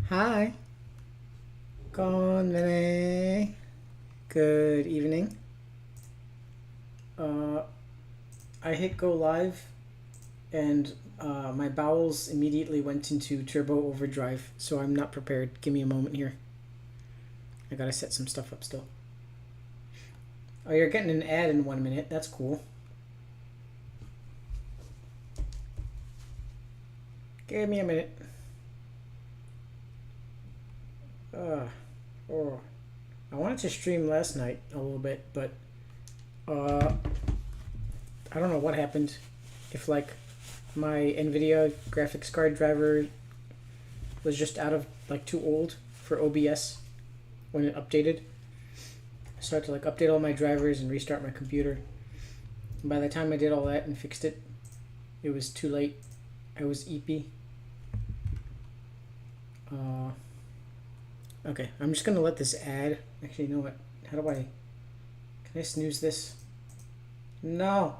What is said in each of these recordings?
Hi, Convene. Good evening. I hit go live and my bowels immediately went into turbo overdrive, so I'm not prepared. Give me a moment here. I gotta set some stuff up still. Oh, you're getting an ad in 1 minute. That's cool. Give me a minute. I wanted to stream last night a little bit, but I don't know what happened. If like my NVIDIA graphics card driver was just too old for OBS when it updated. I started to update all my drivers and restart my computer. And by the time I did all that and fixed it, it was too late. I was eepy. Okay, I'm just gonna let this ad. Actually, you know what? How do I? Can I snooze this? No.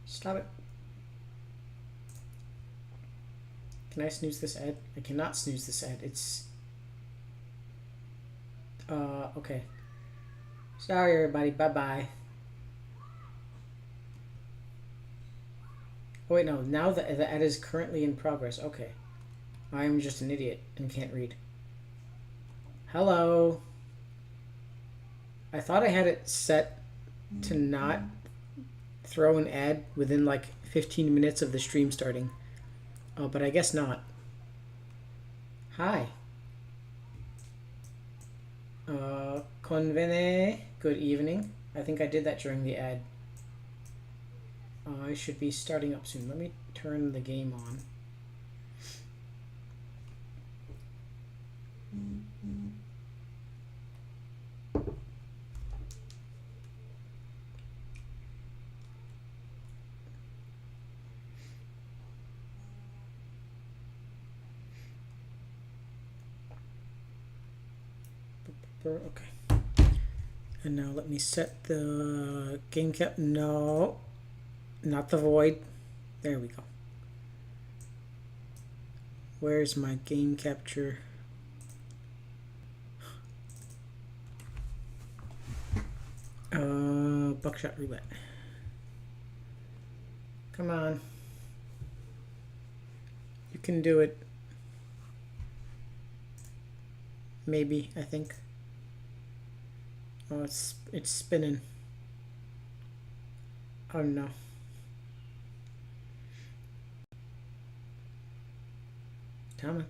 Stop it. Can I snooze this ad? I cannot snooze this ad. It's okay. Sorry everybody, bye-bye. Oh wait, no, now the ad is currently in progress. Okay. I am just an idiot and can't read. Hello. I thought I had it set to not throw an ad within 15 minutes of the stream starting. But I guess not. Hi. Convene. Good evening. I think I did that during the ad. I should be starting up soon. Let me turn the game on. Okay. And now let me set the game cap. No, not the void. There we go. Where's my game capture? Buckshot Roulette. Come on. You can do it. Maybe, I think. Oh, it's spinning. Oh no. Come on.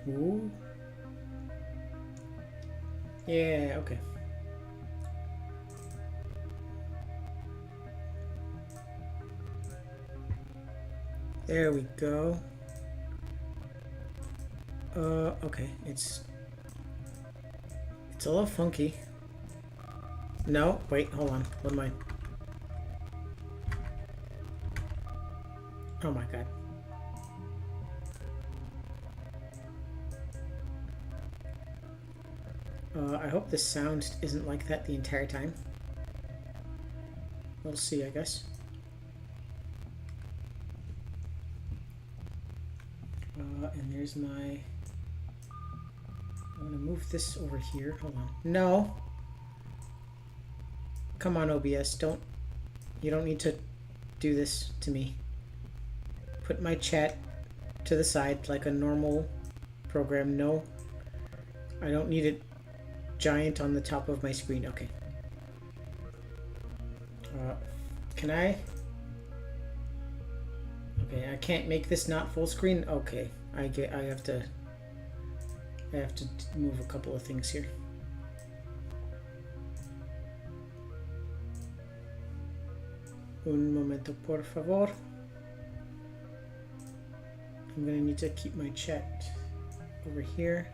Ooh. Yeah, okay. There we go. Okay, it's a little funky. No, wait, hold on. What am I? Oh my god. I hope the sound isn't like that the entire time. We'll see, I guess. And there's my... I'm gonna move this over here. Hold on. No! Come on, OBS. You don't need to do this to me. Put my chat to the side like a normal program. No. I don't need it giant on the top of my screen. Okay. Can I? Okay, I can't make this not full screen. Okay, I have to move a couple of things here. Un momento, por favor. I'm gonna need to keep my chat over here.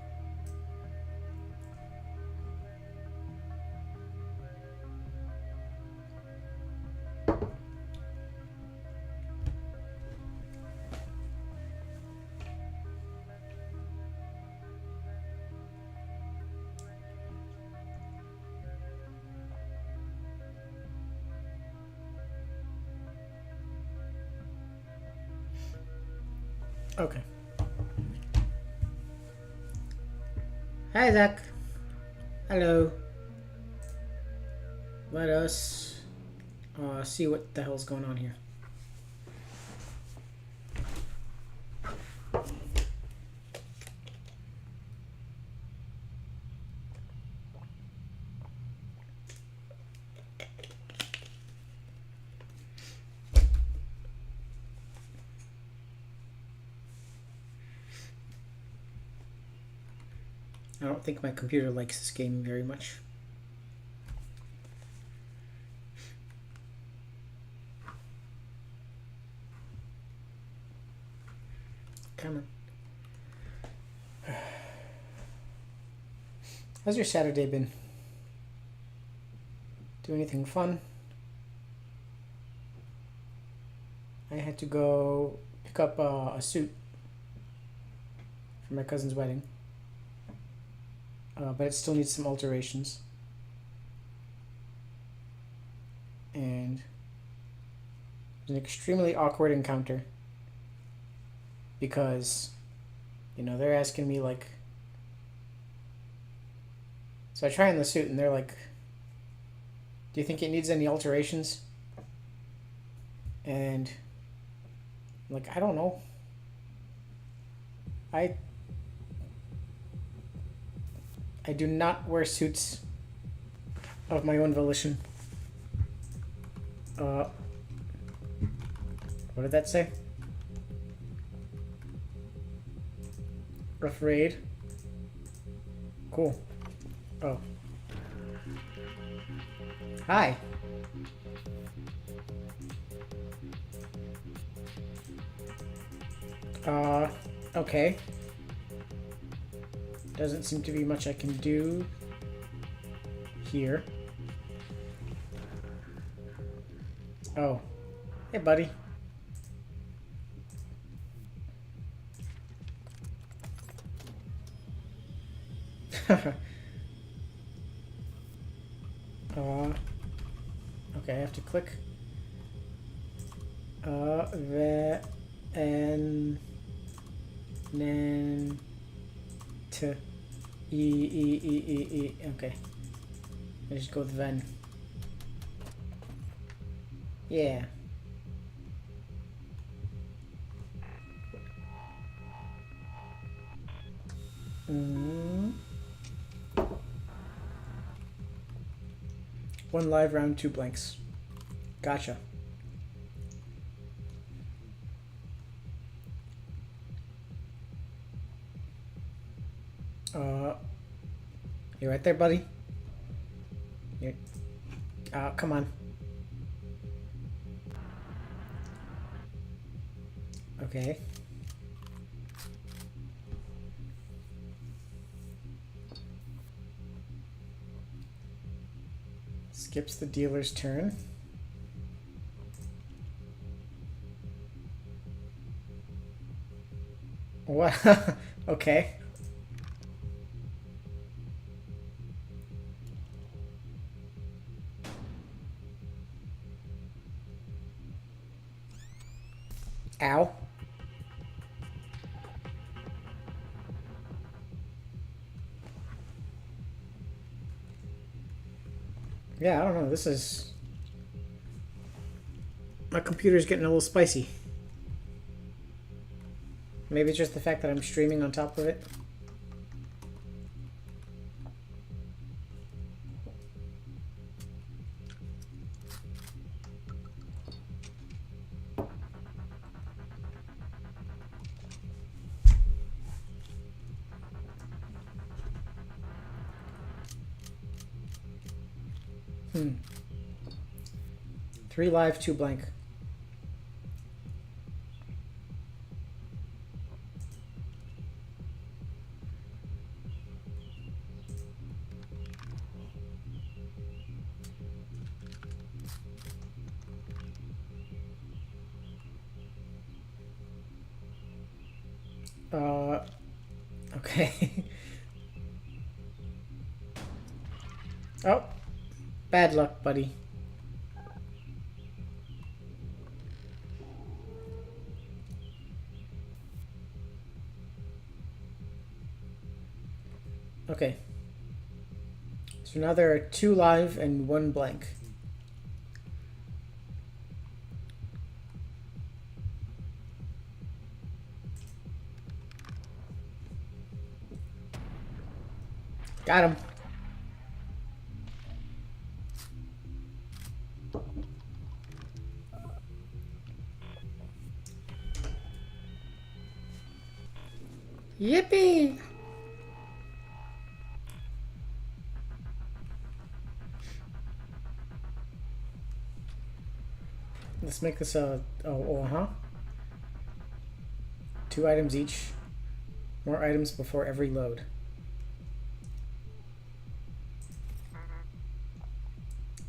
Okay. Hi, Zach. Hello. Let us see what the hell's going on here. I don't think my computer likes this game very much. Come on. How's your Saturday been? Do anything fun? I had to go pick up a suit for my cousin's wedding. But it still needs some alterations. And it was an extremely awkward encounter. Because, you know, they're asking me, like... So I try on the suit and they're like, do you think it needs any alterations? And I'm like, I don't know. I do not wear suits of my own volition. What did that say? Afraid. Cool. Oh. Hi. Okay. Doesn't seem to be much I can do here. Oh. Hey, buddy. Okay, I have to click. Okay. I just go with Ven. Yeah. One live round, 2 blanks. Gotcha. You right there, buddy? You're... come on. Okay. Skips the dealer's turn. What? Okay. Ow. Yeah, I don't know. This is... My computer's getting a little spicy. Maybe it's just the fact that I'm streaming on top of it. Three live, 2 blank. Okay. Oh, bad luck, buddy. Okay. So now there are 2 live and 1 blank. Got him. Yippee! Let's make this a... huh? 2 items each. More items before every load.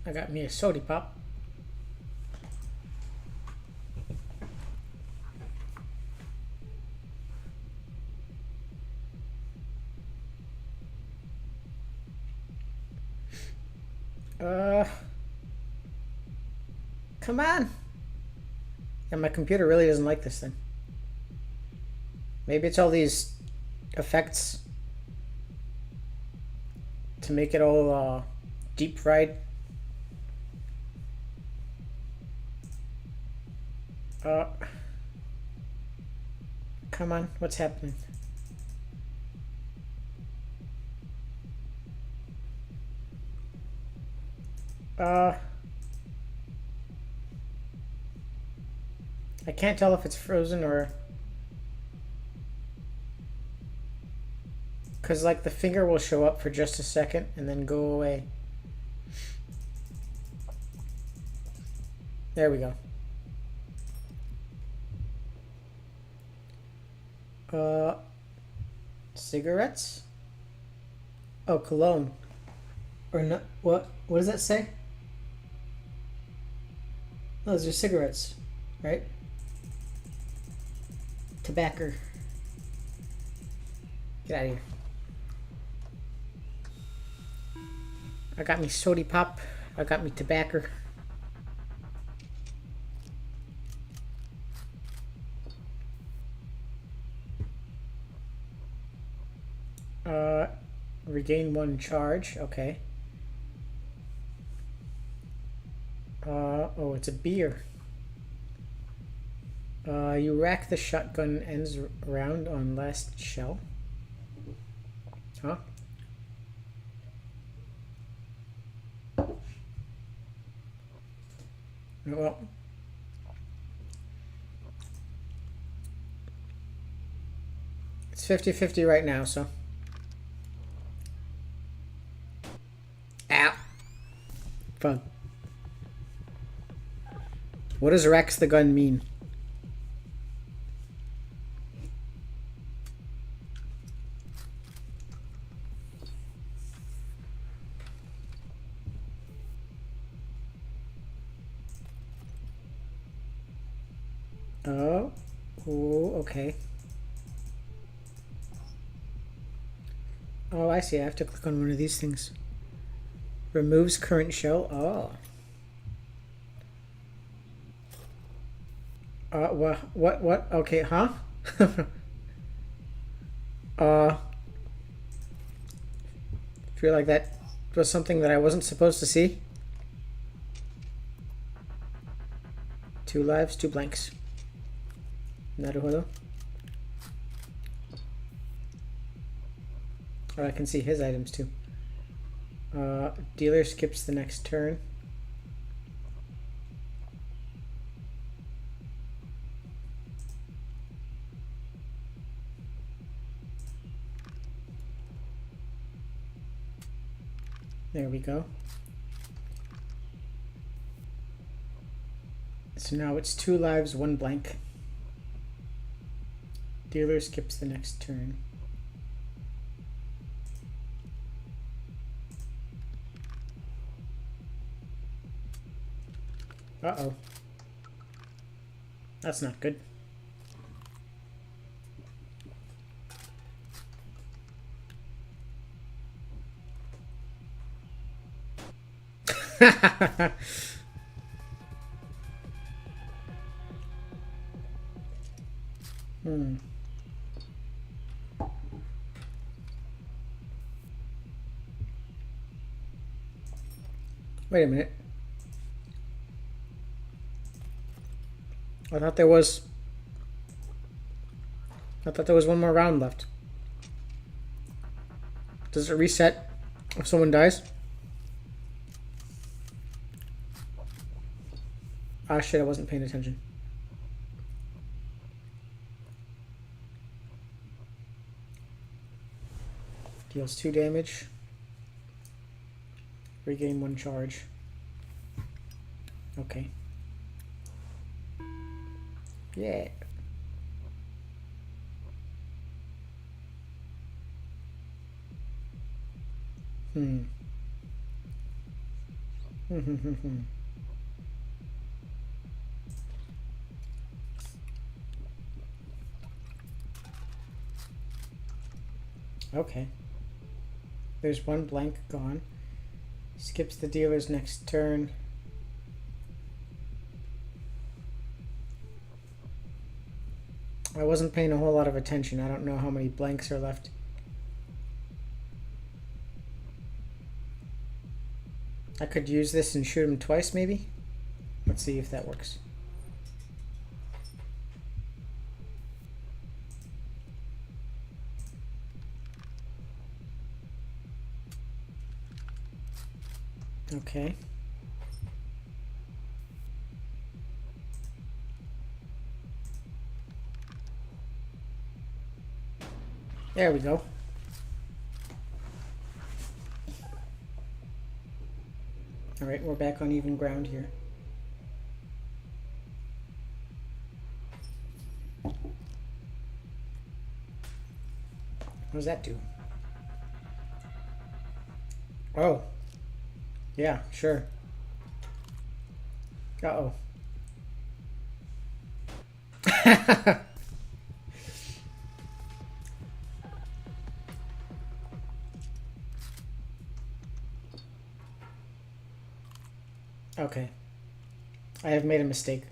I got me a sody pop. Come on! Yeah, my computer really doesn't like this thing. Maybe it's all these effects to make it all deep fried. Come on, what's happening? I can't tell if it's frozen or... Because, like, the finger will show up for just a second and then go away. There we go. Cigarettes? Oh, cologne. Or not? What does that say? No, those are cigarettes, right? Tobacco. Get out of here. I got me sody pop. I got me tobacco. Regain 1 charge. Okay. Oh, it's a beer. You rack the shotgun ends round on last shell. Huh? Well, it's 50-50 right now, so. Ow. Fun. What does Rex the gun mean? Oh, okay. Oh, I see. I have to click on one of these things. Removes current shell. Oh. What? Okay, huh? Feel like that was something that I wasn't supposed to see. 2 lives, 2 blanks. Naruhodo. Oh, I can see his items too. Dealer skips the next turn. There we go. So now it's 2 lives, 1 blank. Dealer skips the next turn. Uh-oh. That's not good. Wait a minute. I thought there was one more round left. Does it reset if someone dies? Ah, shit, I wasn't paying attention. Deals 2 damage. Regain 1 charge. Okay. Yeah. Okay. There's 1 blank gone. Skips the dealer's next turn. I wasn't paying a whole lot of attention. I don't know how many blanks are left. I could use this and shoot him twice, maybe? Let's see if that works. Okay. There we go. All right, we're back on even ground here. What does that do? Oh. Yeah, sure. Uh-oh. Okay. I have made a mistake.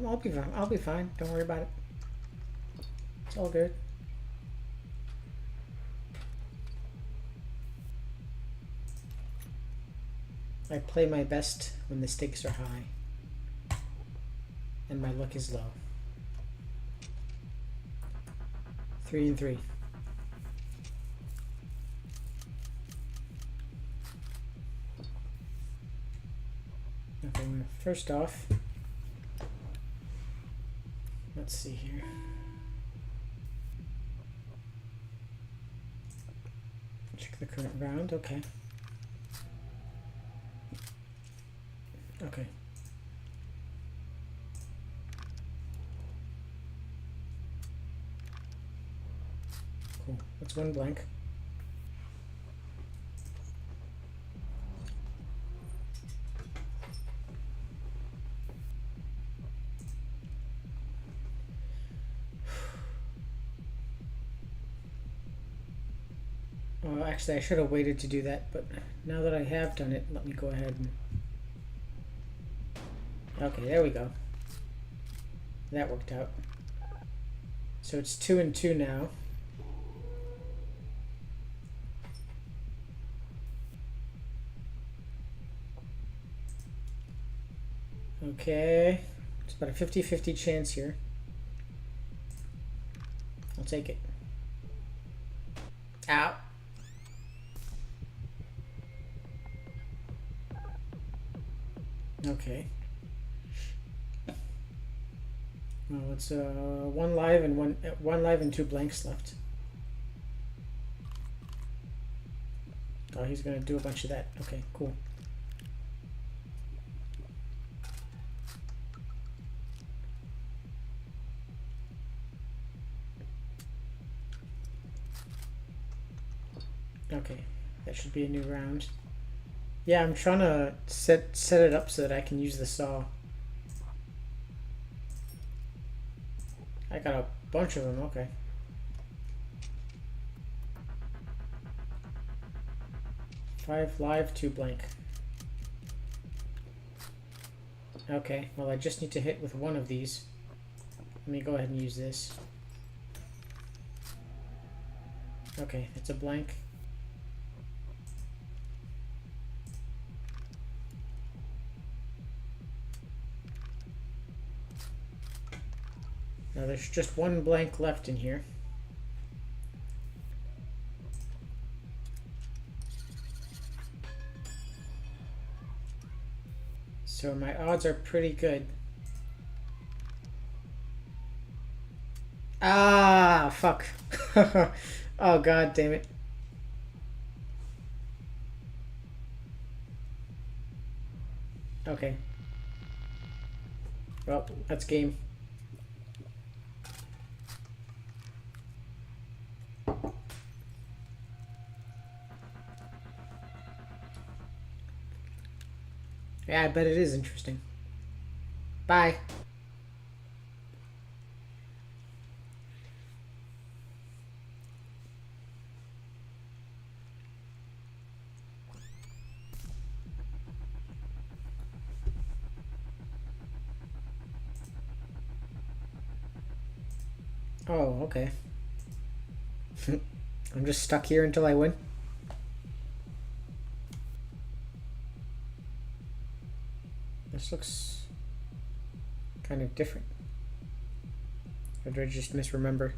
I'll be fine. I'll be fine. Don't worry about it. It's all good. I play my best when the stakes are high and my luck is low. 3 and 3. Okay, well, first off, let's see here. Check the current round. Okay. Okay. Cool. That's 1 blank. Actually, I should have waited to do that, but now that I have done it, let me go ahead and... Okay, there we go. That worked out. So it's 2 and 2 now. Okay. It's about a 50-50 chance here. I'll take it. Ow. Okay. Well, it's 1 live and one live and 2 blanks left. Oh, he's gonna do a bunch of that. Okay, cool. Okay, that should be a new round. Yeah, I'm trying to set it up so that I can use the saw. I got a bunch of them, okay. Five live, 2 blank. Okay, well I just need to hit with 1 of these. Let me go ahead and use this. Okay, it's a blank. Now there's just one blank left in here. So my odds are pretty good. Ah, fuck. Oh, god damn it. Okay. Well, that's game. Yeah, I bet it is interesting. Bye. Oh, okay. I'm just stuck here until I win. This looks kind of different. Or did I just misremember?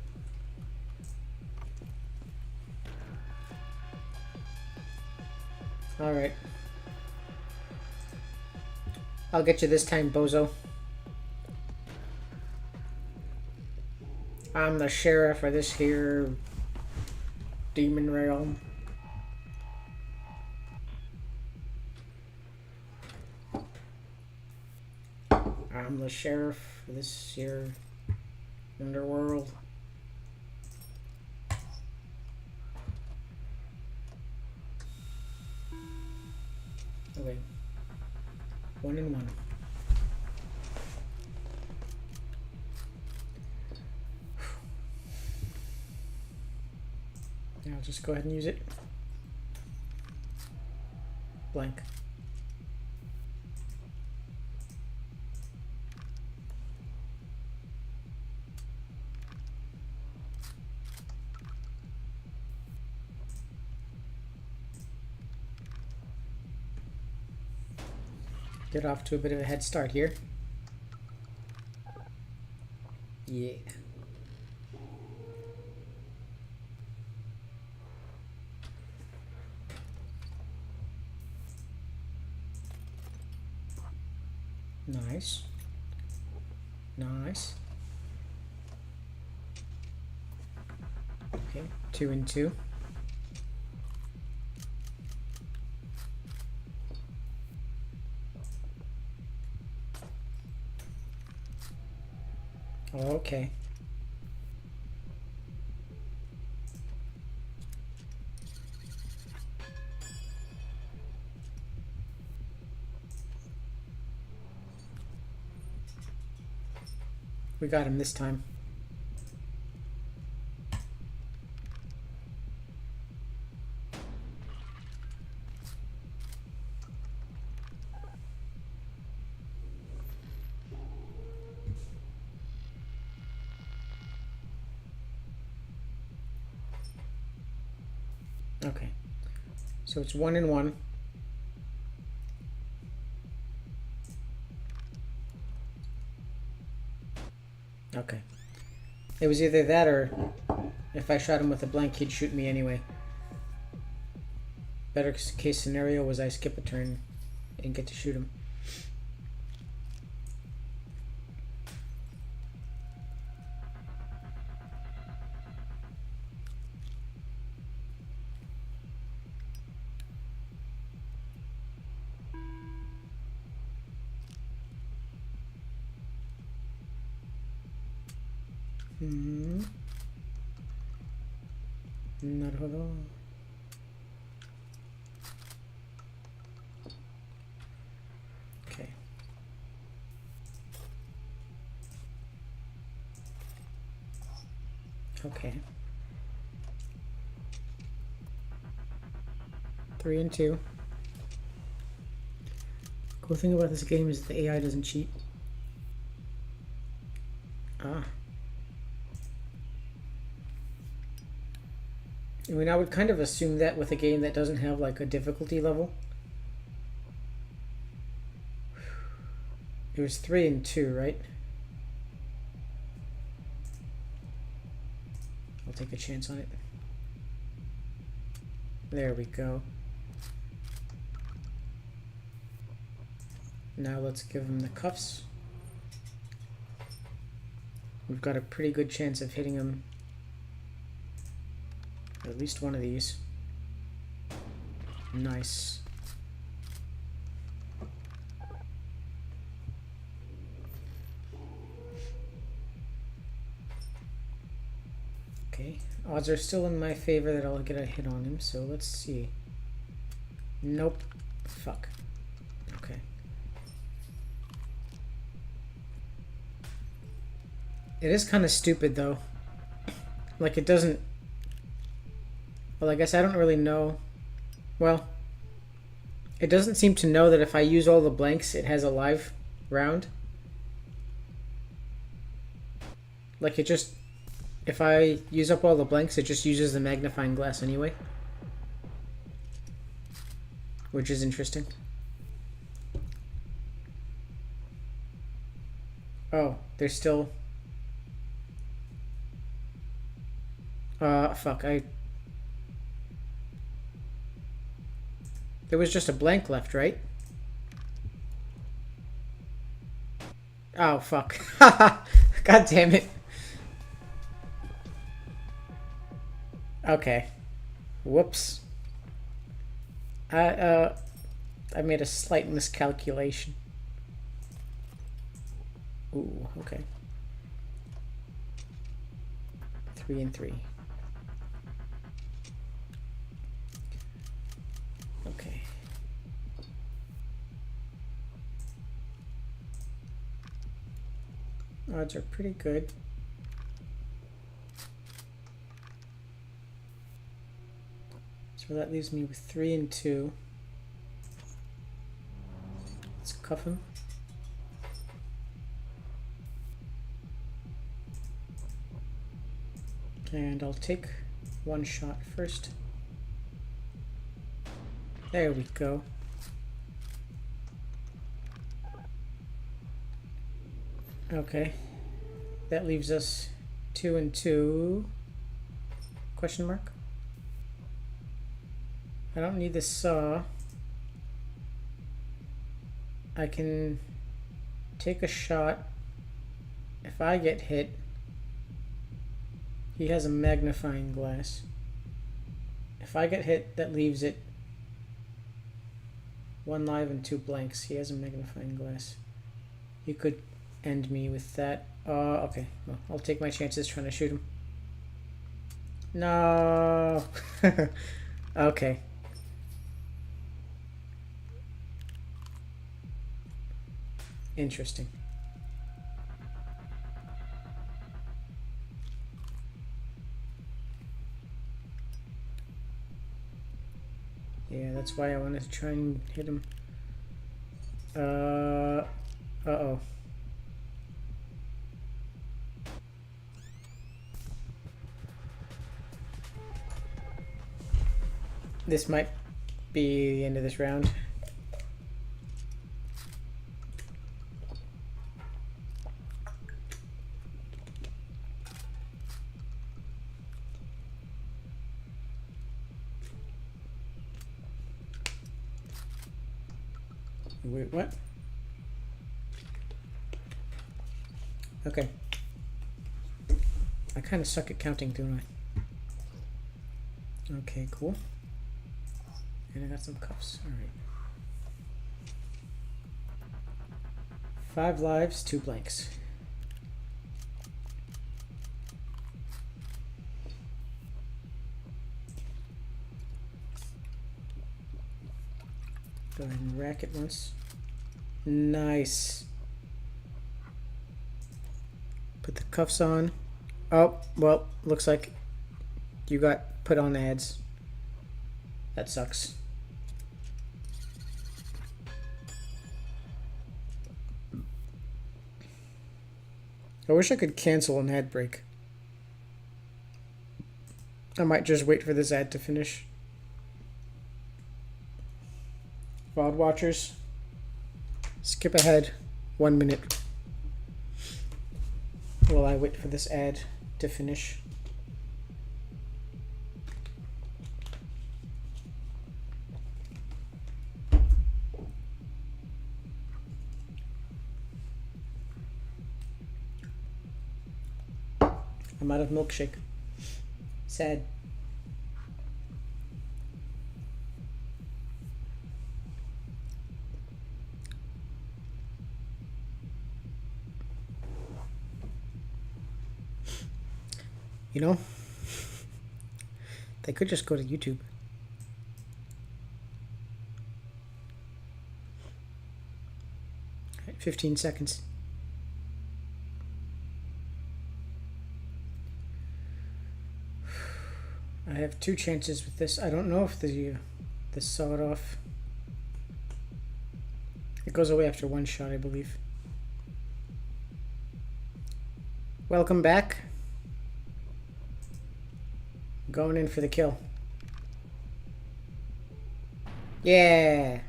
Alright. I'll get you this time, bozo. I'm the sheriff of this here demon realm. I'm the sheriff of this here underworld. Okay. 1 and 1. Now I'll just go ahead and use it. Blank. Get off to a bit of a head start here. Yeah. Nice. Nice. Okay, 2 and 2. Okay. We got him this time. Okay, so it's 1 and 1. Okay, it was either that or if I shot him with a blank, he'd shoot me anyway. Better case scenario was I skip a turn and get to shoot him. Naruhodo. Okay. Okay. 3 and 2. Cool thing about this game is the AI doesn't cheat. Ah. I mean, I would kind of assume that with a game that doesn't have like a difficulty level. It was 3 and 2, right? I'll take a chance on it. There we go. Now let's give him the cuffs. We've got a pretty good chance of hitting him. At least one of these. Nice. Okay, odds are still in my favor that I'll get a hit on him, so let's see. Nope. Fuck. Okay. It is kind of stupid, though. Like, it doesn't... Well, I guess I don't really know. Well, it doesn't seem to know that if I use all the blanks, it has a live round. Like, it just... If I use up all the blanks, it just uses the magnifying glass anyway. Which is interesting. Oh, there's still... fuck, There was just a blank left, right? Oh, fuck. God damn it. Okay. Whoops. I made a slight miscalculation. Ooh, okay. 3 and 3. Okay. Odds are pretty good. So that leaves me with 3 and 2. Let's cuff him. And I'll take one shot first. There we go. Okay. That leaves us 2 and 2. Question mark? I don't need the saw. I can take a shot. If I get hit, he has a magnifying glass. If I get hit, that leaves it 1 live and 2 blanks. He has a magnifying glass. He could end me with that. Okay. Well, I'll take my chances trying to shoot him. No. Okay. Interesting. Yeah, that's why I wanted to try and hit him. Uh-oh. This might be the end of this round. Wait, what? Okay. I kind of suck at counting, don't I? Okay, cool. And I got some cuffs. Alright. 5 lives, 2 blanks. Go ahead and rack it once. Nice. Put the cuffs on. Oh, well, looks like you got put on ads. That sucks. I wish I could cancel an ad break. I might just wait for this ad to finish. VOD watchers, skip ahead 1 minute while I wait for this ad to finish. I'm out of milkshake. Sad. You know, they could just go to YouTube. All right, 15 seconds. I have 2 chances with this. I don't know if the sawed off. It goes away after 1 shot, I believe. Welcome back. Going in for the kill. Yeah.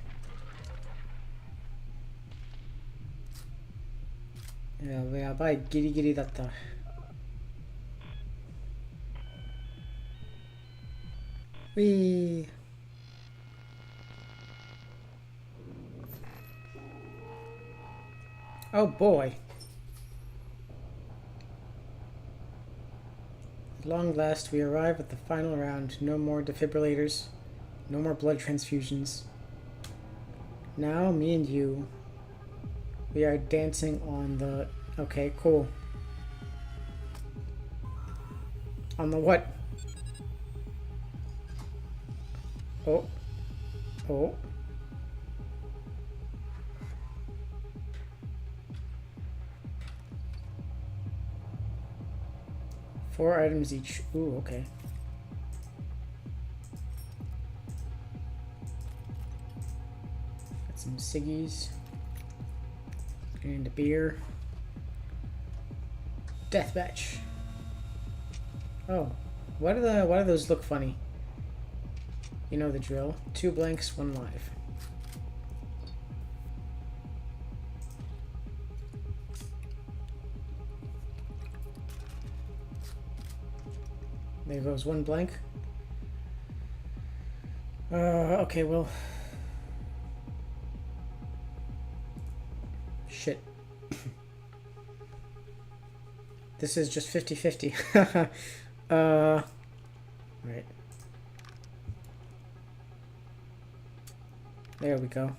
Yeah, bye. Giri giri datta. Whee. Oh boy. At long last, we arrive at the final round. No more defibrillators. No more blood transfusions. Now, me and you, we are dancing on the... Okay, cool. On the what? Oh. Oh. Four items each. Ooh, okay. Got some ciggies. And a beer. Deathmatch. Oh. Why do those look funny? You know the drill. 2 blanks, 1 live. There goes 1 blank. Okay, well. Shit. This is just 50-50. Right. There we go.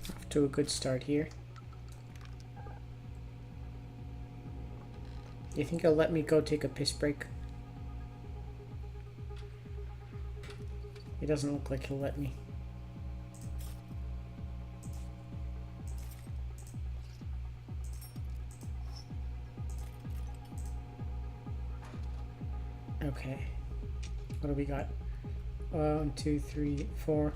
Off to a good start here. You think he'll let me go take a piss break? It doesn't look like he'll let me. Okay. What do we got? 1, 2, 3, 4.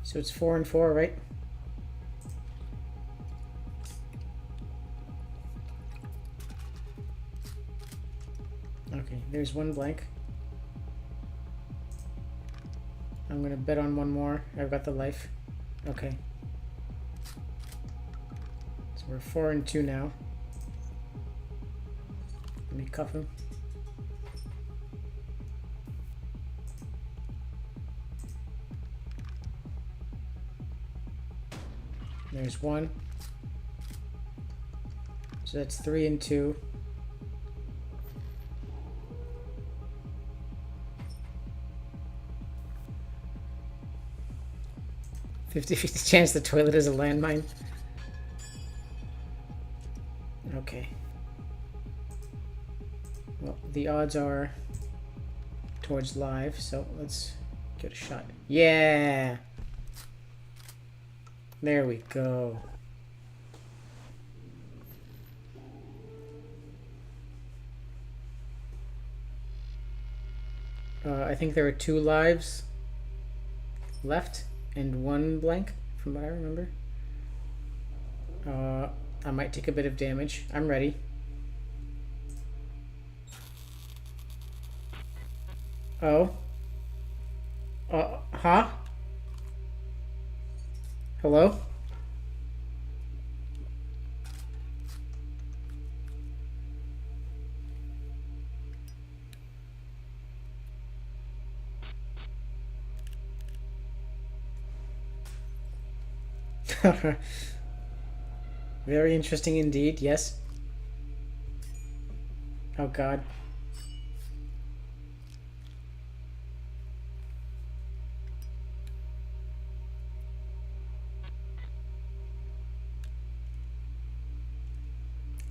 So it's 4 and 4, right? Okay, there's 1 blank. I'm gonna bet on 1 more. I've got the life. Okay. So we're 4 and 2 now. Let me cuff him. There's 1. So that's 3 and 2. 50-50 chance the toilet is a landmine. Okay. Well, the odds are towards live, so let's get a shot. Yeah! There we go. I think there are 2 lives left and 1 blank, from what I remember. I might take a bit of damage. I'm ready. Oh. Huh? Hello? Very interesting indeed, yes. Oh god.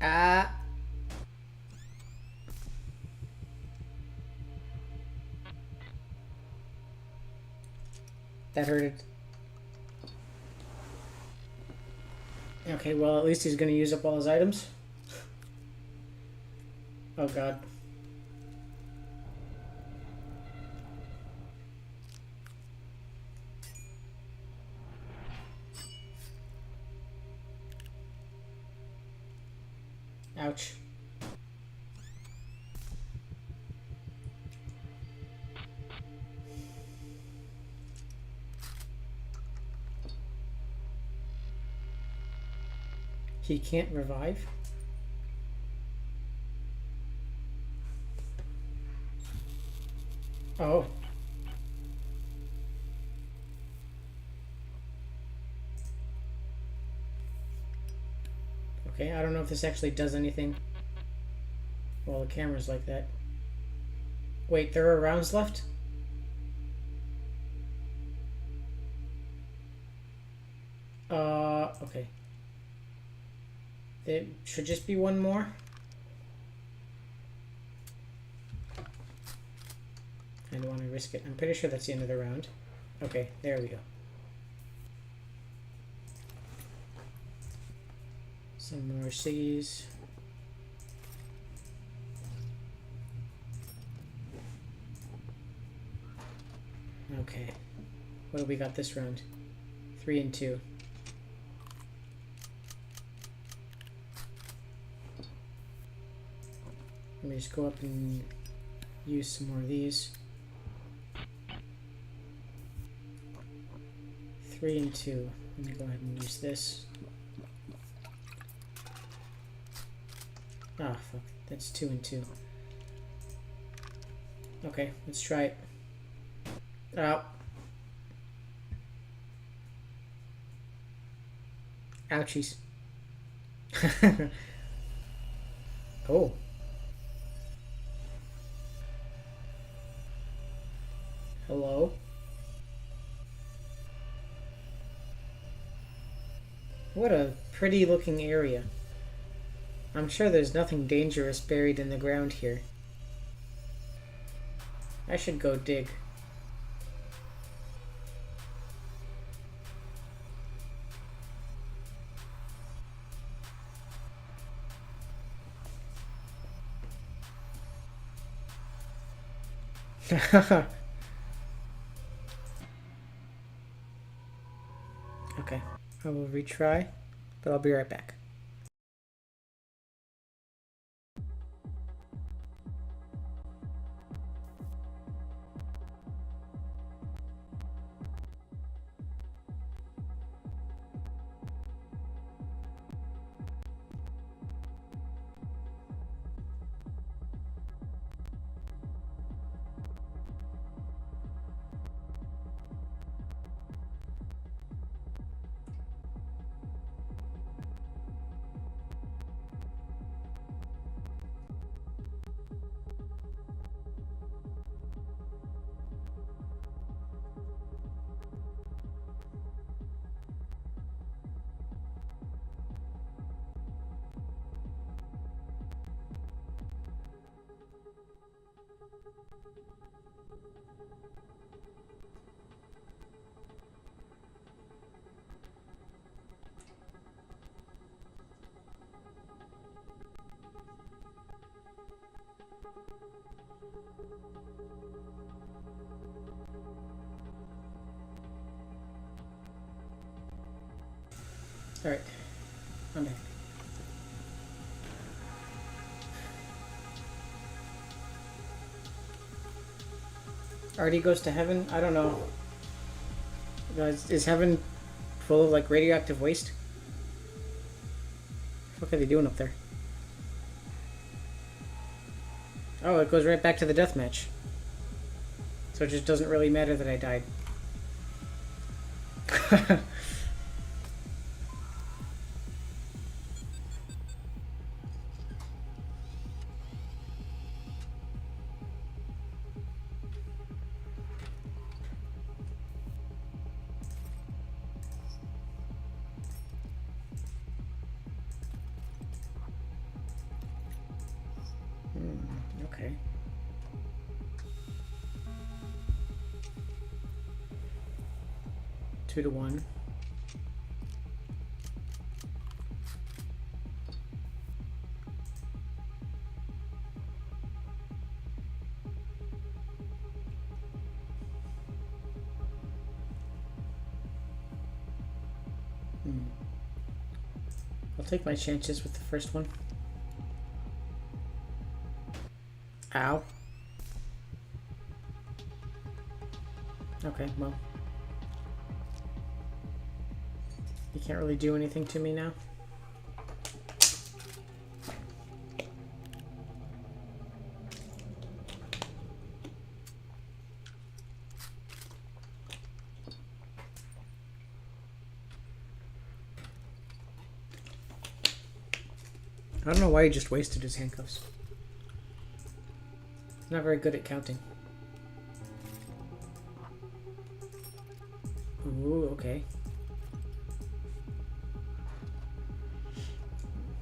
Ah. That hurted. Okay, well, at least he's gonna use up all his items. Oh god. Ouch. He can't revive? Oh. Okay, I don't know if this actually does anything. Well, the camera's like that. Wait, there are rounds left? Okay. There should just be 1 more. I don't want to risk it. I'm pretty sure that's the end of the round. Okay, there we go. Some more ciggies. Okay. What do we got this round? 3 and 2. Let me just go up and use some more of these. 3 and 2. Let me go ahead and use this. Ah, fuck. That's 2 and 2. Okay, let's try it. Ow. Ouchies. Oh. Hello? What a pretty looking area. I'm sure there's nothing dangerous buried in the ground here. I should go dig. Okay, I will retry, but I'll be right back. Alright. I'm back. Artie goes to heaven? I don't know. Is heaven full of like radioactive waste? What are they doing up there? Oh, it goes right back to the deathmatch. So it just doesn't really matter that I died. Okay. Two to one. I'll take my chances with the first one. Ow. Okay, well. You can't really do anything to me now. I don't know why he just wasted his handcuffs. He's not very good at counting. Ooh, okay.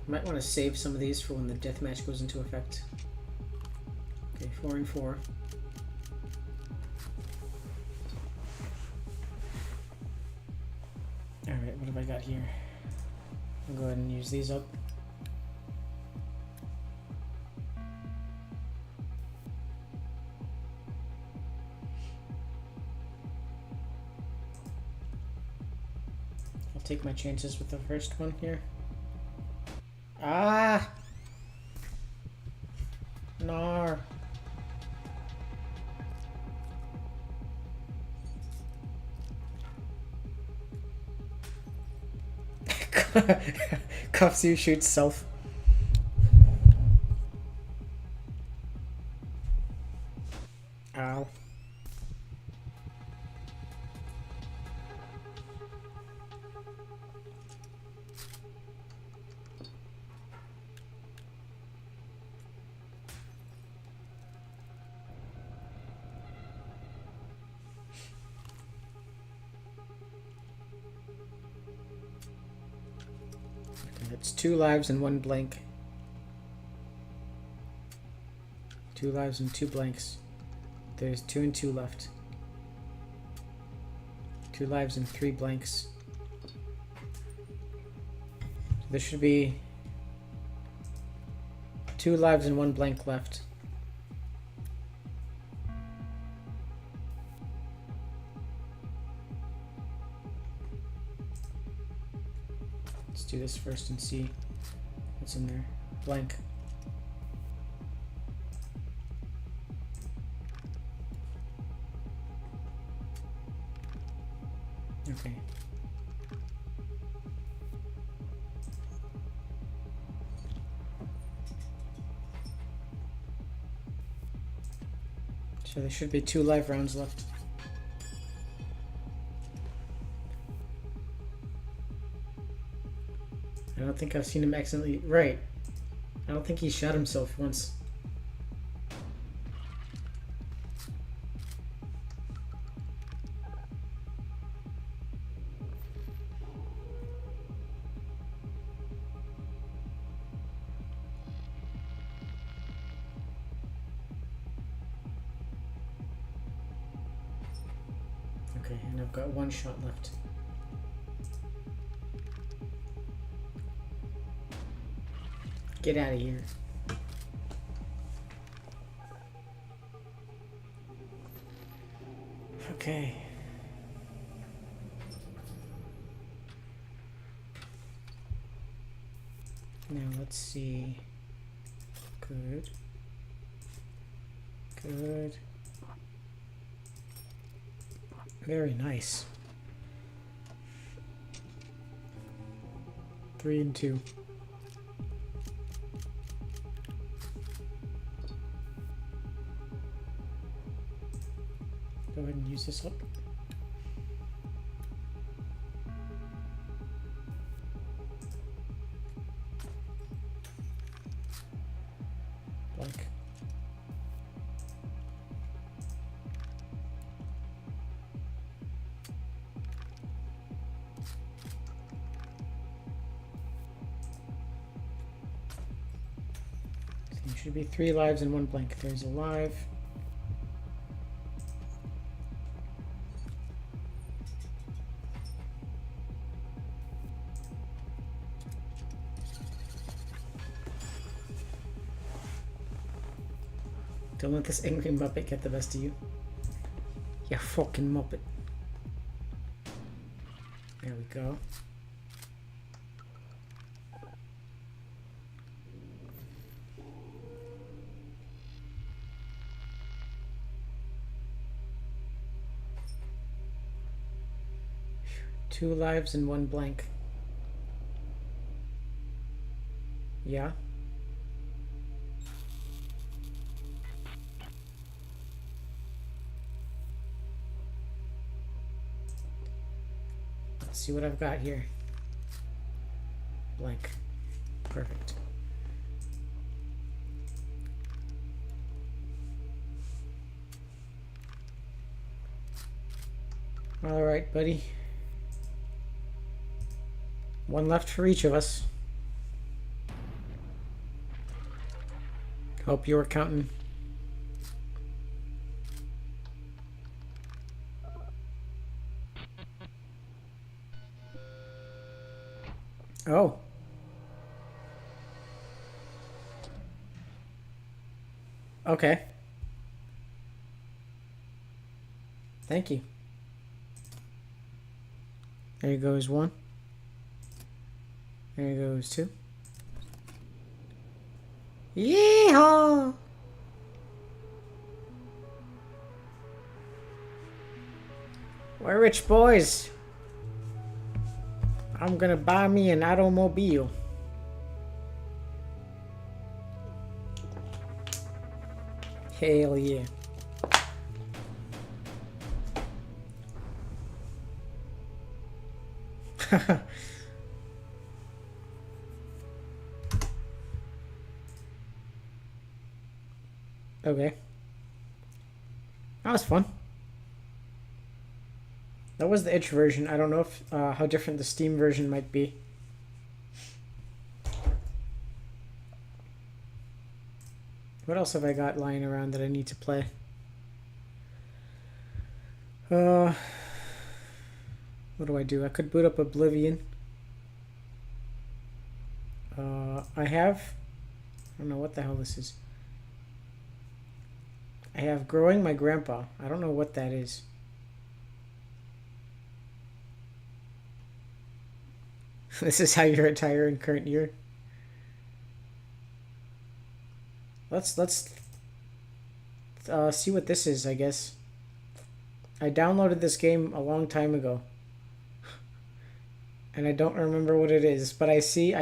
Might want to save some of these for when the deathmatch goes into effect. Okay, 4 and 4. Alright, what have I got here? I'll go ahead and use these up. I'll take my chances with the first one here. Ah! Nar. Cuffs you, shoots self. Ow. It's 2 lives and 1 blank. 2 lives and 2 blanks. There's 2 and 2 left. 2 lives and 3 blanks. So there should be 2 lives and 1 blank left. Let's do this first and see what's in there. Blank. Okay. So there should be 2 live rounds left. I don't think I've seen him accidentally... Right. I don't think he shot himself once. Okay, and I've got 1 shot left. Get out of here. Okay. Now let's see. Good. Good. Very nice. 3 and 2. Go ahead and use this up. Blank. So there should be 3 lives and 1 blank. There's a live. Don't let this angry Muppet get the best of you. You fucking Muppet. There we go. Two lives and 1 blank. Yeah. Let's see what I've got here. Blank. Perfect. All right, buddy. 1 left for each of us. Hope you were counting. Oh. Okay. Thank you. There goes 1. There goes 2. Yeehaw! We're rich boys. I'm gonna buy me an automobile. Hell yeah. Okay. That was fun. That was the itch version. I don't know if how different the Steam version might be. What else have I got lying around that I need to play? What do I do? I could boot up Oblivion. I don't know what the hell this is. I have Growing My Grandpa. I don't know what that is. This is how you retire in current year. Let's see what this is, I guess. I downloaded this game a long time ago. And I don't remember what it is, but I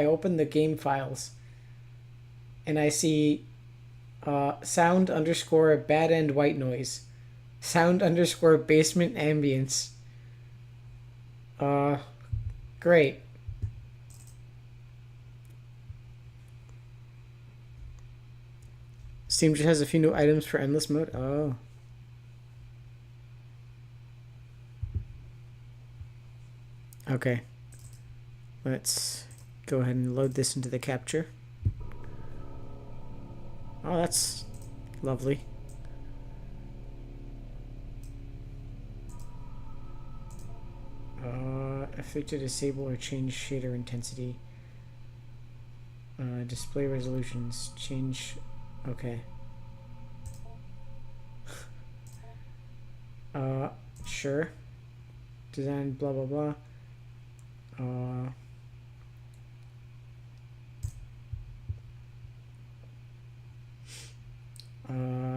opened the game files. And I see sound underscore bad end white noise. Sound underscore basement ambience. Great. Steam just has a few new items for endless mode. Oh. Okay. Let's go ahead and load this into the capture. Oh, that's lovely. Effect to disable or change shader intensity. Display resolutions. Change. Okay. Sure. Design, blah, blah, blah.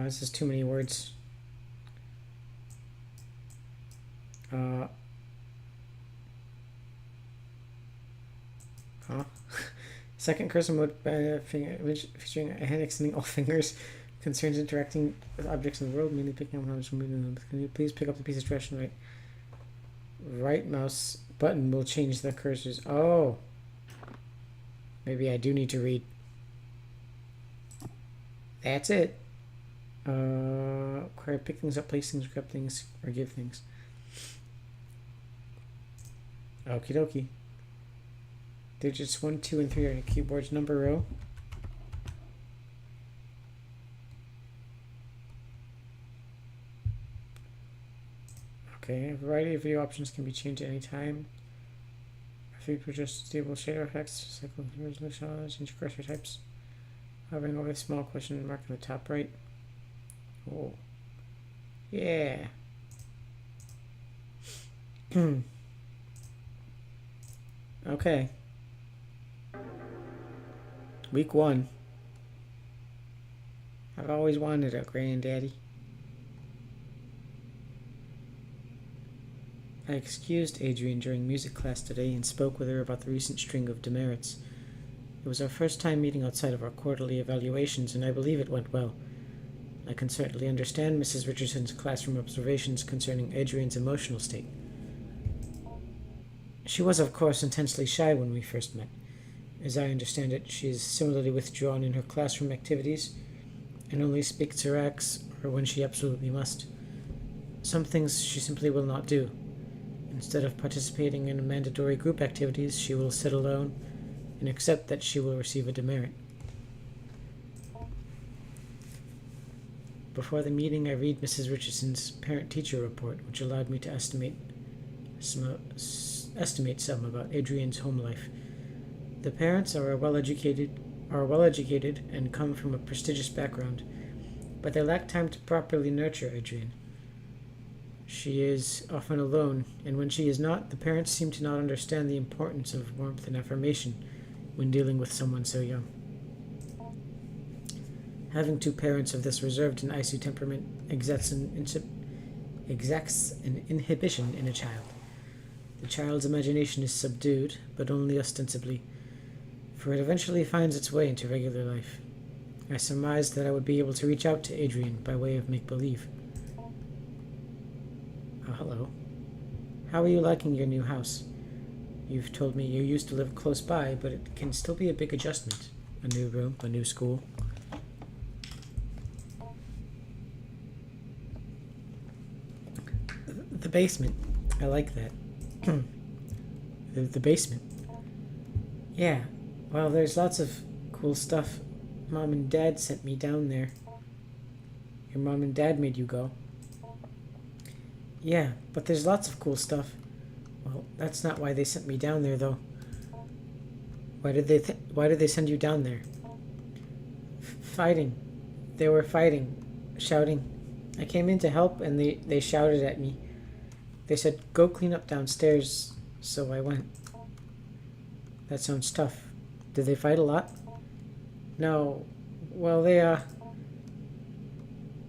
This is too many words. Second cursor mode image featuring a hand extending all fingers. Concerns interacting with objects in the world, mainly picking up and moving them. Can you please pick up the piece of trash and right mouse button will change the cursors. Oh. Maybe I do need to read. That's it. Pick things up, place things, grab things, or give things. Okie dokie. Digits 1, 2, and 3 are in a keyboard's number row. Okay, a variety of video options can be changed at any time. If you just stable shader effects, cycle resolution, change cursor types. Hovering over the small question mark in the top right. Oh. Yeah. Okay. Week 1. I've always wanted a granddaddy. I excused Adrian during music class today and spoke with her about the recent string of demerits. It was our first time meeting outside of our quarterly evaluations, and I believe it went well. I can certainly understand Mrs. Richardson's classroom observations concerning Adrian's emotional state. She was, of course, intensely shy when we first met. As I understand it, she is similarly withdrawn in her classroom activities and only speaks or acts or when she absolutely must. Some things she simply will not do. Instead of participating in mandatory group activities, she will sit alone and accept that she will receive a demerit. Before the meeting, I read Mrs. Richardson's parent-teacher report, which allowed me to estimate some about Adrian's home life. The parents are well educated and come from a prestigious background, but they lack time to properly nurture Adrian. She is often alone, and when she is not, the parents seem to not understand the importance of warmth and affirmation when dealing with someone so young. Having two parents of this reserved and icy temperament exacts an inhibition in a child. The child's imagination is subdued, but only ostensibly, for it eventually finds its way into regular life. I surmised that I would be able to reach out to Adrian by way of make-believe. Oh, hello. How are you liking your new house? You've told me you used to live close by, but it can still be a big adjustment. A new room, a new school. The basement. I like that. the basement. Yeah. Well, there's lots of cool stuff. Mom and Dad sent me down there. Your mom and Dad made you go. Yeah, but there's lots of cool stuff. Well, that's not why they sent me down there, though. Why did they send you down there? Fighting. They were fighting. Shouting. I came in to help, and they shouted at me. They said, go clean up downstairs, so I went. That sounds tough. Did they fight a lot? No. Well,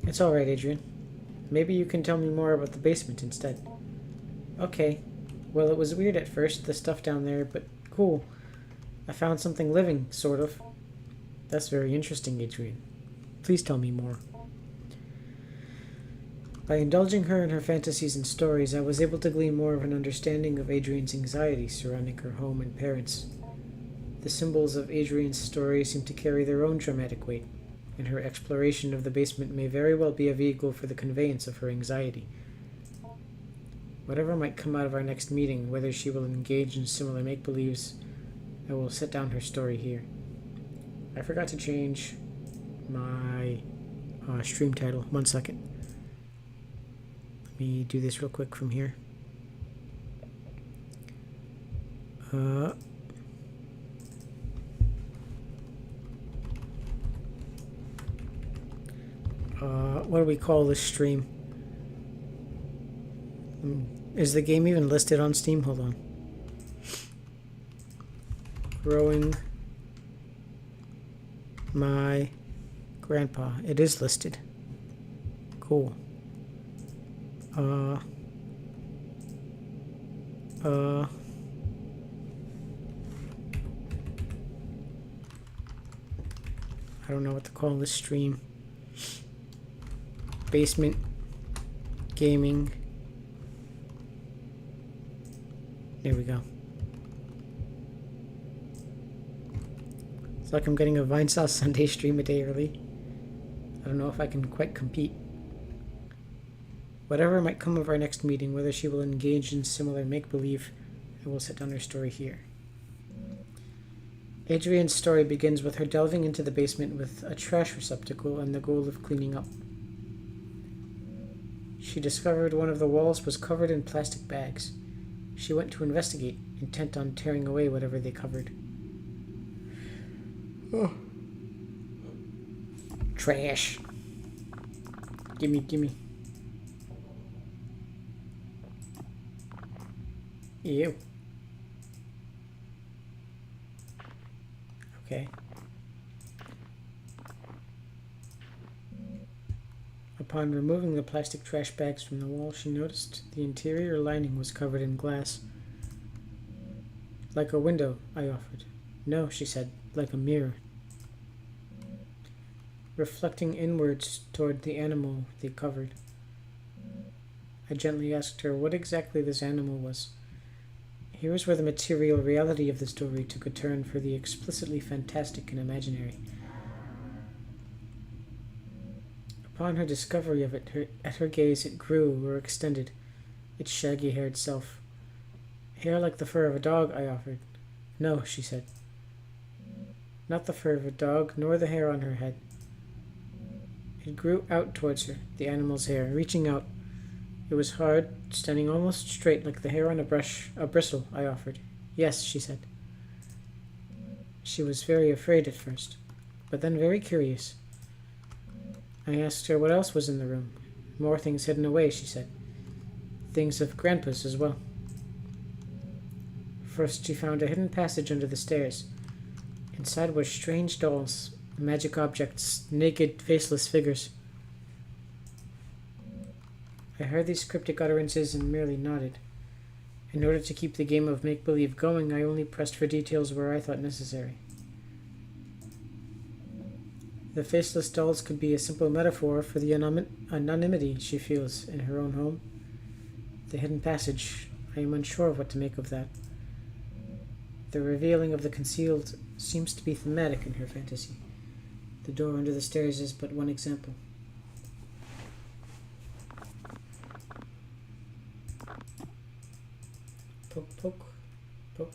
It's alright, Adrian. Maybe you can tell me more about the basement instead. Okay. Well, it was weird at first, the stuff down there, but cool. I found something living, sort of. That's very interesting, Adrian. Please tell me more. By indulging her in her fantasies and stories, I was able to glean more of an understanding of Adrian's anxiety surrounding her home and parents. The symbols of Adrian's story seem to carry their own dramatic weight, and her exploration of the basement may very well be a vehicle for the conveyance of her anxiety. Whatever might come out of our next meeting, whether she will engage in similar make-believes, I will set down her story here. I forgot to change my stream title. 1 second. Let me do this real quick from here. What do we call this stream? Is the game even listed on Steam? Hold on. Growing my Grandpa. It is listed. Cool. I don't know what to call this stream. Basement. Gaming. There we go. It's like I'm getting a Vinesauce Sunday stream a day early. I don't know if I can quite compete. Whatever might come of our next meeting, whether she will engage in similar make-believe, I will set down her story here. Adrian's story begins with her delving into the basement with a trash receptacle and the goal of cleaning up. She discovered one of the walls was covered in plastic bags. She went to investigate, intent on tearing away whatever they covered. Oh. Trash. Gimme, gimme. Ew. Okay. Upon removing the plastic trash bags from the wall, she noticed the interior lining was covered in glass. Like a window, I offered. No, she said, like a mirror. Reflecting inwards toward the animal they covered. I gently asked her what exactly this animal was. Here is where the material reality of the story took a turn for the explicitly fantastic and imaginary. Upon her discovery of it, at her gaze it grew or extended, its shaggy-haired self. Hair like the fur of a dog, I offered. No, she said. Not the fur of a dog, nor the hair on her head. It grew out towards her, the animal's hair, reaching out. It was hard, standing almost straight like the hair on a bristle, I offered. Yes, she said. She was very afraid at first, but then very curious. I asked her what else was in the room. More things hidden away, she said. Things of Grandpa's as well. First, she found a hidden passage under the stairs. Inside were strange dolls, magic objects, naked, faceless figures. I heard these cryptic utterances and merely nodded. In order to keep the game of make-believe going, I only pressed for details where I thought necessary. The faceless dolls could be a simple metaphor for the anonymity she feels in her own home. The hidden passage, I am unsure of what to make of that. The revealing of the concealed seems to be thematic in her fantasy. The door under the stairs is but one example. Poke, poke, poke.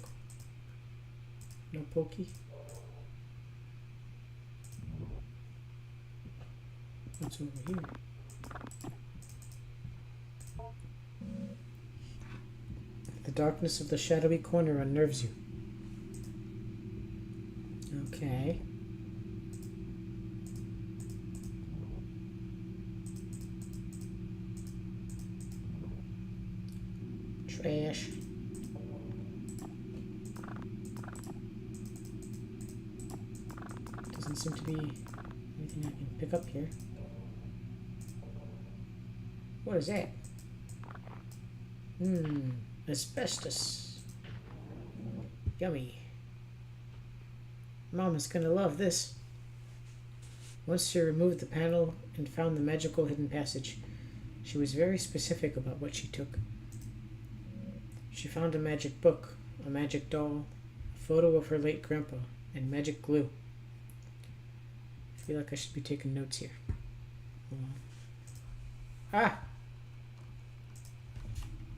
No pokey. What's over here? The darkness of the shadowy corner unnerves you. Okay. Trash. Doesn't seem to be anything I can pick up here. What is that? Asbestos. Yummy. Mama's gonna love this. Once she removed the panel and found the magical hidden passage, she was very specific about what she took. She found a magic book, a magic doll, a photo of her late grandpa, and magic glue. I feel like I should be taking notes here. Ah!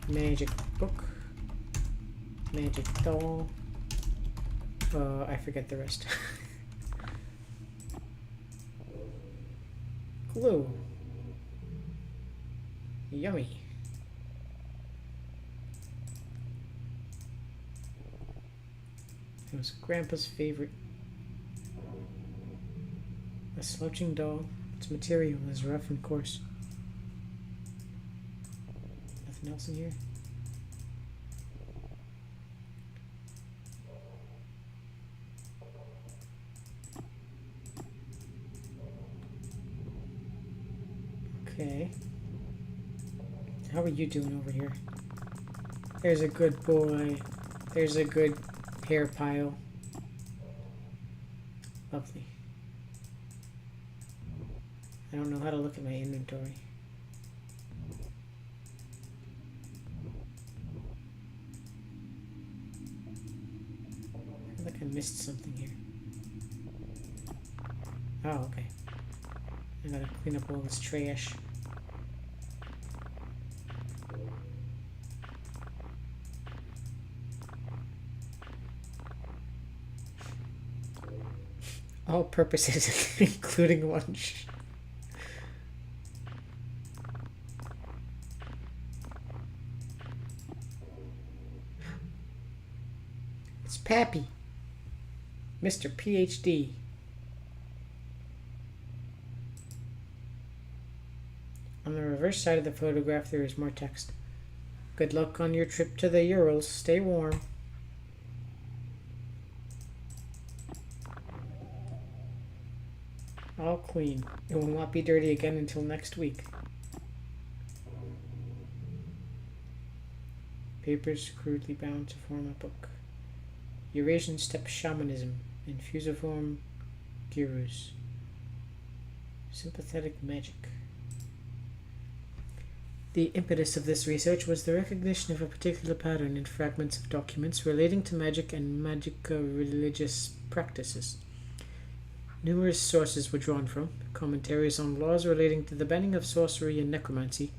Magic book. Magic doll. I forget the rest. Glue. Yummy. It was Grandpa's favorite. A slouching doll. Its material is rough and coarse. Nothing else in here? How are you doing over here? There's a good boy. There's a good hair pile. Lovely. I don't know how to look at my inventory. I feel like I missed something here. Oh, okay. I gotta clean up all this trash. All purposes, including lunch. It's Pappy. Mr. PhD. On the reverse side of the photograph there is more text. Good luck on your trip to the Urals. Stay warm. All clean. It will not be dirty again until next week. Papers crudely bound to form a book. Eurasian steppe shamanism in fusiform gurus. Sympathetic magic. The impetus of this research was the recognition of a particular pattern in fragments of documents relating to magic and magico-religious practices. Numerous sources were drawn from: commentaries on laws relating to the banning of sorcery and necromancy,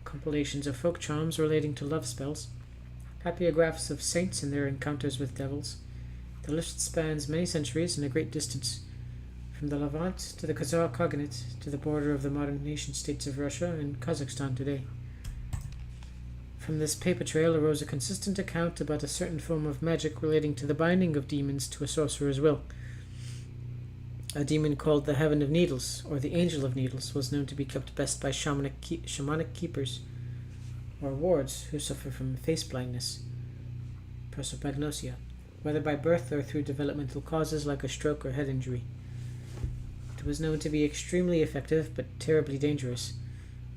compilations of folk charms relating to love spells, hapliographs of saints and their encounters with devils. The list spans many centuries and a great distance, from the Levant to the Khazar Khaganate to the border of the modern nation-states of Russia and Kazakhstan today. From this paper trail arose a consistent account about a certain form of magic relating to the binding of demons to a sorcerer's will. A demon called the Heaven of Needles, or the Angel of Needles, was known to be kept best by shamanic keepers, or wards who suffer from face blindness, prosopagnosia, whether by birth or through developmental causes like a stroke or head injury. It was known to be extremely effective, but terribly dangerous,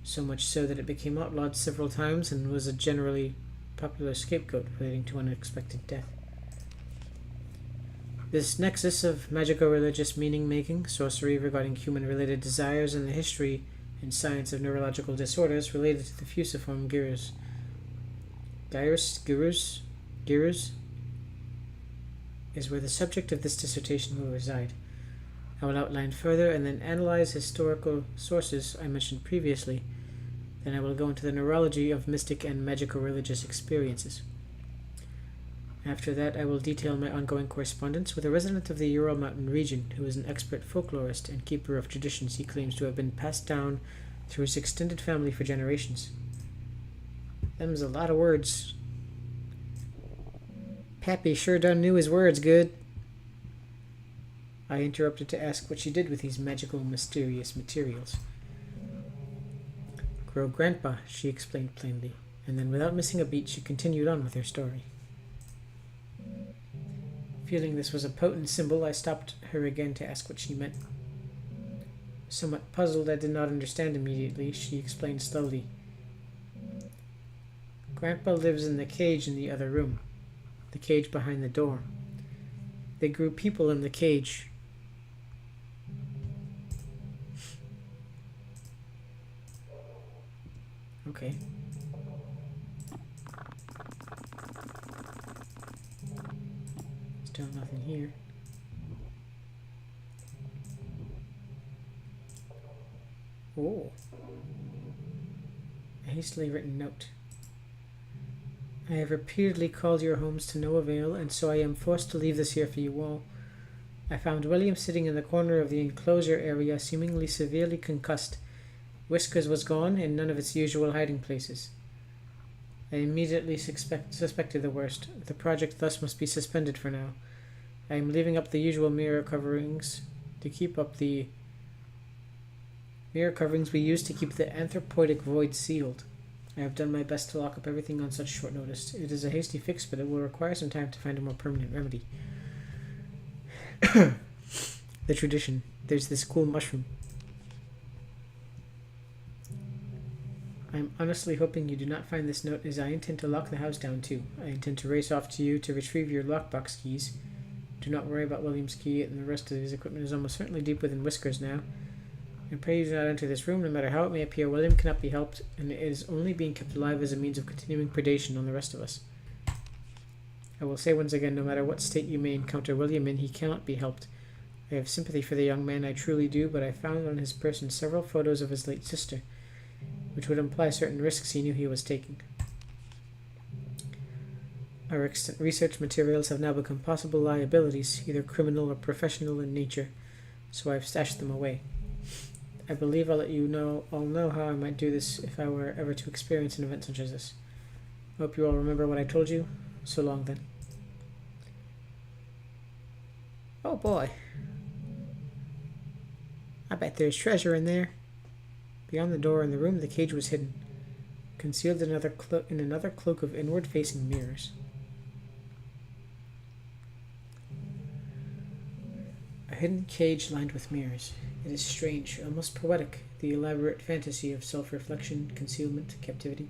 so much so that it became outlawed several times and was a generally popular scapegoat relating to unexpected death. This nexus of magico-religious meaning-making, sorcery regarding human-related desires, and the history and science of neurological disorders related to the fusiform gurus. Gurus is where the subject of this dissertation will reside. I will outline further and then analyze historical sources I mentioned previously. Then I will go into the neurology of mystic and magico-religious experiences. After that, I will detail my ongoing correspondence with a resident of the Ural Mountain region who is an expert folklorist and keeper of traditions he claims to have been passed down through his extended family for generations. Them's a lot of words. Pappy sure done knew his words good. I interrupted to ask what she did with these magical, mysterious materials. Grow grandpa, she explained plainly, and then without missing a beat she continued on with her story. Feeling this was a potent symbol, I stopped her again to ask what she meant. Somewhat puzzled, I did not understand immediately. She explained slowly. Grandpa lives in the cage in the other room, the cage behind the door. They grew people in the cage. Okay. Still nothing here. Oh. A hastily written note. I have repeatedly called your homes to no avail, and so I am forced to leave this here for you all. I found William sitting in the corner of the enclosure area, seemingly severely concussed. Whiskers was gone, and none of its usual hiding places. I immediately suspected the worst. The project thus must be suspended for now. I am leaving up the usual mirror coverings we use to keep the anthropoidic void sealed. I have done my best to lock up everything on such short notice. It is a hasty fix, but it will require some time to find a more permanent remedy. The tradition. There's this cool mushroom. I I'm honestly hoping you do not find this note, as I intend to lock the house down too. I intend to race off to you to retrieve your lockbox keys. Do not worry about William's key, and the rest of his equipment is almost certainly deep within Whiskers now. I pray you do not enter this room, no matter how it may appear. William cannot be helped, and it is only being kept alive as a means of continuing predation on the rest of us. I will say once again, no matter what state you may encounter William in, he cannot be helped. I have sympathy for the young man, I truly do, but I found on his person several photos of his late sister, which would imply certain risks he knew he was taking. Our extant research materials have now become possible liabilities, either criminal or professional in nature, so I have stashed them away. I believe I'll let you all know how I might do this if I were ever to experience an event such as this. I hope you all remember what I told you. So long, then. Oh boy. I bet there's treasure in there. Beyond the door in the room, the cage was hidden, concealed in another cloak of inward-facing mirrors. A hidden cage lined with mirrors. It is strange, almost poetic, the elaborate fantasy of self-reflection, concealment, captivity.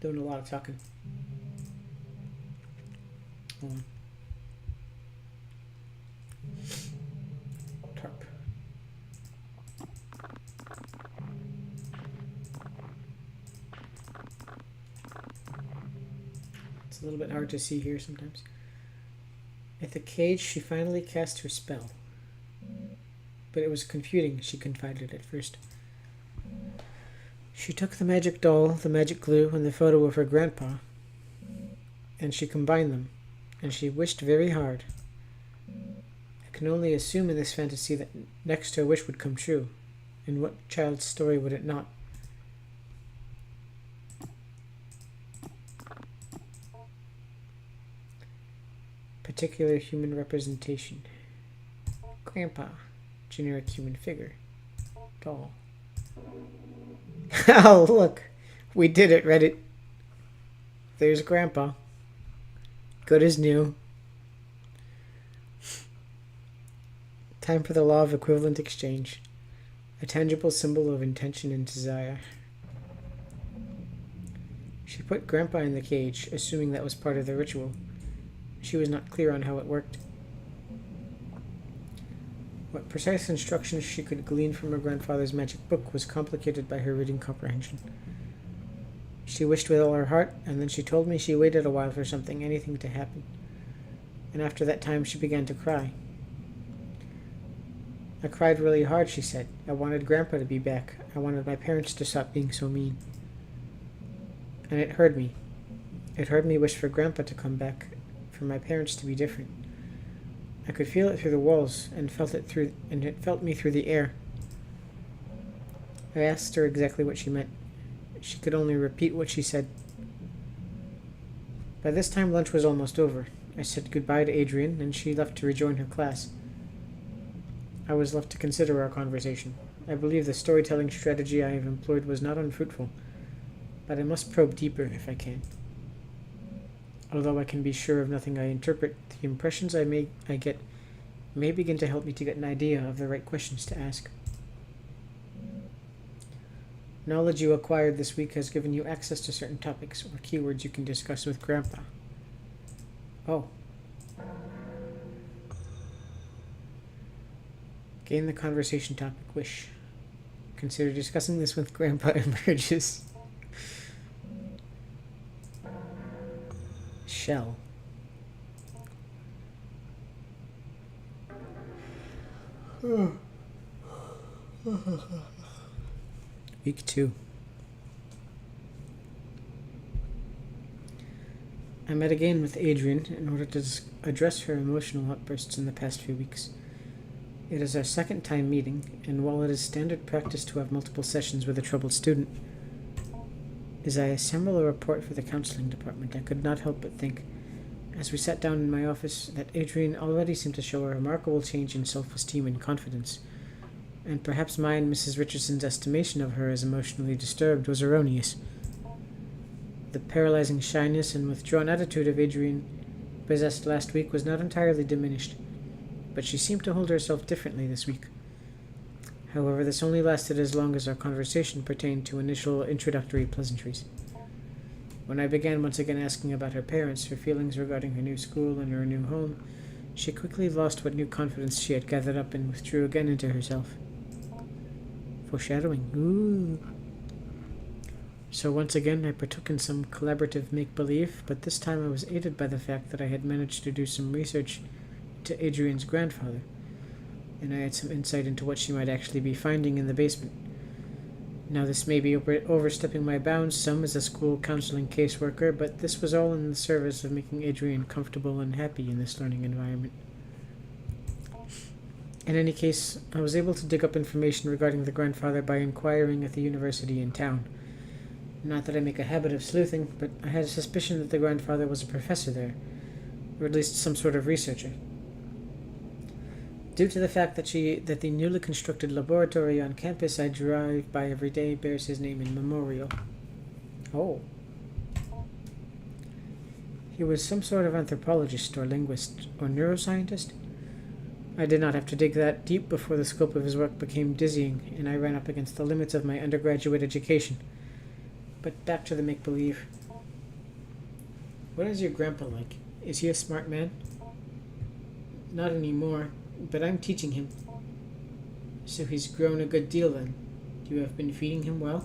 Doing a lot of talking. Tarp. It's a little bit hard to see here sometimes. At the cage, she finally cast her spell. But it was confusing, she confided at first. She took the magic doll, the magic glue, and the photo of her grandpa, and she combined them, and she wished very hard. I can only assume in this fantasy that next her wish would come true. In what child's story would it not? Particular human representation. Grandpa. Generic human figure. Doll. Oh, look. We did it, Reddit. There's Grandpa. Good as new. Time for the law of equivalent exchange. A tangible symbol of intention and desire. She put Grandpa in the cage, assuming that was part of the ritual. She was not clear on how it worked. What precise instructions she could glean from her grandfather's magic book was complicated by her reading comprehension. She wished with all her heart, and then she told me she waited a while for something, anything to happen. And after that time she began to cry. I cried really hard, she said. I wanted Grandpa to be back. I wanted my parents to stop being so mean. And it hurt me. It hurt me wish for Grandpa to come back, for my parents to be different. I could feel it through the walls, and it felt me through the air. I asked her exactly what she meant. She could only repeat what she said. By this time lunch was almost over. I said goodbye to Adrian, and she left to rejoin her class. I was left to consider our conversation. I believe the storytelling strategy I have employed was not unfruitful, but I must probe deeper if I can. Although I can be sure of nothing I interpret, the impressions I get may begin to help me to get an idea of the right questions to ask. Knowledge you acquired this week has given you access to certain topics or keywords you can discuss with Grandpa. Oh. Gain the conversation topic. Wish. Consider discussing this with Grandpa emerges. Shell. Week 2. I met again with Adrian in order to address her emotional outbursts in the past few weeks. It is our second time meeting, and while it is standard practice to have multiple sessions with a troubled student, as I assemble a report for the counseling department, I could not help but think, as we sat down in my office, that Adrian already seemed to show a remarkable change in self-esteem and confidence, and perhaps my and Mrs. Richardson's estimation of her as emotionally disturbed was erroneous. The paralyzing shyness and withdrawn attitude of Adrian possessed last week was not entirely diminished, but she seemed to hold herself differently this week. However, this only lasted as long as our conversation pertained to initial introductory pleasantries. When I began once again asking about her parents, her feelings regarding her new school and her new home, she quickly lost what new confidence she had gathered up and withdrew again into herself. Foreshadowing. Ooh. So once again I partook in some collaborative make-believe, but this time I was aided by the fact that I had managed to do some research into Adrian's grandfather, and I had some insight into what she might actually be finding in the basement. Now this may be overstepping my bounds some as a school counseling caseworker, but this was all in the service of making Adrian comfortable and happy in this learning environment. In any case, I was able to dig up information regarding the grandfather by inquiring at the university in town. Not that I make a habit of sleuthing, but I had a suspicion that the grandfather was a professor there, or at least some sort of researcher. Due to the fact that the newly constructed laboratory on campus I drive by every day bears his name in memorial. Oh. He was some sort of anthropologist or linguist or neuroscientist. I did not have to dig that deep before the scope of his work became dizzying, and I ran up against the limits of my undergraduate education. But back to the make-believe. What is your grandpa like? Is he a smart man? Not anymore, but I'm teaching him. So he's grown a good deal then. You have been feeding him well?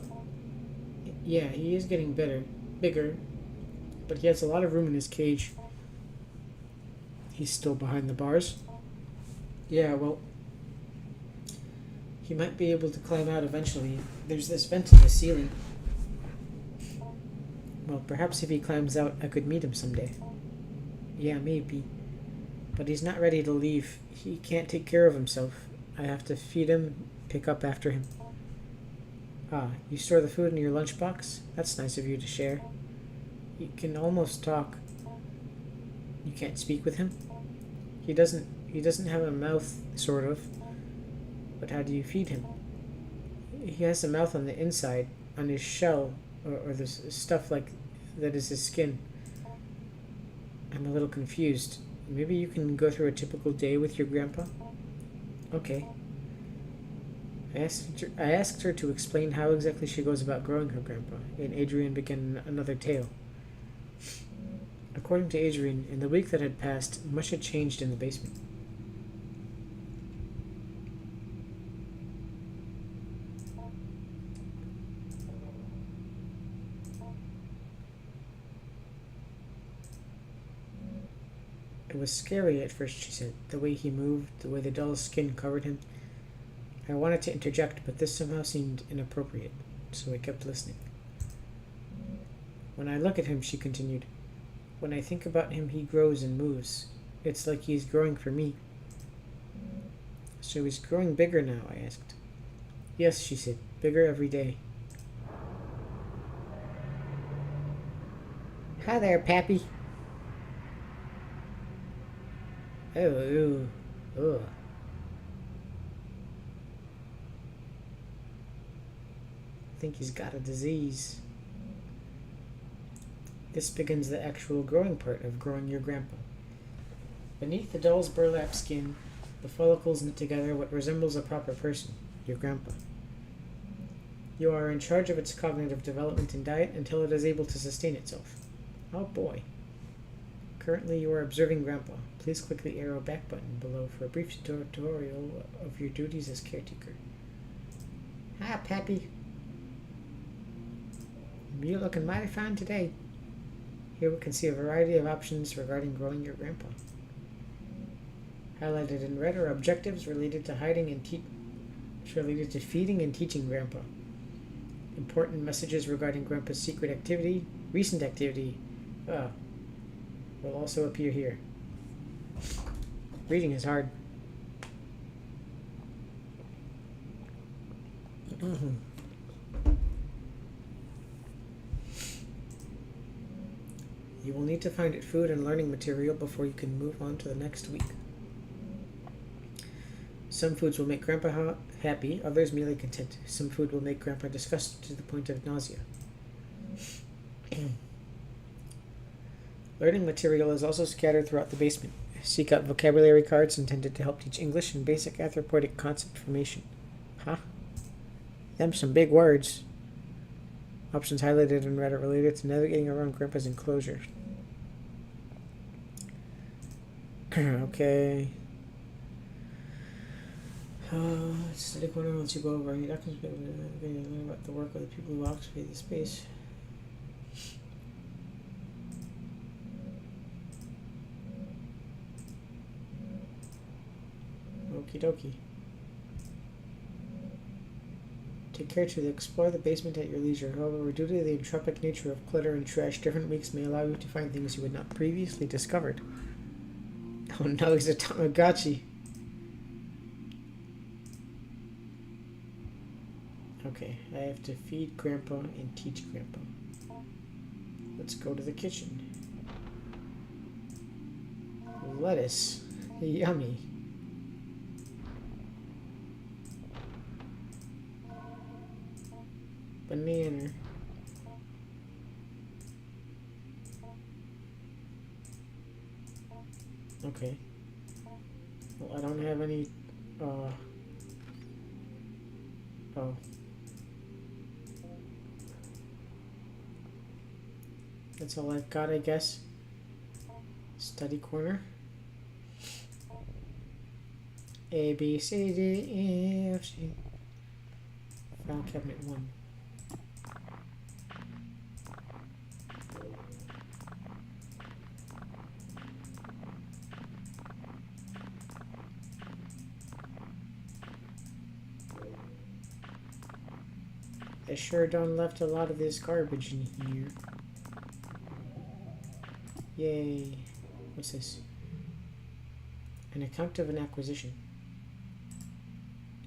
Yeah, he is getting bigger, but he has a lot of room in his cage. He's still behind the bars? Yeah, well, he might be able to climb out eventually. There's this vent in the ceiling. Well, perhaps if he climbs out, I could meet him someday. Yeah, maybe. But he's not ready to leave. He can't take care of himself. I have to feed him, pick up after him. Ah, you store the food in your lunchbox? That's nice of you to share. You can almost talk. You can't speak with him? He doesn't have a mouth, sort of. But how do you feed him? He has a mouth on the inside, on his shell, or the stuff like that is his skin. I'm a little confused. Maybe you can go through a typical day with your grandpa? Okay. I asked her to explain how exactly she goes about growing her grandpa, and Adrian began another tale. According to Adrian, in the week that had passed, much had changed in the basement. It was scary at first, she said, the way he moved, the way the dull skin covered him. I wanted to interject, but this somehow seemed inappropriate, so I kept listening. When I look at him, she continued, when I think about him, he grows and moves. It's like he's growing for me. So he's growing bigger now, I asked. Yes, she said, bigger every day. Hi there, Pappy. Oh, ugh. I think he's got a disease. This begins the actual growing part of growing your grandpa. Beneath the doll's burlap skin, the follicles knit together what resembles a proper person, your grandpa. You are in charge of its cognitive development and diet until it is able to sustain itself. Oh boy. Currently you are observing Grandpa. Please click the arrow back button below for a brief tutorial of your duties as caretaker. Hi, Pappy. You're looking mighty fine today. Here we can see a variety of options regarding growing your grandpa. Highlighted in red are objectives related to feeding and teaching Grandpa. Important messages regarding Grandpa's secret activity, recent activity, will also appear here. Reading is hard. You will need to find it food and learning material before you can move on to the next week. Some foods will make Grandpa happy, others merely content. Some food will make Grandpa disgusted to the point of nausea. Learning material is also scattered throughout the basement. Seek out vocabulary cards intended to help teach English and basic anthropoidic concept formation. Huh? Them some big words. Options highlighted in red are related to navigating around Grandpa's enclosure. Okay. Study corner once you go over any documents, learn about the work of the people who occupy the space. Okie dokie. Take care to explore the basement at your leisure. However, due to the entropic nature of clutter and trash, different weeks may allow you to find things you had not previously discovered. Oh no, he's a Tamagotchi. Okay, I have to feed Grandpa and teach Grandpa. Let's go to the kitchen. Lettuce. Yummy. Banana. Okay. Well, I don't have any, oh. That's all I've got, I guess. Study corner. A, B, C, D, E, F, G. File cabinet 1. I sure done left a lot of this garbage in here. Yay. What's this? An account of an acquisition.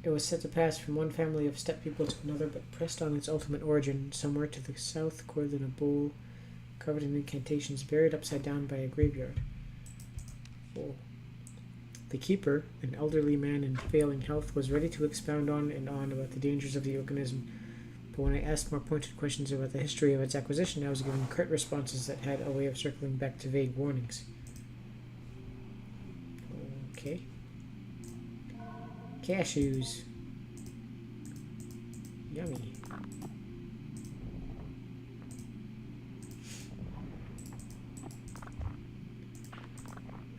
It was set to pass from one family of steppe people to another, but pressed on its ultimate origin, somewhere to the south, coiled in a bowl, covered in incantations, buried upside down by a graveyard. Oh. The keeper, an elderly man in failing health, was ready to expound on and on about the dangers of the organism, but when I asked more pointed questions about the history of its acquisition, I was given curt responses that had a way of circling back to vague warnings. Okay. Cashews. Yummy.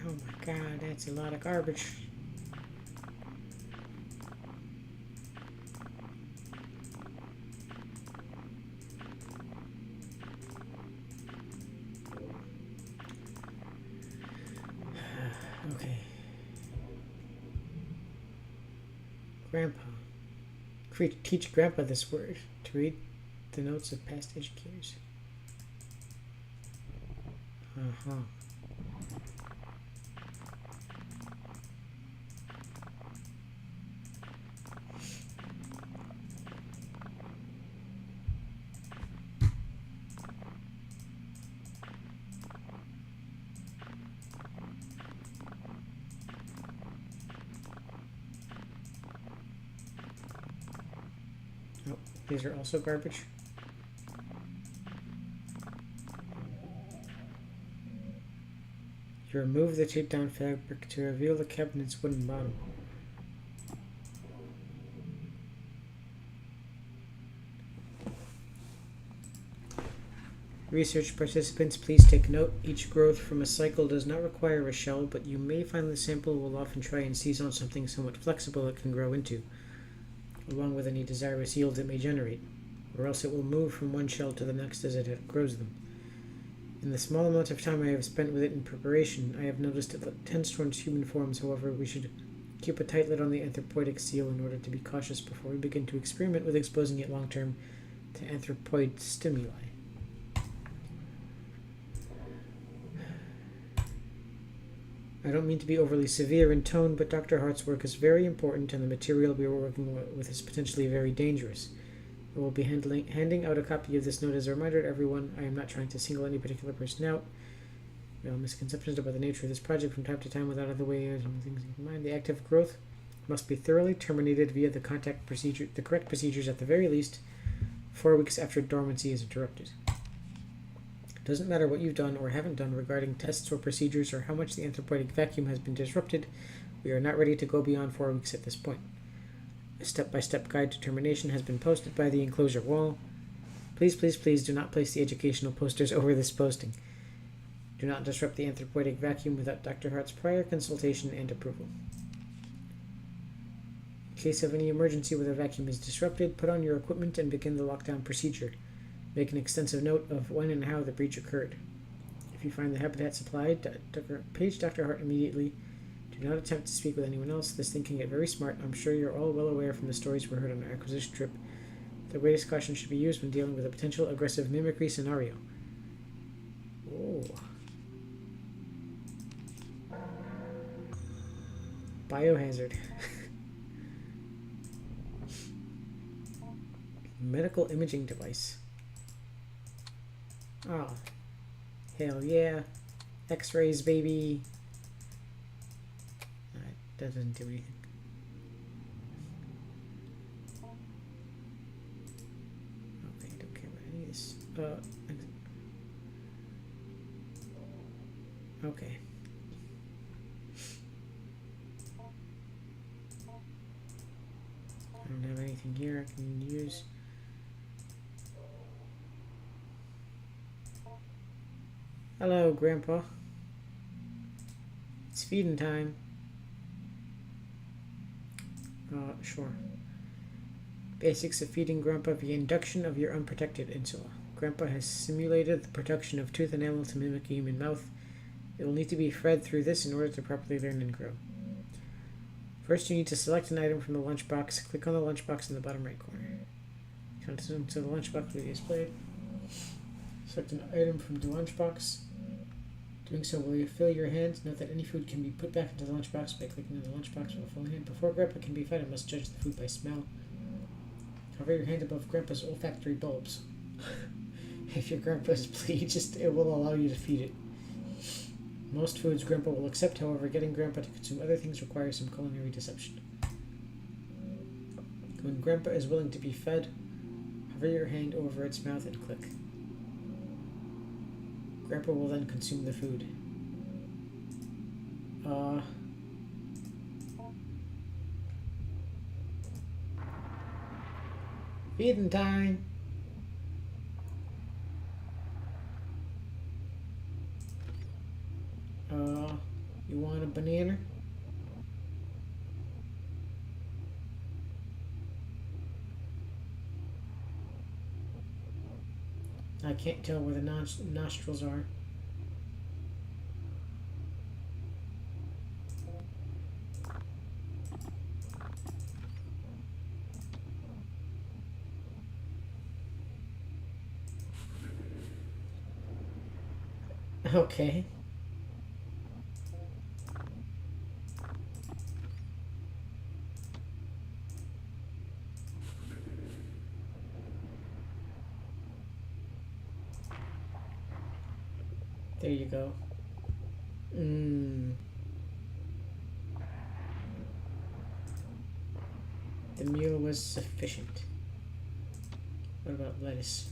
Oh my god, that's a lot of garbage. Okay. Grandpa. Teach Grandpa this word. To read the notes of past educators. Uh-huh. Oh, these are also garbage. You remove the taped down fabric to reveal the cabinet's wooden bottom. Research participants, please take note. Each growth from a cycle does not require a shell, but you may find the sample will often try and seize on something somewhat flexible it can grow into, along with any desirous yields it may generate, or else it will move from one shell to the next as it outgrows them. In the small amount of time I have spent with it in preparation, I have noticed it tends towards human forms. However, we should keep a tight lid on the anthropoidic seal in order to be cautious before we begin to experiment with exposing it long-term to anthropoid stimuli. I don't mean to be overly severe in tone, but Dr. Hart's work is very important and the material we are working with is potentially very dangerous. I will be handing out a copy of this note as a reminder to everyone. I am not trying to single any particular person out. There are misconceptions about the nature of this project from time to time without other ways and things in mind. The active growth must be thoroughly terminated via the correct procedures at the very least, 4 weeks after dormancy is interrupted. It doesn't matter what you've done or haven't done regarding tests or procedures or how much the anthropoidic vacuum has been disrupted, we are not ready to go beyond 4 weeks at this point. A step-by-step guide to termination has been posted by the enclosure wall. Please, please, please do not place the educational posters over this posting. Do not disrupt the anthropoidic vacuum without Dr. Hart's prior consultation and approval. In case of any emergency where the vacuum is disrupted, put on your equipment and begin the lockdown procedure. Make an extensive note of when and how the breach occurred. If you find the habitat supplied, page Dr. Hart immediately. Do not attempt to speak with anyone else. This thing can get very smart. I'm sure you're all well aware from the stories we heard on our acquisition trip. The greatest caution should be used when dealing with a potential aggressive mimicry scenario. Oh. Biohazard. Medical imaging device. Oh. Hell yeah. X-rays, baby. That doesn't do anything. Okay, don't care about any of this. Okay. I don't have anything here I can use. Hello, Grandpa. It's feeding time. Sure. Basics of feeding Grandpa via induction of your unprotected insula. Grandpa has simulated the production of tooth enamel to mimic a human mouth. It will need to be fed through this in order to properly learn and grow. First, you need to select an item from the lunchbox. Click on the lunchbox in the bottom right corner. Count until the lunchbox will be displayed. Select an item from the lunchbox. Doing so will fill your hand. Note that any food can be put back into the lunchbox by clicking on the lunchbox with a full hand. Before Grandpa can be fed, it must judge the food by smell. Hover your hand above Grandpa's olfactory bulbs. If your Grandpa is pleased, it will allow you to feed it. Most foods Grandpa will accept, however, getting Grandpa to consume other things requires some culinary deception. When Grandpa is willing to be fed, hover your hand over its mouth and click. Grandpa will then consume the food. Feeding time! You want a banana? I can't tell where the nostrils are. Okay. There you go. The meal was sufficient. What about lettuce?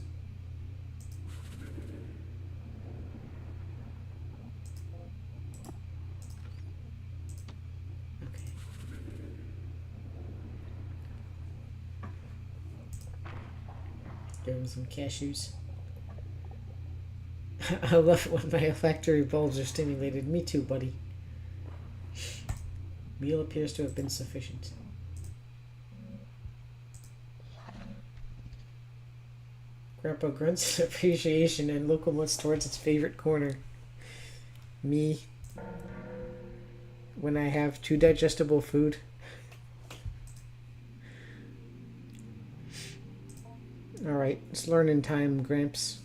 Okay. Give him some cashews. I love it when my olfactory bulbs are stimulated. Me too, buddy. Meal appears to have been sufficient. Grandpa grunts appreciation and locomotes towards its favorite corner. Me. When I have too digestible food. Alright, it's learning time, Gramps.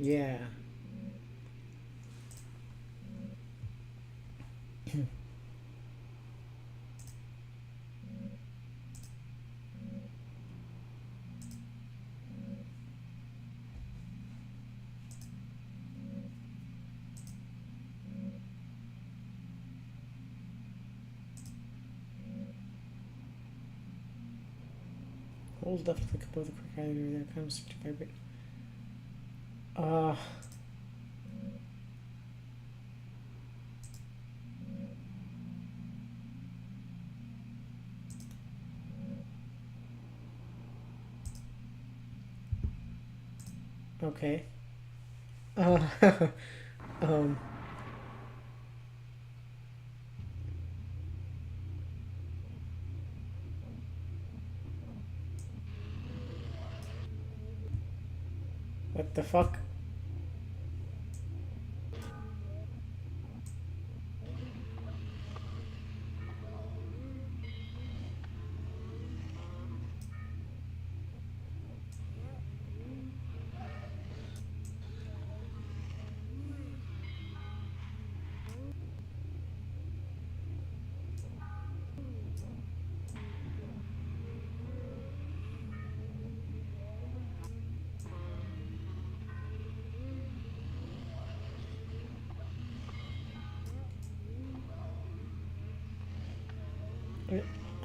Yeah. old enough to look above the quick eye, they're kind of to vibrate. Okay. What the fuck?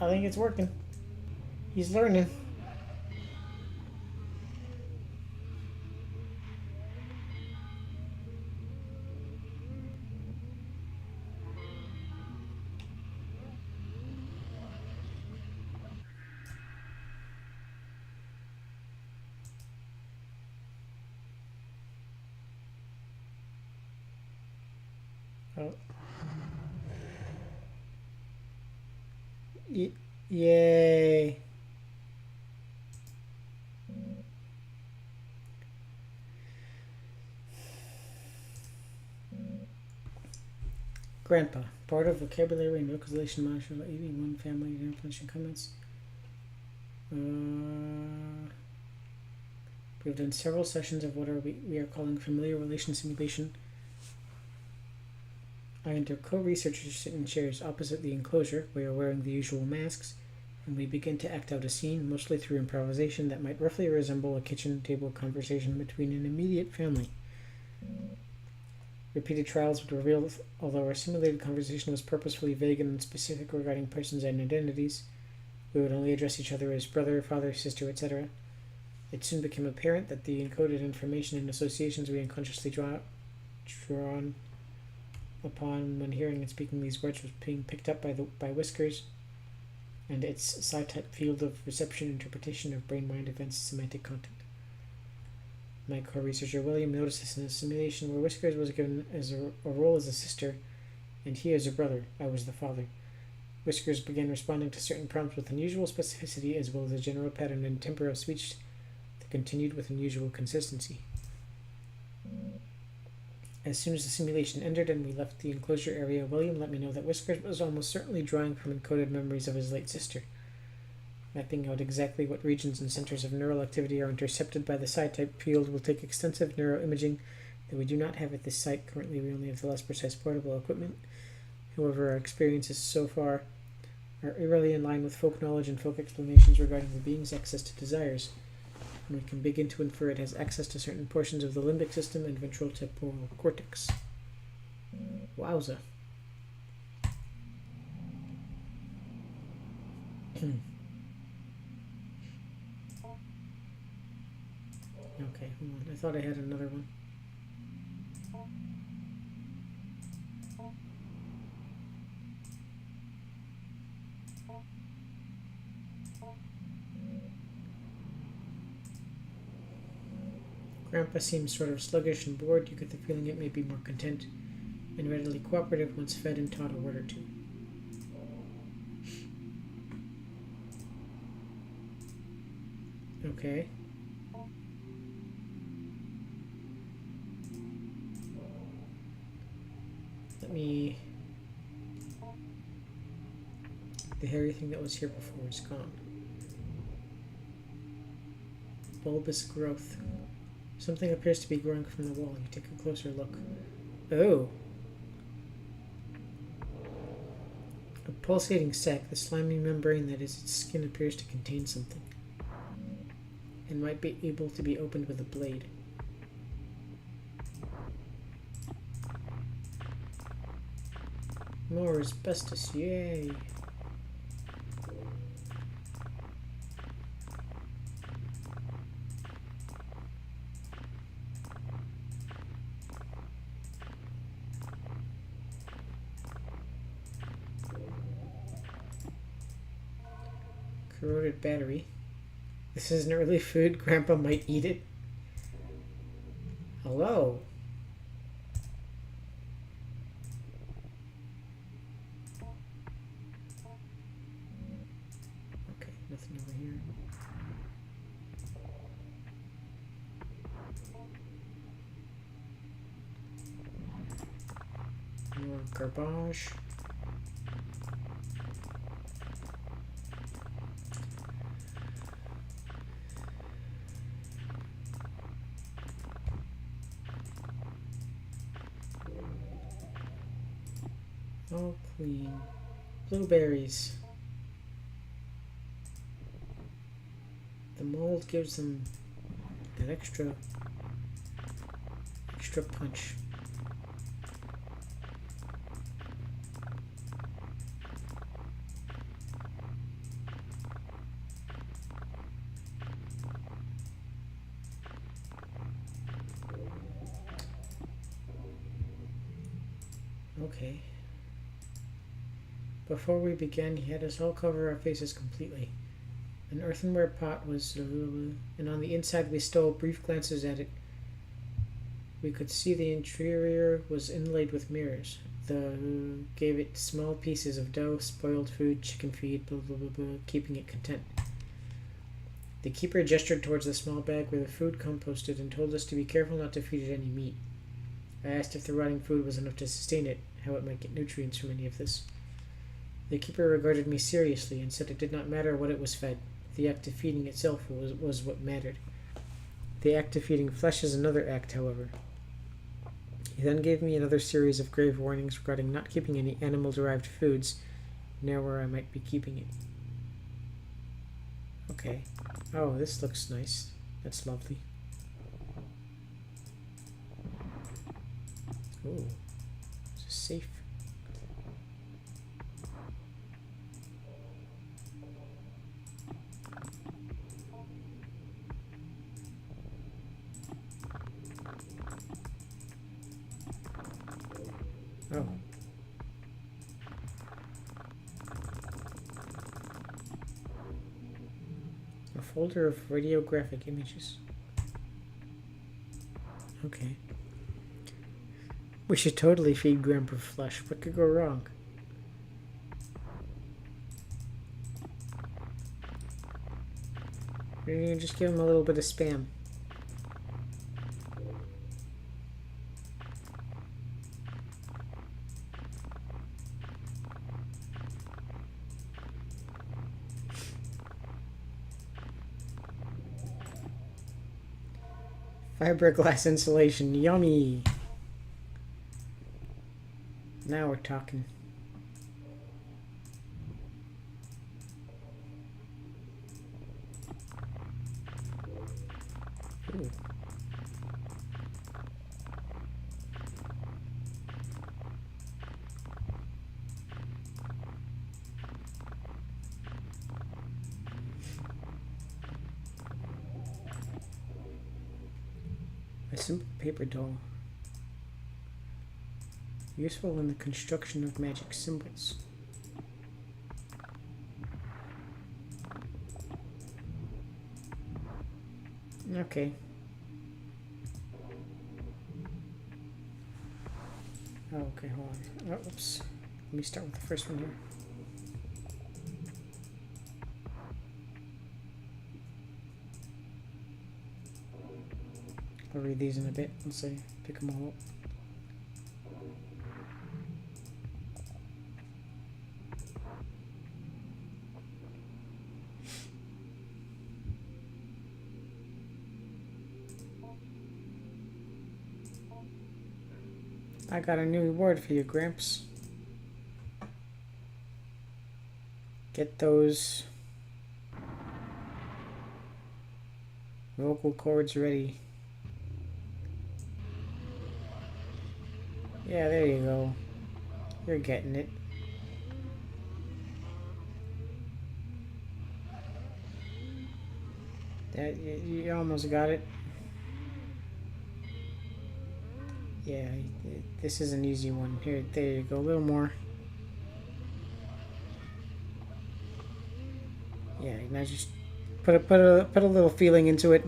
I think it's working. He's learning. Oh. Yay. Grandpa. Part of vocabulary and vocalization module 81 family definition comments. We've done several sessions of what we are calling familiar relation simulation. I and our co-researchers sit in chairs opposite the enclosure. We are wearing the usual masks, and we begin to act out a scene, mostly through improvisation, that might roughly resemble a kitchen table conversation between an immediate family. Repeated trials would reveal, although our simulated conversation was purposefully vague and unspecific regarding persons and identities, we would only address each other as brother, father, sister, etc. It soon became apparent that the encoded information and associations we unconsciously drawn upon when hearing and speaking these words was being picked up by Whiskers, and its psi-type field of reception interpretation of brain-mind events semantic content. My co-researcher William noticed this in a simulation where Whiskers was given as a role as a sister, and he as a brother. I was the father. Whiskers began responding to certain prompts with unusual specificity, as well as a general pattern and temper of speech that continued with unusual consistency. As soon as the simulation ended and we left the enclosure area, William let me know that Whiskers was almost certainly drawing from encoded memories of his late sister, mapping out exactly what regions and centers of neural activity are intercepted by the psi-type field will take extensive neuroimaging that we do not have at this site. Currently, we only have the less precise portable equipment. However, our experiences so far are eerily in line with folk knowledge and folk explanations regarding the being's access to desires, and we can begin to infer it has access to certain portions of the limbic system and ventral temporal cortex. Wowza. Okay, hold on. I thought I had another one. Grandpa seems sort of sluggish and bored. You get the feeling it may be more content and readily cooperative once fed and taught a word or two. Okay. The hairy thing that was here before is gone. Bulbous growth. Something appears to be growing from the wall. You take a closer look. Oh! A pulsating sac, the slimy membrane that is its skin appears to contain something, and might be able to be opened with a blade. More asbestos, yay! Corroded battery. This isn't really food. Grandpa might eat it. Hello. Okay, nothing over here. More garbage. All clean. Blueberries. The mold gives them that extra punch. Okay. Before we began, he had us all cover our faces completely. An earthenware pot was, and on the inside we stole brief glances at it. We could see the interior was inlaid with mirrors. Gave it small pieces of dough, spoiled food, chicken feed, blah blah blah blah, keeping it content. The keeper gestured towards the small bag where the food composted and told us to be careful not to feed it any meat. I asked if the rotting food was enough to sustain it, how it might get nutrients from any of this. The keeper regarded me seriously and said it did not matter what it was fed. The act of feeding itself was what mattered. The act of feeding flesh is another act, however. He then gave me another series of grave warnings regarding not keeping any animal-derived foods near where I might be keeping it. Okay. Oh, this looks nice. That's lovely. Ooh. It's a safe. Oh. A folder of radiographic images. Okay. We should totally feed Grandpa flesh. What could go wrong? Maybe just give him a little bit of spam. Fiberglass insulation, yummy! Now we're talking. Ooh. A simple paper doll. Useful in the construction of magic symbols. Okay. Oh, okay, hold on. Oh, oops. Let me start with the first one here. I'll read these in a bit once I pick them all up. I got a new reward for you, Gramps. Get those vocal cords ready. Yeah, there you go. You're getting it. That you almost got it. Yeah, this is an easy one. Here, there you go. A little more. Yeah, now just put a little feeling into it.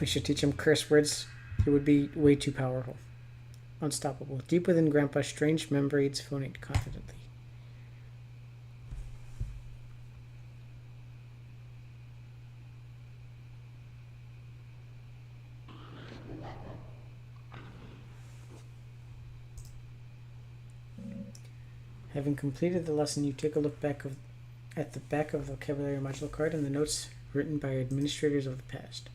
We should teach him curse words. It would be way too powerful. Unstoppable. Deep within Grandpa, strange membranes phonate confidently. Having completed the lesson, you take a look at the back of the vocabulary module card and the notes written by administrators of the past.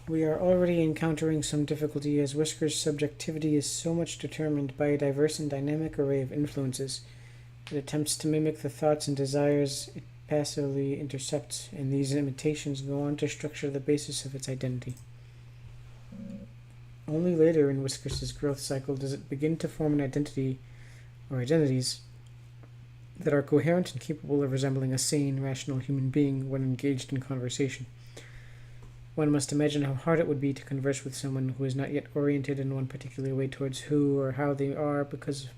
We are already encountering some difficulty as Whisker's subjectivity is so much determined by a diverse and dynamic array of influences. It attempts to mimic the thoughts and desires it passively intercepts, and these imitations go on to structure the basis of its identity. Only later in Whisker's growth cycle does it begin to form an identity or identities that are coherent and capable of resembling a sane, rational human being when engaged in conversation. One must imagine how hard it would be to converse with someone who is not yet oriented in one particular way towards who or how they are, because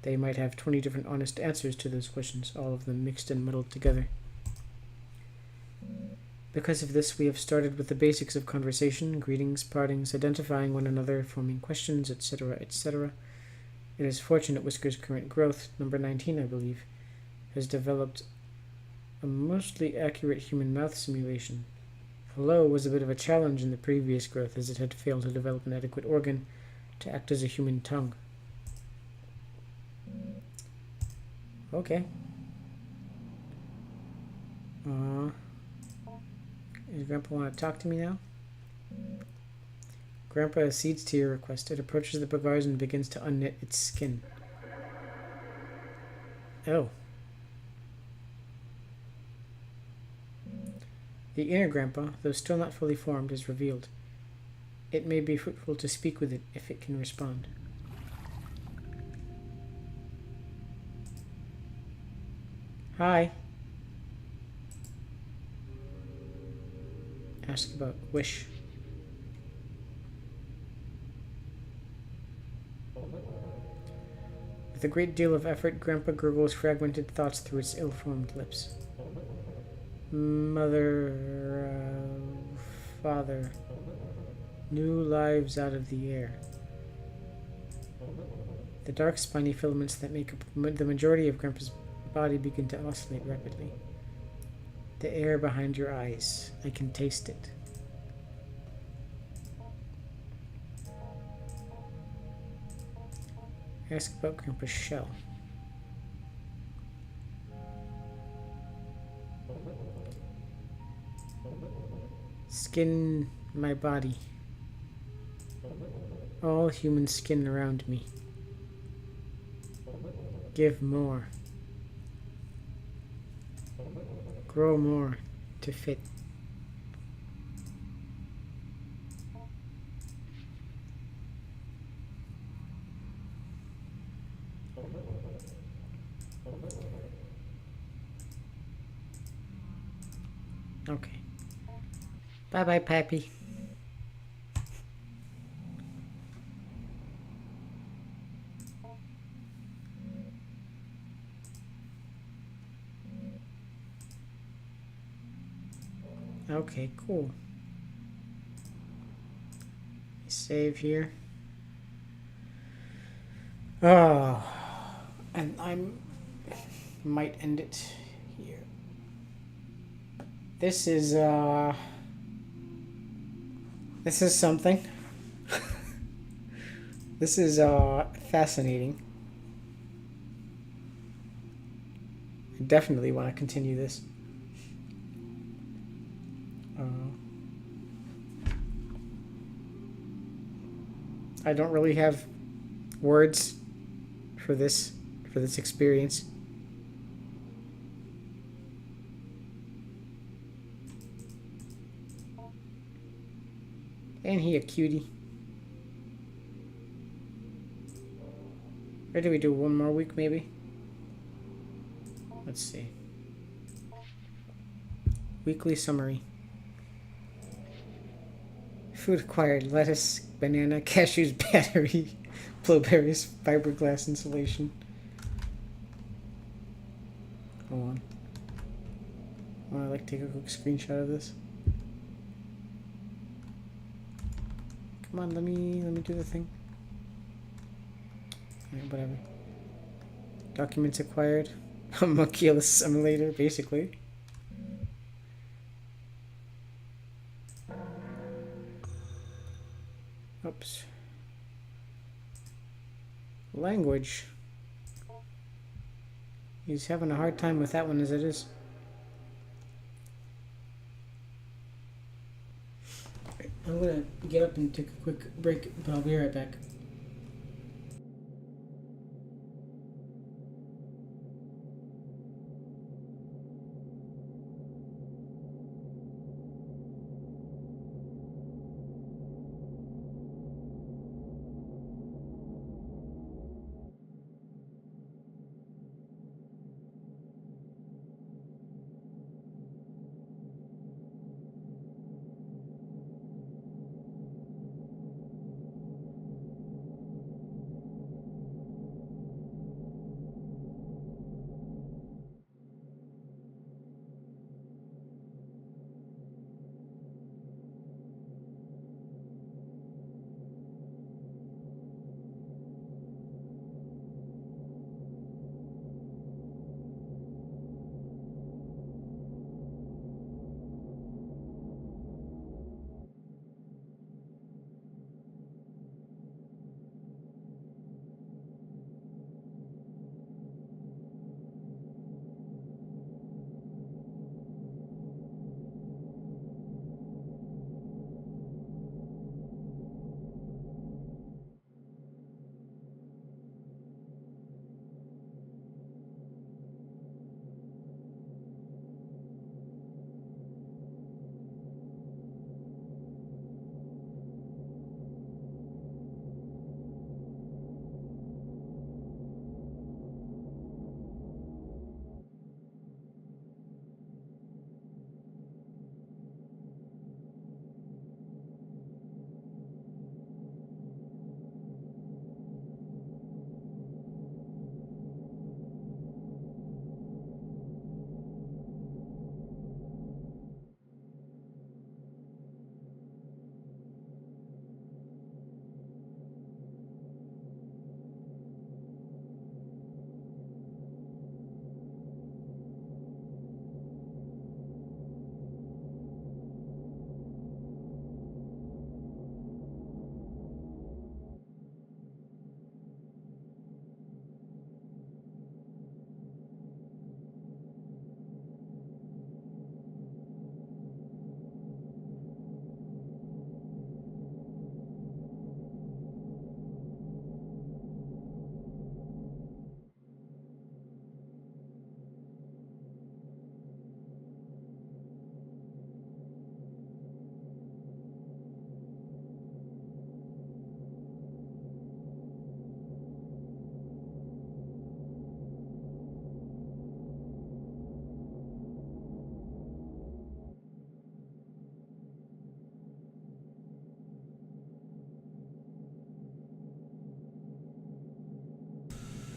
they might have 20 different honest answers to those questions, all of them mixed and muddled together. Because of this, we have started with the basics of conversation, greetings, partings, identifying one another, forming questions, etc., etc. It is fortunate Whisker's current growth, number 19, I believe, has developed a mostly accurate human mouth simulation. Hello was a bit of a challenge in the previous growth, as it had failed to develop an adequate organ to act as a human tongue. Okay. Does Grandpa want to talk to me now? Grandpa accedes to your request. It approaches the bagars and begins to unknit its skin. Oh. The inner Grandpa, though still not fully formed, is revealed. It may be fruitful to speak with it if it can respond. Hi. Ask about wish. With a great deal of effort, Grandpa gurgles fragmented thoughts through its ill-formed lips. Mother, father, new lives out of the air. The dark spiny filaments that make up the majority of Grandpa's body begin to oscillate rapidly. The air behind your eyes, I can taste it. Ask about Grandpa's shell. Skin my body. All human skin around me. Give more. Grow more to fit. Okay. Bye-bye, Pappy. Okay, cool. Save here. Oh, and I might end it here. This is something. This is fascinating. I definitely want to continue this. I don't really have words for this experience. Ain't he a cutie? Or do we do one more week maybe? Let's see. Weekly summary. Food acquired: lettuce, banana, cashews, battery, Blueberries fiberglass insulation. Hold on. I want to like take a quick screenshot of this. Come on, let me do the thing. Alright, whatever. Documents acquired. A monkey simulator, basically. Oops. Language. He's having a hard time with that one as it is. I'm gonna get up and take a quick break, but I'll be right back.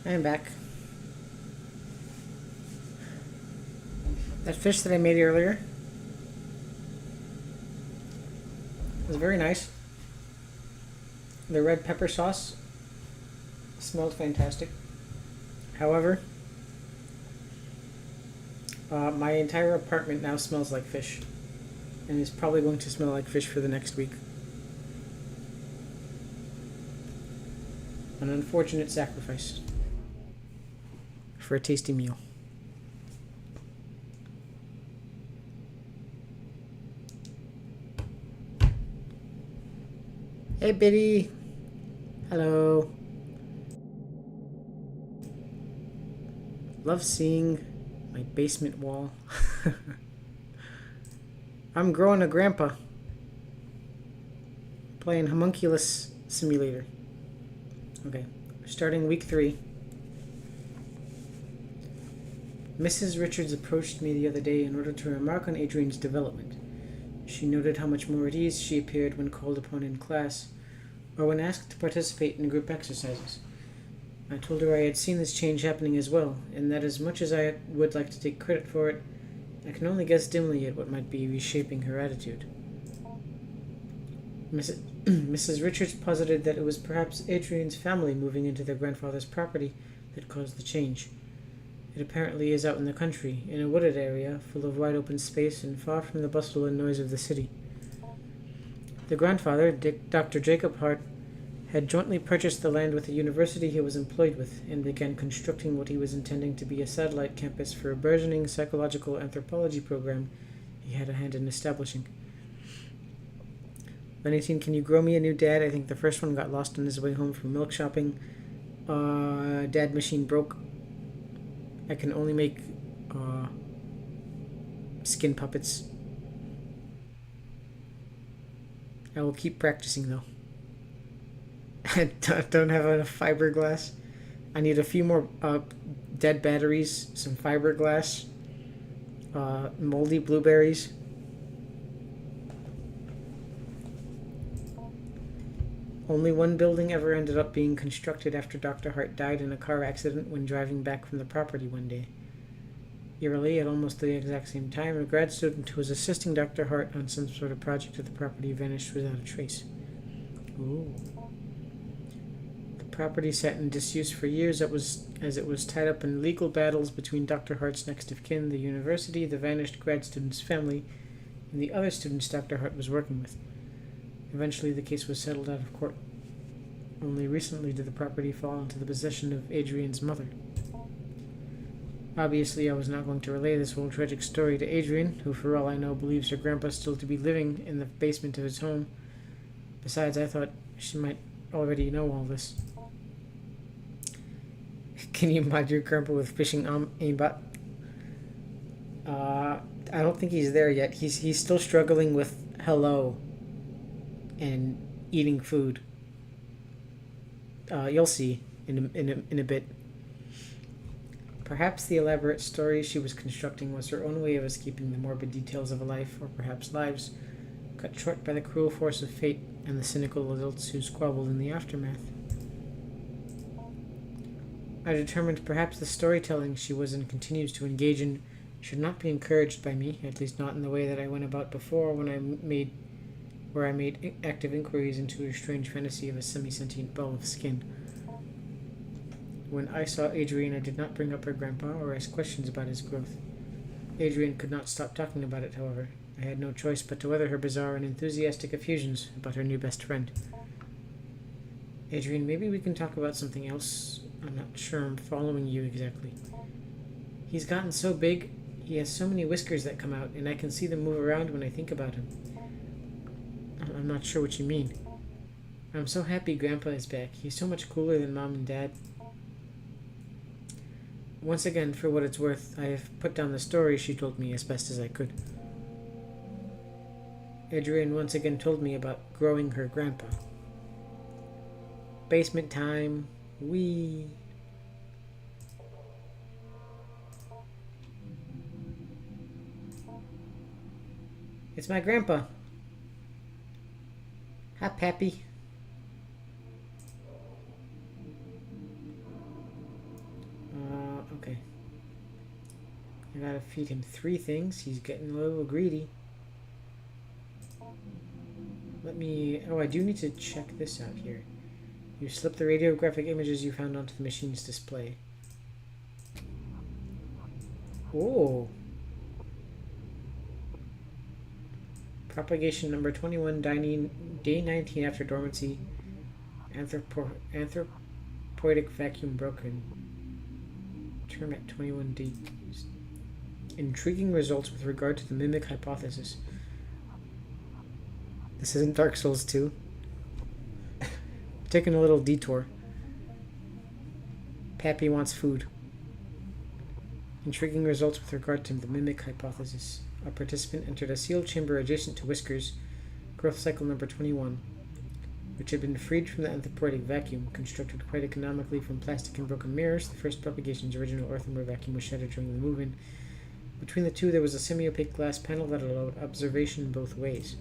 I am back. That fish that I made earlier was very nice. The red pepper sauce smelled fantastic. However, my entire apartment now smells like fish, and is probably going to smell like fish for the next week. An unfortunate sacrifice for a tasty meal. Hey, Biddy. Hello. Love seeing my basement wall. I'm growing a grandpa. Playing homunculus simulator. Okay, starting week 3. Mrs. Richards approached me the other day in order to remark on Adrian's development. She noted how much more at ease she appeared when called upon in class, or when asked to participate in group exercises. I told her I had seen this change happening as well, and that as much as I would like to take credit for it, I can only guess dimly at what might be reshaping her attitude. Mrs. Richards posited that it was perhaps Adrian's family moving into their grandfather's property that caused the change. It apparently is out in the country, in a wooded area, full of wide open space and far from the bustle and noise of the city. The grandfather, Dr. Jacob Hart, had jointly purchased the land with the university he was employed with and began constructing what he was intending to be a satellite campus for a burgeoning psychological anthropology program he had a hand in establishing. Venentine, can you grow me a new dad? I think the first one got lost on his way home from milk shopping. Dad machine broke. I can only make skin puppets. I will keep practicing though. I don't have enough fiberglass. I need a few more dead batteries, some fiberglass, moldy blueberries. Only one building ever ended up being constructed after Dr. Hart died in a car accident when driving back from the property one day. Eerily, at almost the exact same time, a grad student who was assisting Dr. Hart on some sort of project at the property vanished without a trace. Ooh. The property sat in disuse for years as it was tied up in legal battles between Dr. Hart's next of kin, the university, the vanished grad student's family, and the other students Dr. Hart was working with. Eventually, the case was settled out of court. Only recently did the property fall into the possession of Adrian's mother. Obviously, I was not going to relay this whole tragic story to Adrian, who, for all I know, believes her grandpa still to be living in the basement of his home. Besides, I thought she might already know all this. Can you mod your grandpa with fishing aimbot? I don't think he's there yet. He's still struggling with hello and eating food. You'll see in a bit. Perhaps the elaborate story she was constructing was her own way of escaping the morbid details of a life, or perhaps lives, cut short by the cruel force of fate and the cynical adults who squabbled in the aftermath. I determined perhaps the storytelling she was and continues to engage in should not be encouraged by me, at least not in the way that I went about before where I made active inquiries into her strange fantasy of a semi-sentient ball of skin. When I saw Adrian, I did not bring up her grandpa or ask questions about his growth. Adrian could not stop talking about it, however. I had no choice but to weather her bizarre and enthusiastic effusions about her new best friend. Adrian, maybe we can talk about something else. I'm not sure I'm following you exactly. He's gotten so big, he has so many whiskers that come out, and I can see them move around when I think about him. I'm not sure what you mean. I'm so happy Grandpa is back. He's so much cooler than Mom and Dad. Once again, for what it's worth, I have put down the story she told me as best as I could. Adrian once again told me about growing her grandpa. Basement time. Wee. It's my grandpa. Hi, Pappy. Okay. I gotta feed him 3 things. He's getting a little greedy. I do need to check this out here. You slip the radiographic images you found onto the machine's display. Oh. Propagation number 21, day 19 after dormancy. Anthropoidic vacuum broken. Term at 21 days. Intriguing results with regard to the mimic hypothesis. This isn't Dark Souls 2. Taking a little detour. Pappy wants food. Intriguing results with regard to the mimic hypothesis. A participant entered a sealed chamber adjacent to Whiskers, growth cycle number 21, which had been freed from the anthropoidic vacuum, constructed quite economically from plastic and broken mirrors. The first propagation's original earthenware vacuum was shattered during the move-in. Between the two, there was a semi-opaque glass panel that allowed observation both ways.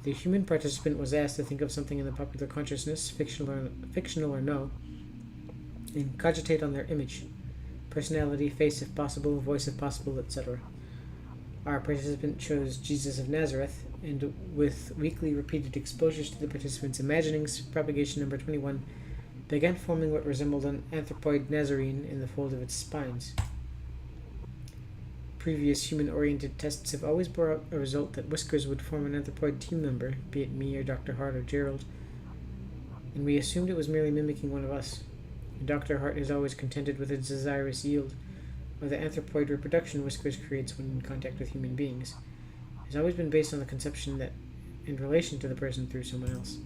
The human participant was asked to think of something in the popular consciousness, fictional or no, and cogitate on their image, personality, face if possible, voice if possible, etc. Our participant chose Jesus of Nazareth, and with weekly repeated exposures to the participant's imaginings, propagation number 21 began forming what resembled an anthropoid Nazarene in the fold of its spines. Previous human-oriented tests have always brought out a result that Whiskers would form an anthropoid team member, be it me or Dr. Hart or Gerald, and we assumed it was merely mimicking one of us. Dr. Hart is always contented with its desirous yield, or the anthropoid reproduction Whiskers creates when in contact with human beings. It has always been based on the conception that in relation to the person through someone else.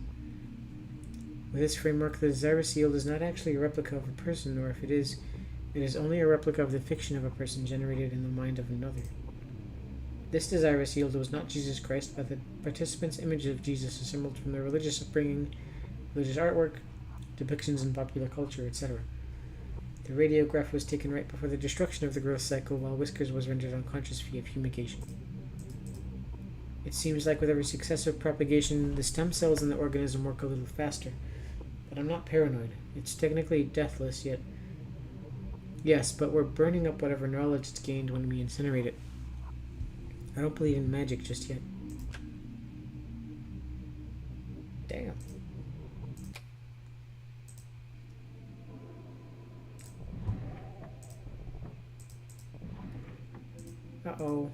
With this framework, the desirous yield is not actually a replica of a person, or if it is only a replica of the fiction of a person generated in the mind of another. This desirous yield was not Jesus Christ, but the participant's image of Jesus assembled from their religious upbringing, religious artwork, depictions in popular culture, etc. The radiograph was taken right before the destruction of the growth cycle, while Whiskers was rendered unconscious via fumigation. It seems like with every successive propagation, the stem cells in the organism work a little faster. But I'm not paranoid. It's technically deathless, yet... Yes, but we're burning up whatever knowledge it's gained when we incinerate it. I don't believe in magic just yet. Damn. Uh-oh.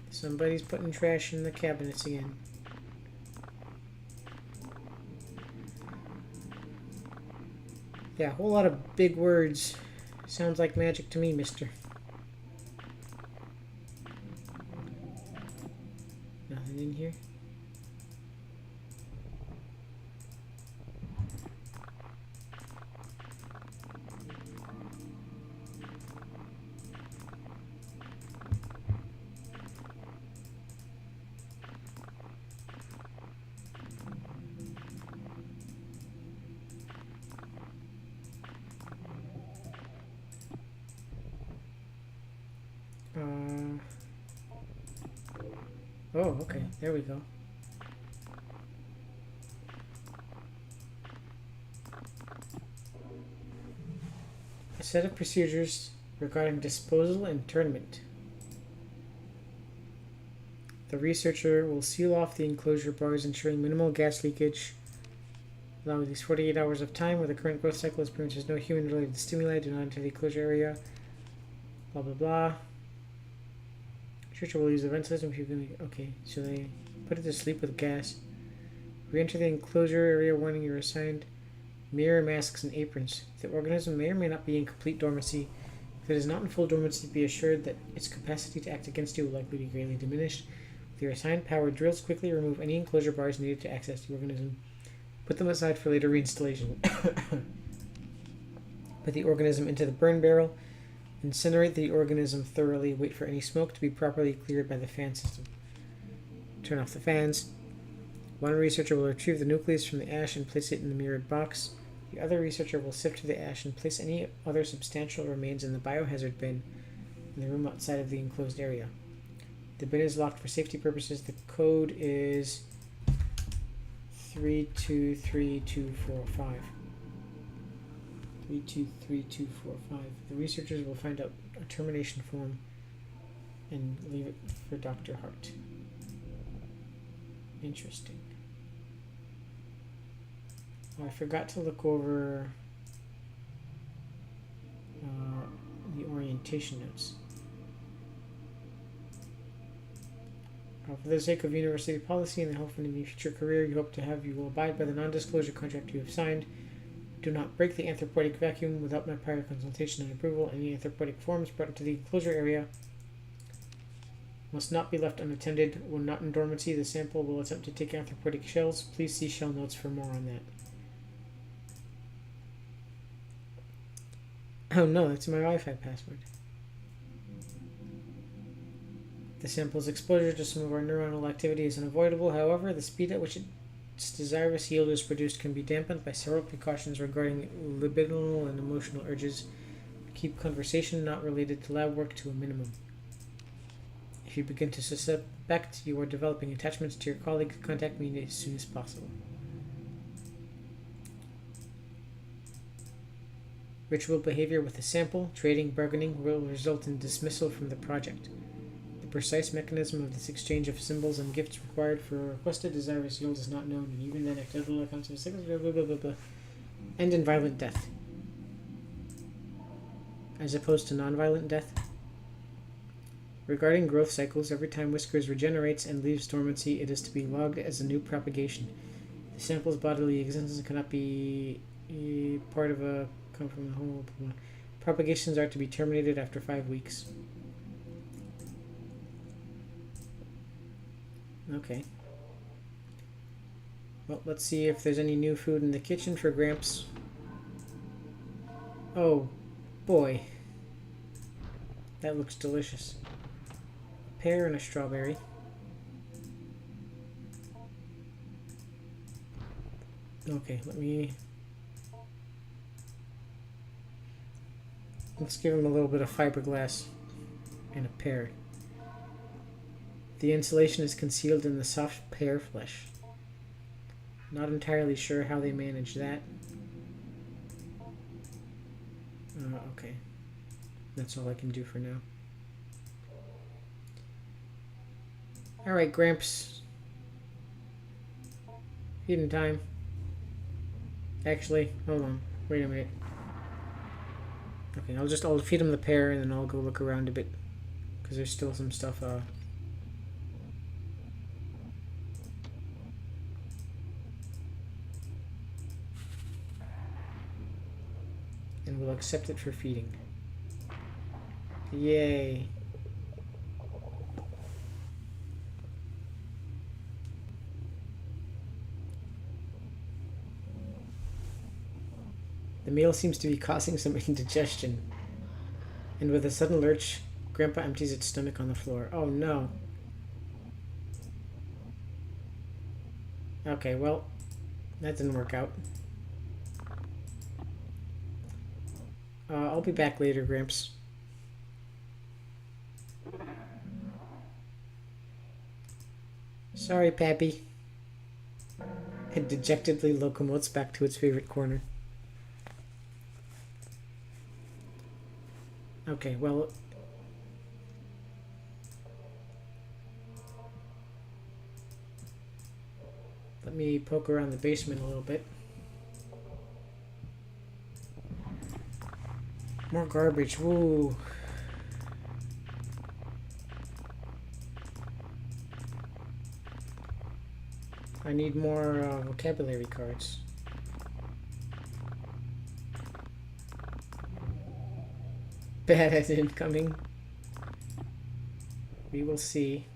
Somebody's putting trash in the cabinets again. Yeah, a whole lot of big words. Sounds like magic to me, mister. Nothing in here? Oh, okay. There we go. A set of procedures regarding disposal and internment. The researcher will seal off the enclosure bars, ensuring minimal gas leakage. Allow at least 48 hours of time where the current growth cycle experiences no human-related stimuli. Do not enter the enclosure area. Blah, blah, blah. Researcher will use the vent system if you can. Okay, so they put it to sleep with gas. Re-enter the enclosure area. Warning: you're assigned mirror masks and aprons. The organism may or may not be in complete dormancy. If it is not in full dormancy, be assured that its capacity to act against you will likely be greatly diminished. With your assigned power drills, quickly remove any enclosure bars needed to access the organism. Put them aside for later reinstallation. Put the organism into the burn barrel. Incinerate the organism thoroughly. Wait for any smoke to be properly cleared by the fan system. Turn off the fans. One researcher will retrieve the nucleus from the ash and place it in the mirrored box. The other researcher will sift through the ash and place any other substantial remains in the biohazard bin in the room outside of the enclosed area. The bin is locked for safety purposes. The code is 323245. 323245. The researchers will find out a termination form and leave it for Dr. Hart. Interesting. Oh, I forgot to look over the orientation notes. For the sake of university policy and the hope of any future career you hope to have, you will abide by the non-disclosure contract you have signed. Do not break the anthropoidic vacuum without my prior consultation and approval. Any anthropoidic forms brought into the enclosure area must not be left unattended. When not in dormancy, the sample will attempt to take anthropoidic shells. Please see shell notes for more on that. Oh no, that's my Wi-Fi password. The sample's exposure to some of our neuronal activity is unavoidable. However, the speed at which its desirous yield is produced can be dampened by several precautions regarding libidinal and emotional urges. Keep conversation not related to lab work to a minimum. If you begin to suspect you are developing attachments to your colleagues, contact me as soon as possible. Ritual behavior with a sample, trading, bargaining will result in dismissal from the project. The precise mechanism of this exchange of symbols and gifts required for a requested desirous yield is not known, and even then acceptable accounts of end in violent death. As opposed to non-violent death. Regarding growth cycles, every time Whiskers regenerates and leaves dormancy, it is to be logged as a new propagation. The sample's bodily existence cannot be part of a come from the whole. Propagations are to be terminated after 5 weeks. Okay. Well, let's see if there's any new food in the kitchen for Gramps. Oh, boy. That looks delicious. A pear and a strawberry. Okay, let's give him a little bit of fiberglass and a pear. The insulation is concealed in the soft pear flesh. Not entirely sure how they manage that. Okay. That's all I can do for now. Alright, Gramps. Feeding time. Actually, hold on. Wait a minute. Okay, I'll feed him the pear and then I'll go look around a bit. Because there's still some stuff, and we'll accept it for feeding. Yay. The meal seems to be causing some indigestion. And with a sudden lurch, Grandpa empties its stomach on the floor. Oh no. Okay, well, that didn't work out. I'll be back later, Gramps. Sorry, Pappy. It dejectedly locomotes back to its favorite corner. Okay, well... let me poke around the basement a little bit. More garbage, woo! I need more vocabulary cards. Bad as incoming. We will see.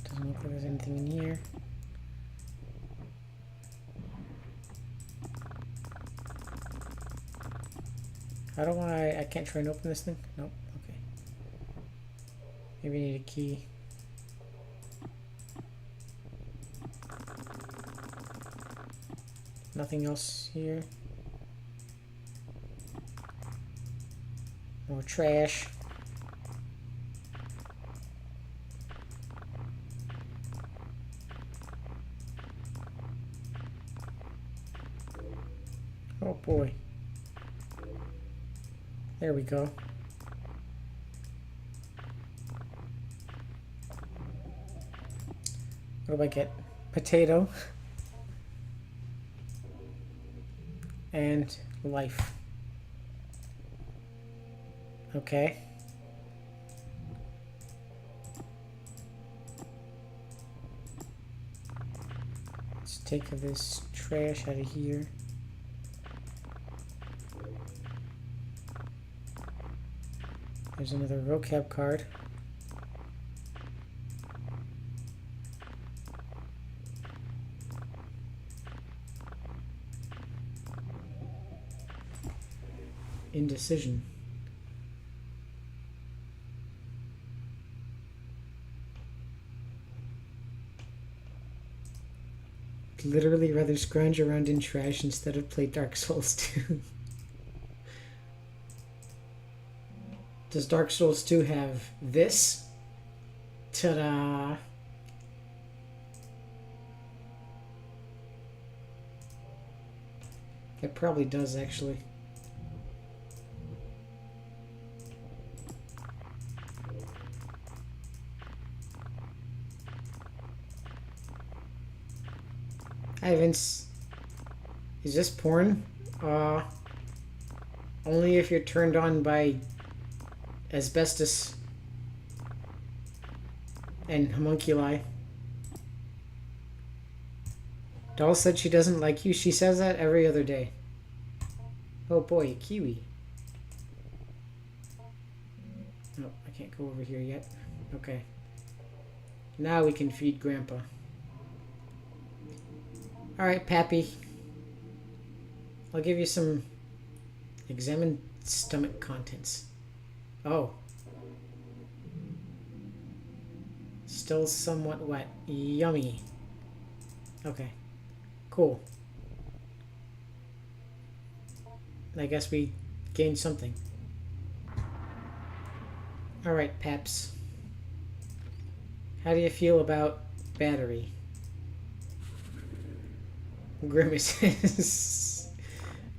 Doesn't look like there's anything in here. How do I can't try and open this thing? Nope, okay. Maybe I need a key. Nothing else here. More trash. Oh boy. There we go. What do I get? Potato. And life. Okay. Let's take this trash out of here. There's another vocab card. indecision. Literally rather scrounge around in trash instead of play Dark Souls 2. Does Dark Souls 2 have this? Ta-da! It probably does, actually. Hi, Vince. Is this porn? Only if you're turned on by asbestos and homunculi. Doll said she doesn't like you. She says that every other day. Oh boy, a kiwi. Oh, I can't go over here yet. Okay. Now we can feed Grandpa. Alright, Pappy. I'll give you some examined stomach contents. Oh. Still somewhat wet. Yummy. Okay. Cool. I guess we gained something. Alright, Paps. How do you feel about battery? Grimaces.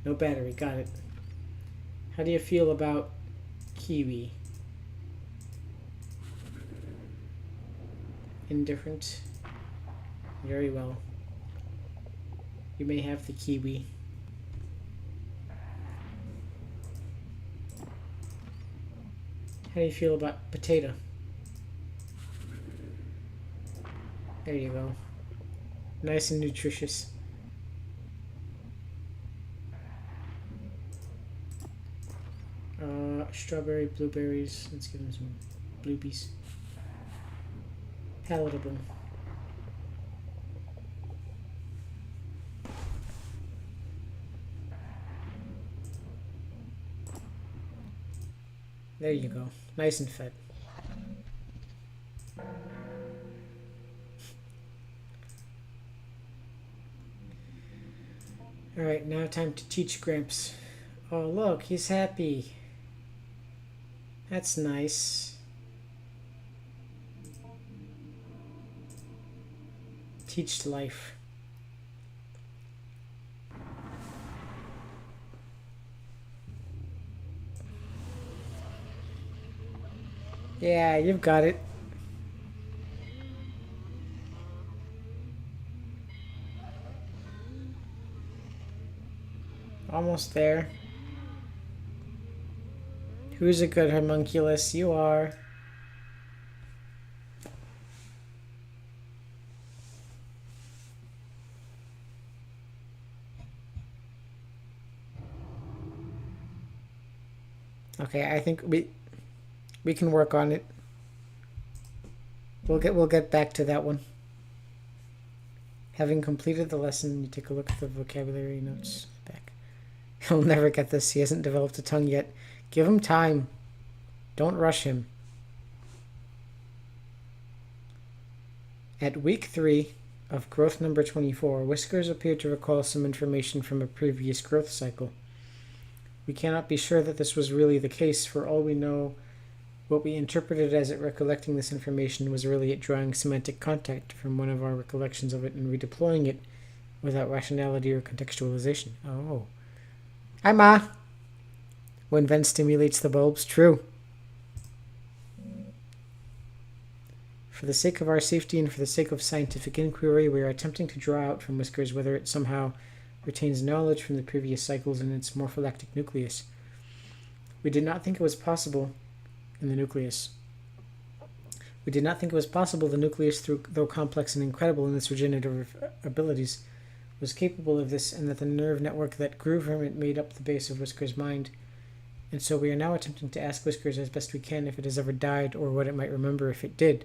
No battery, got it. How do you feel about kiwi? Indifferent. Very well. You may have the kiwi. How do you feel about potato? There you go. Nice and nutritious. Strawberry, blueberries. Let's give them some bluebies. Palatable. There you go. Nice and fed. Alright, now time to teach Gramps. Oh, look, he's happy. That's nice. Teach life. Yeah, you've got it. Almost there. Who's a good homunculus? You are. Okay, I think we can work on it. We'll get back to that one. Having completed the lesson, you take a look at the vocabulary notes back. He'll never get this. He hasn't developed a tongue yet. Give him time. Don't rush him. At week 3 of growth number 24, Whiskers appeared to recall some information from a previous growth cycle. We cannot be sure that this was really the case. For all we know, what we interpreted as it recollecting this information was really it drawing semantic content from one of our recollections of it and redeploying it without rationality or contextualization. Oh. Hi, Ma. When Ven stimulates the bulbs, true. For the sake of our safety and for the sake of scientific inquiry, we are attempting to draw out from Whiskers whether it somehow retains knowledge from the previous cycles in its morpholactic nucleus. We did not think it was possible in the nucleus. We did not think it was possible the nucleus, though complex and incredible in its regenerative abilities, was capable of this, and that the nerve network that grew from it made up the base of Whisker's mind. And so we are now attempting to ask Whiskers as best we can if it has ever died, or what it might remember if it did.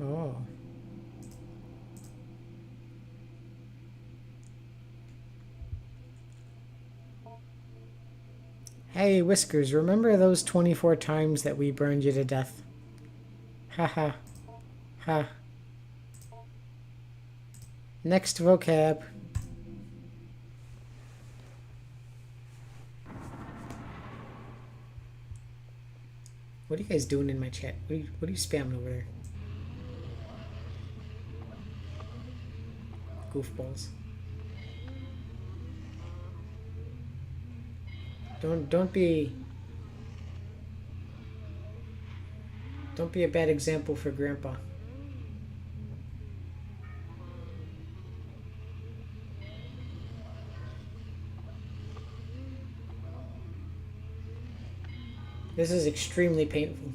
Oh. Hey, Whiskers, remember those 24 times that we burned you to death? Ha ha. Ha. Next vocab. What are you guys doing in my chat? What are you spamming over there? Goofballs. Don't be a bad example for Grandpa. This is extremely painful.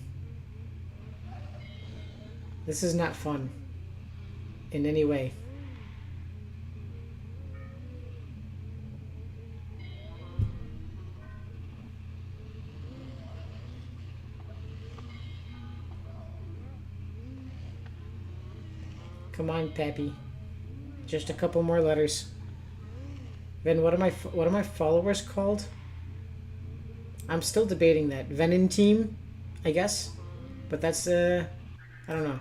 This is not fun in any way. Come on, Pappy. Just a couple more letters. Then what are my followers called? I'm still debating that. Venentine, I guess. But that's I don't know.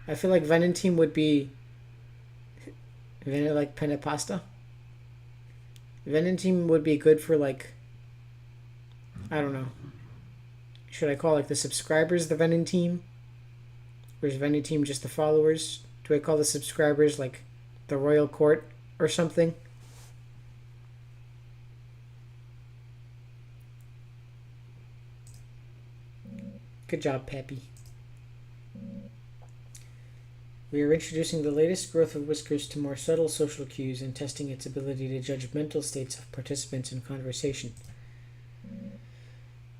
I feel like Venentine would be like penne pasta. Venentine would be good for like, I don't know. Should I call like the subscribers the Venentine? Or is Venentine just the followers? Do I call the subscribers like the royal court or something? Good job, Pappy. We are introducing the latest growth of Whiskers to more subtle social cues and testing its ability to judge mental states of participants in conversation.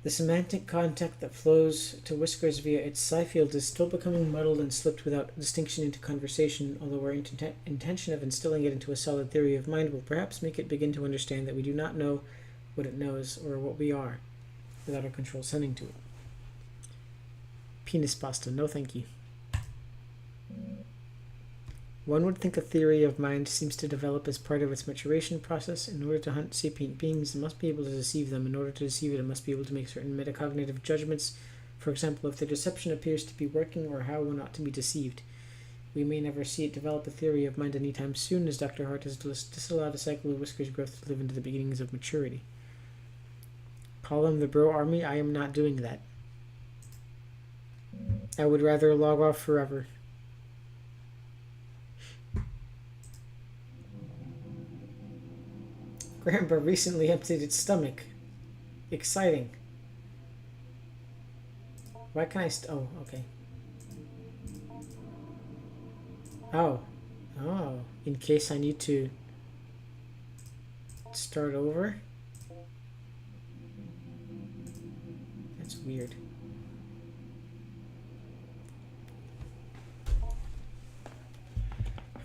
The semantic content that flows to Whiskers via its psi field is still becoming muddled and slipped without distinction into conversation, although our intention of instilling it into a solid theory of mind will perhaps make it begin to understand that we do not know what it knows or what we are without our control sending to it. Penis pasta, no thank you. One would think a theory of mind seems to develop as part of its maturation process. In order to hunt sapient beings, it must be able to deceive them. In order to deceive it, it must be able to make certain metacognitive judgments. For example, if the deception appears to be working or how not to be deceived. We may never see it develop a theory of mind anytime soon, as Dr. Hart has disallowed a cycle of Whiskers growth to live into the beginnings of maturity. Call them the bro army? I am not doing that. I would rather log off forever. Grandpa recently emptied its stomach. Exciting. Why can't I oh, okay. Oh. Oh. In case I need to start over? That's weird.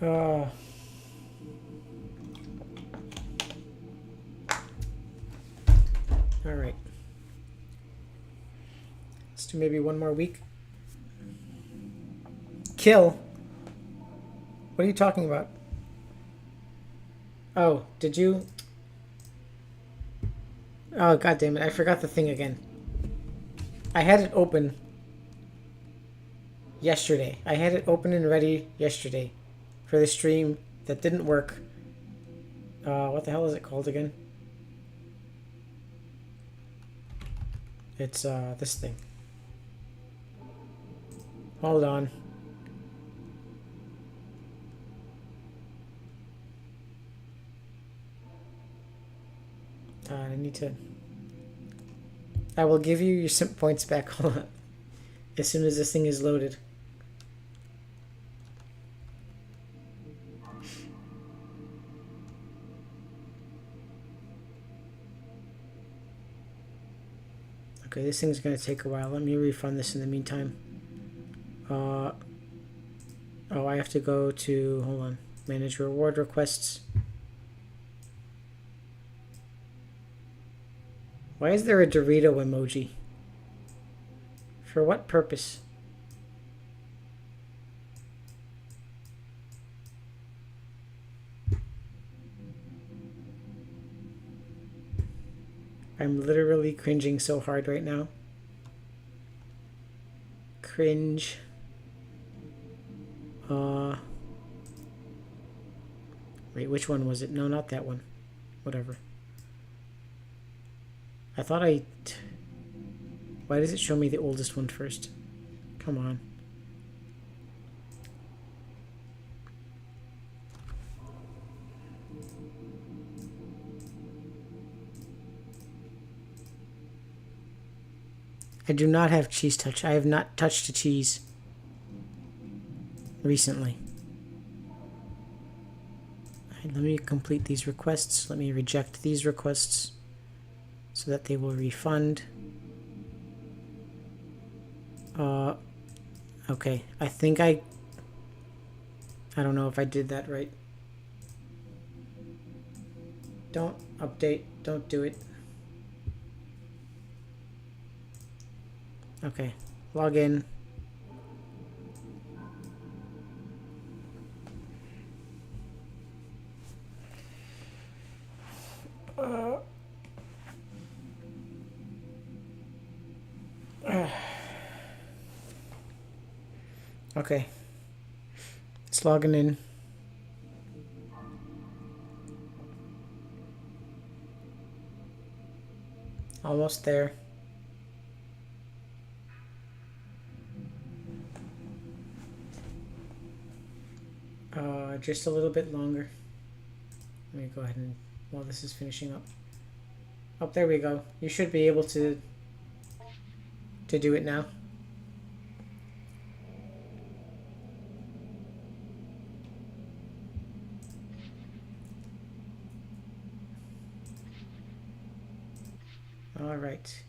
All right. Let's do maybe one more week. Kill? What are you talking about? Oh, did you? Oh, god damn it. I forgot the thing again. I had it open yesterday. I had it open and ready yesterday for the stream that didn't work. What the hell is it called again? It's this thing. Hold on. I need to... I will give you your simp points back as soon as this thing is loaded. Okay, this thing's going to take a while. Let me refund this in the meantime. Oh, I have to go to... Hold on. Manage reward requests. Why is there a Dorito emoji? For what purpose? I'm literally cringing so hard right now. Cringe. Wait, which one was it? No, not that one. Whatever. I thought why does it show me the oldest one first? Come on. I do not have cheese touch. I have not touched a cheese recently. Alright, let me complete these requests. Let me reject these requests so that they will refund. Okay. I think I don't know if I did that right. Don't update. Don't do it. Okay, log in. Okay, it's logging in. Almost there. Just a little bit longer. Let me go ahead and, while this is finishing up. Oh, there we go. You should be able to do it now. All right.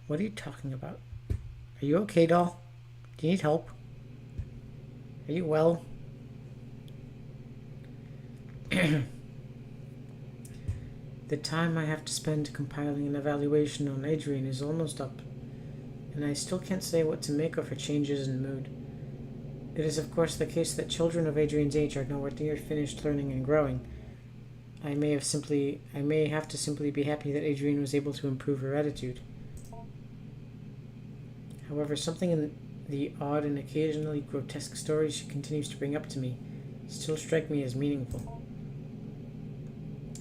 What are you talking about? Are you okay, doll? Do you need help? Are you well? The time I have to spend compiling an evaluation on Adrian is almost up, and I still can't say what to make of her changes in mood. It is of course the case that children of Adrian's age are nowhere near finished learning and growing. I may have to simply be happy that Adrian was able to improve her attitude. However, something in the odd and occasionally grotesque stories she continues to bring up to me still strike me as meaningful.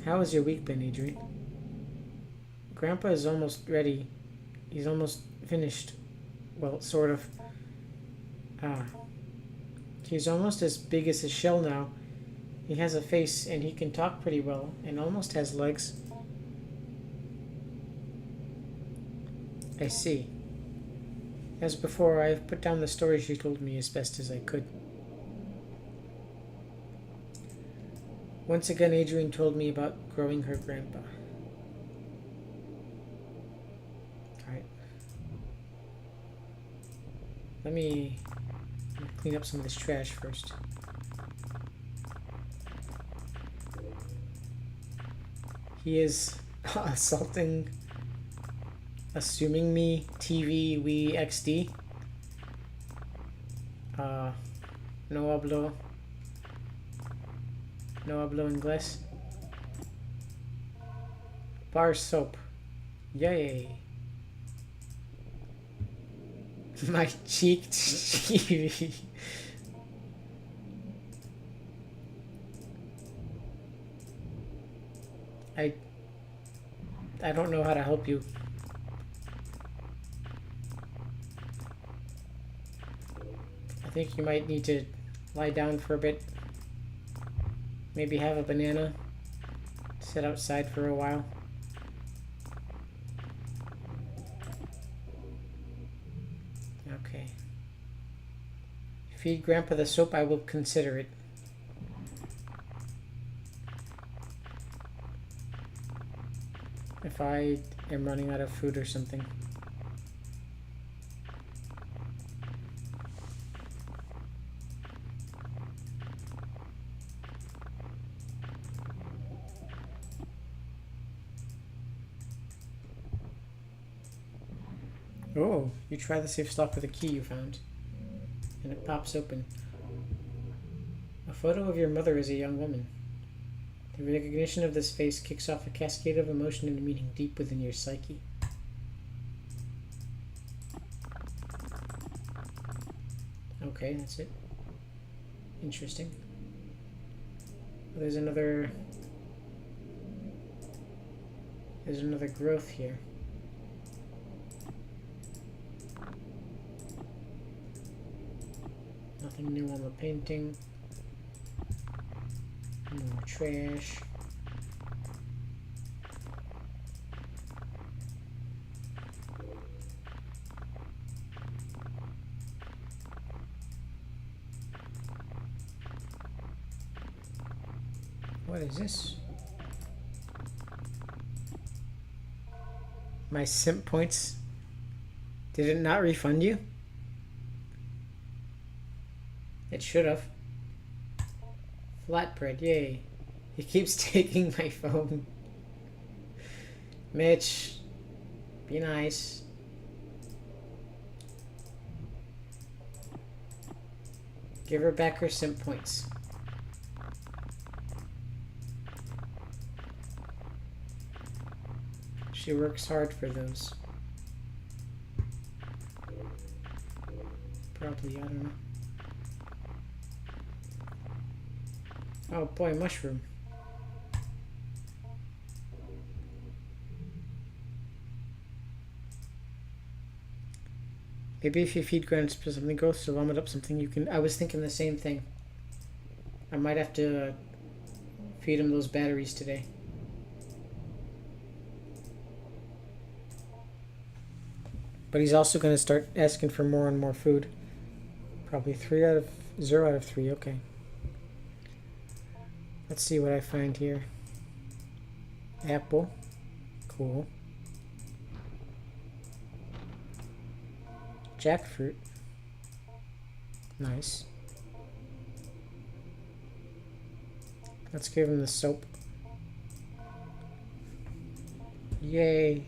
How has your week been, Adrian? Grandpa is almost ready. He's almost finished. Well, sort of. He's almost as big as his shell now. He has a face and he can talk pretty well and almost has legs. I see. As before, I have put down the story she told me as best as I could. Once again, Adrian told me about growing her grandpa. Alright. Let me clean up some of this trash first. He is assaulting, assuming me, TV, we, XD. No hablo inglés. Bar soap. Yay. My cheek TV. I don't know how to help you. I think you might need to lie down for a bit. Maybe have a banana. Sit outside for a while. Okay. Feed Grandpa the soap, I will consider it. If I am running out of food or something. Oh, you try the safe lock with a key you found. And it pops open. A photo of your mother as a young woman. The recognition of this face kicks off a cascade of emotion and meaning deep within your psyche. Okay, that's it. Interesting. There's another growth here. Nothing new on the painting. More trash. What is this? My simp points. Did it not refund you? It should have. Flatbread, yay. He keeps taking my phone. Mitch, be nice. Give her back her simp points. She works hard for those. Probably, I don't know. Oh boy, mushroom. Maybe if you feed grunts something gross to vomit up something, you can... I was thinking the same thing. I might have to feed him those batteries today. But he's also going to start asking for more and more food. Probably 0 out of 3, okay. Let's see what I find here. Apple. Cool. Jackfruit. Nice. Let's give him the soap. Yay.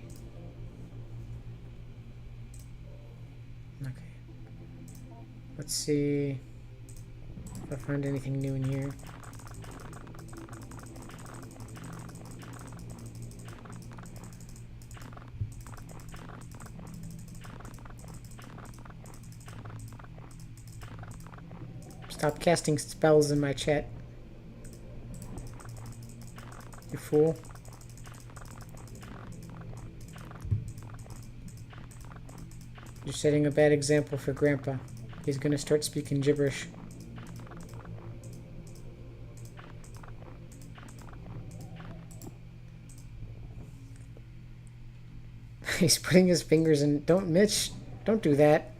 Okay. Let's see if I find anything new in here. Stop casting spells in my chat. You fool. You're setting a bad example for Grandpa. He's gonna start speaking gibberish. He's putting his fingers in... Don't, Mitch. Don't do that.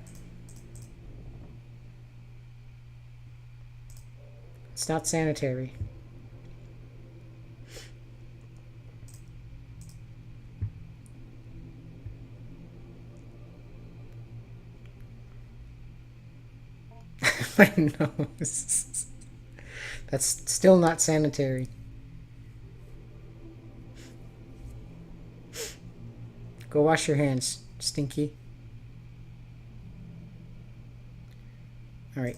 It's not sanitary. My nose. That's still not sanitary. Go wash your hands, Stinky. Alright.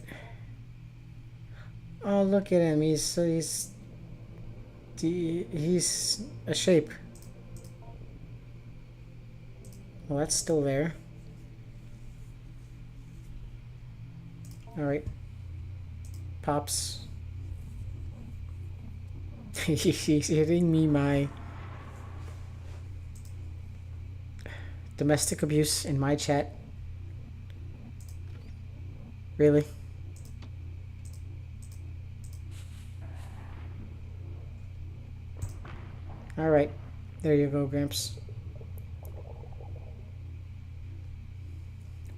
Oh, look at him. He's a shape. Well, that's still there. Alright. Pops. He's hitting me my domestic abuse in my chat. Really? Alright. There you go, Gramps.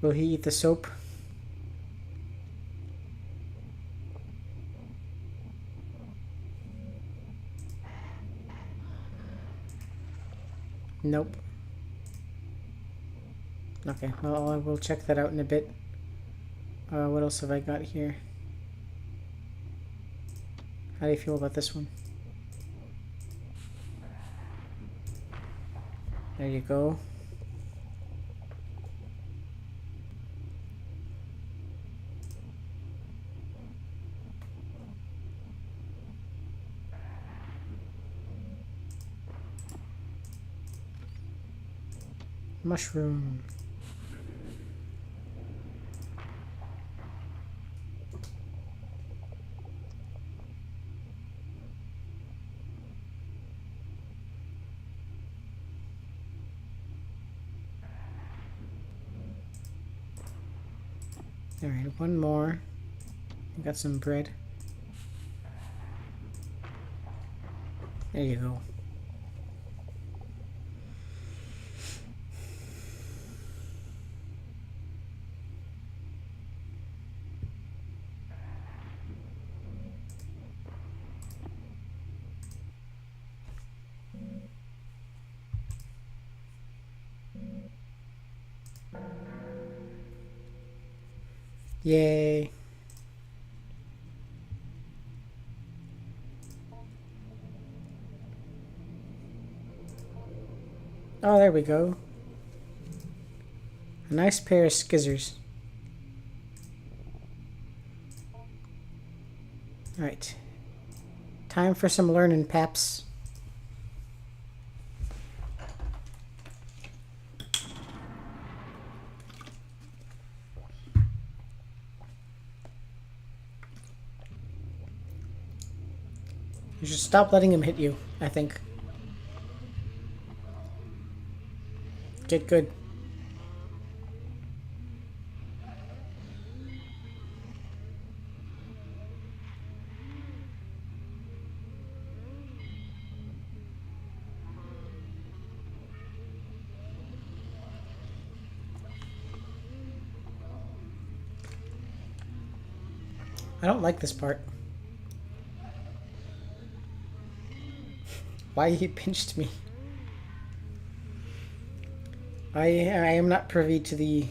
Will he eat the soap? Nope. Okay, well, I will check that out in a bit. What else have I got here? How do you feel about this one? There you go. Mushroom. Alright, one more. I got some bread. There you go. Yay. Oh, there we go. A nice pair of skizzers. Alright. Time for some learning, paps. You should stop letting him hit you, I think. Get good. I don't like this part. Why he pinched me? I am not privy to the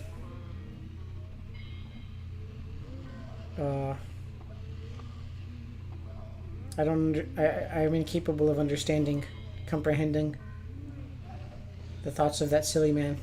I am incapable of understanding, comprehending the thoughts of that silly man.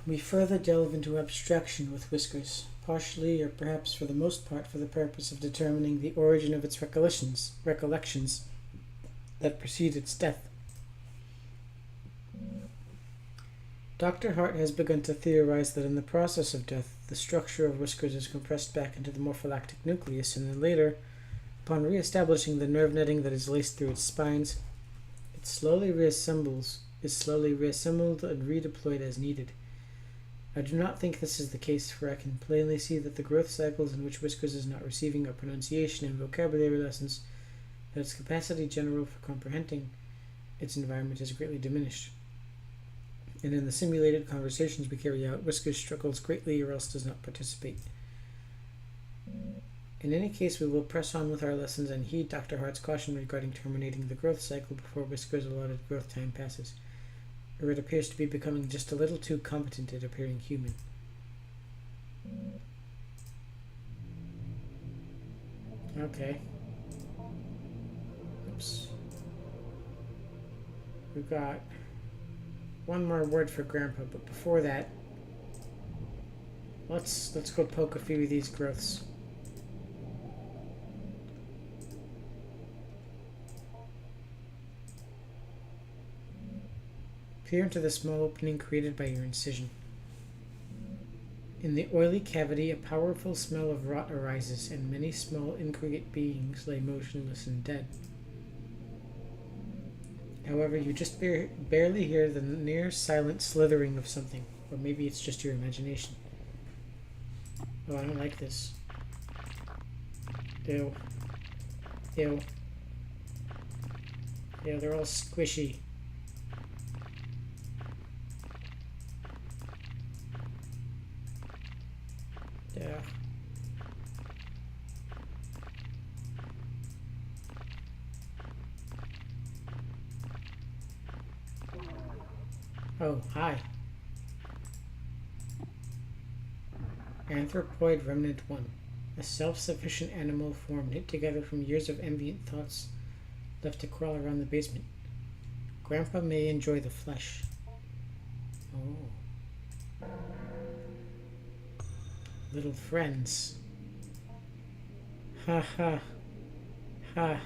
We further delve into abstraction with Whiskers, partially or perhaps for the most part for the purpose of determining the origin of its recollections that precede its death. Dr. Hart has begun to theorize that in the process of death, the structure of Whiskers is compressed back into the morpholactic nucleus, and then later, upon re-establishing the nerve netting that is laced through its spines, it is slowly reassembled and redeployed as needed. I do not think this is the case, for I can plainly see that the growth cycles in which Whiskers is not receiving a pronunciation and vocabulary lessons, that its capacity general for comprehending its environment is greatly diminished. And in the simulated conversations we carry out, Whiskers struggles greatly or else does not participate. In any case, we will press on with our lessons and heed Dr. Hart's caution regarding terminating the growth cycle before Whiskers' allotted growth time passes, or it appears to be becoming just a little too competent at appearing human. Okay. Oops. We've got one more word for Grandpa, but before that, let's go poke a few of these growths. Peer into the small opening created by your incision. In the oily cavity, a powerful smell of rot arises, and many small inchoate beings lay motionless and dead. However, you just barely hear the near silent slithering of something, or maybe it's just your imagination. Oh, I don't like this. Ew. Ew. Yeah, they're all squishy. Yeah. Oh, hi. Anthropoid Remnant 1. A self-sufficient animal form knit together from years of ambient thoughts left to crawl around the basement. Grandpa may enjoy the flesh. Oh. Little friends. Ha ha. Ha.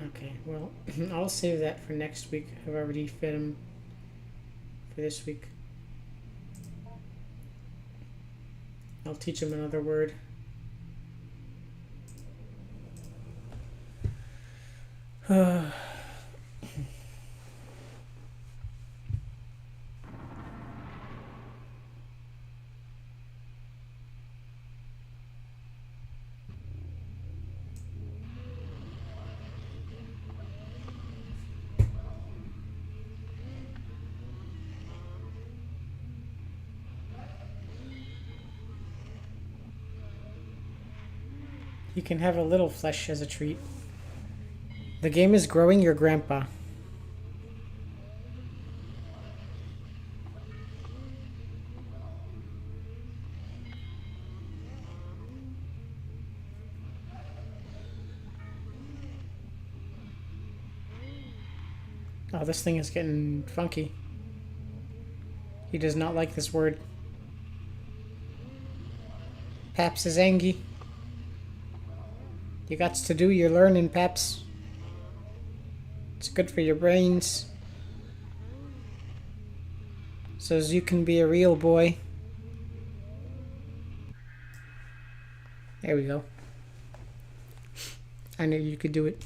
Okay, well, I'll save that for next week. I've already fed him for this week. I'll teach him another word. You can have a little flesh as a treat. The game is growing your grandpa. Oh, this thing is getting funky. He does not like this word. Paps is angry. You got to do your learning, Paps. It's good for your brains. So as you can be a real boy. There we go. I knew you could do it.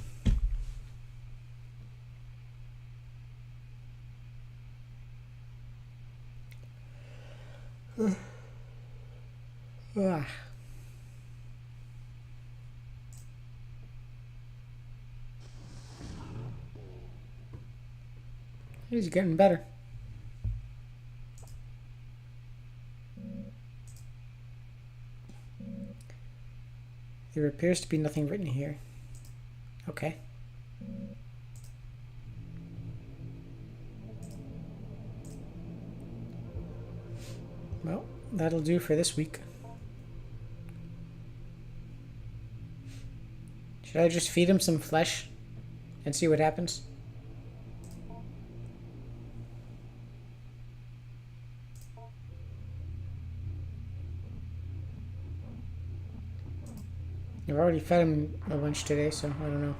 He's getting better. There appears to be nothing written here. Okay. Well, that'll do for this week. Should I just feed him some flesh and see what happens? I've already fed him a bunch today, so I don't know.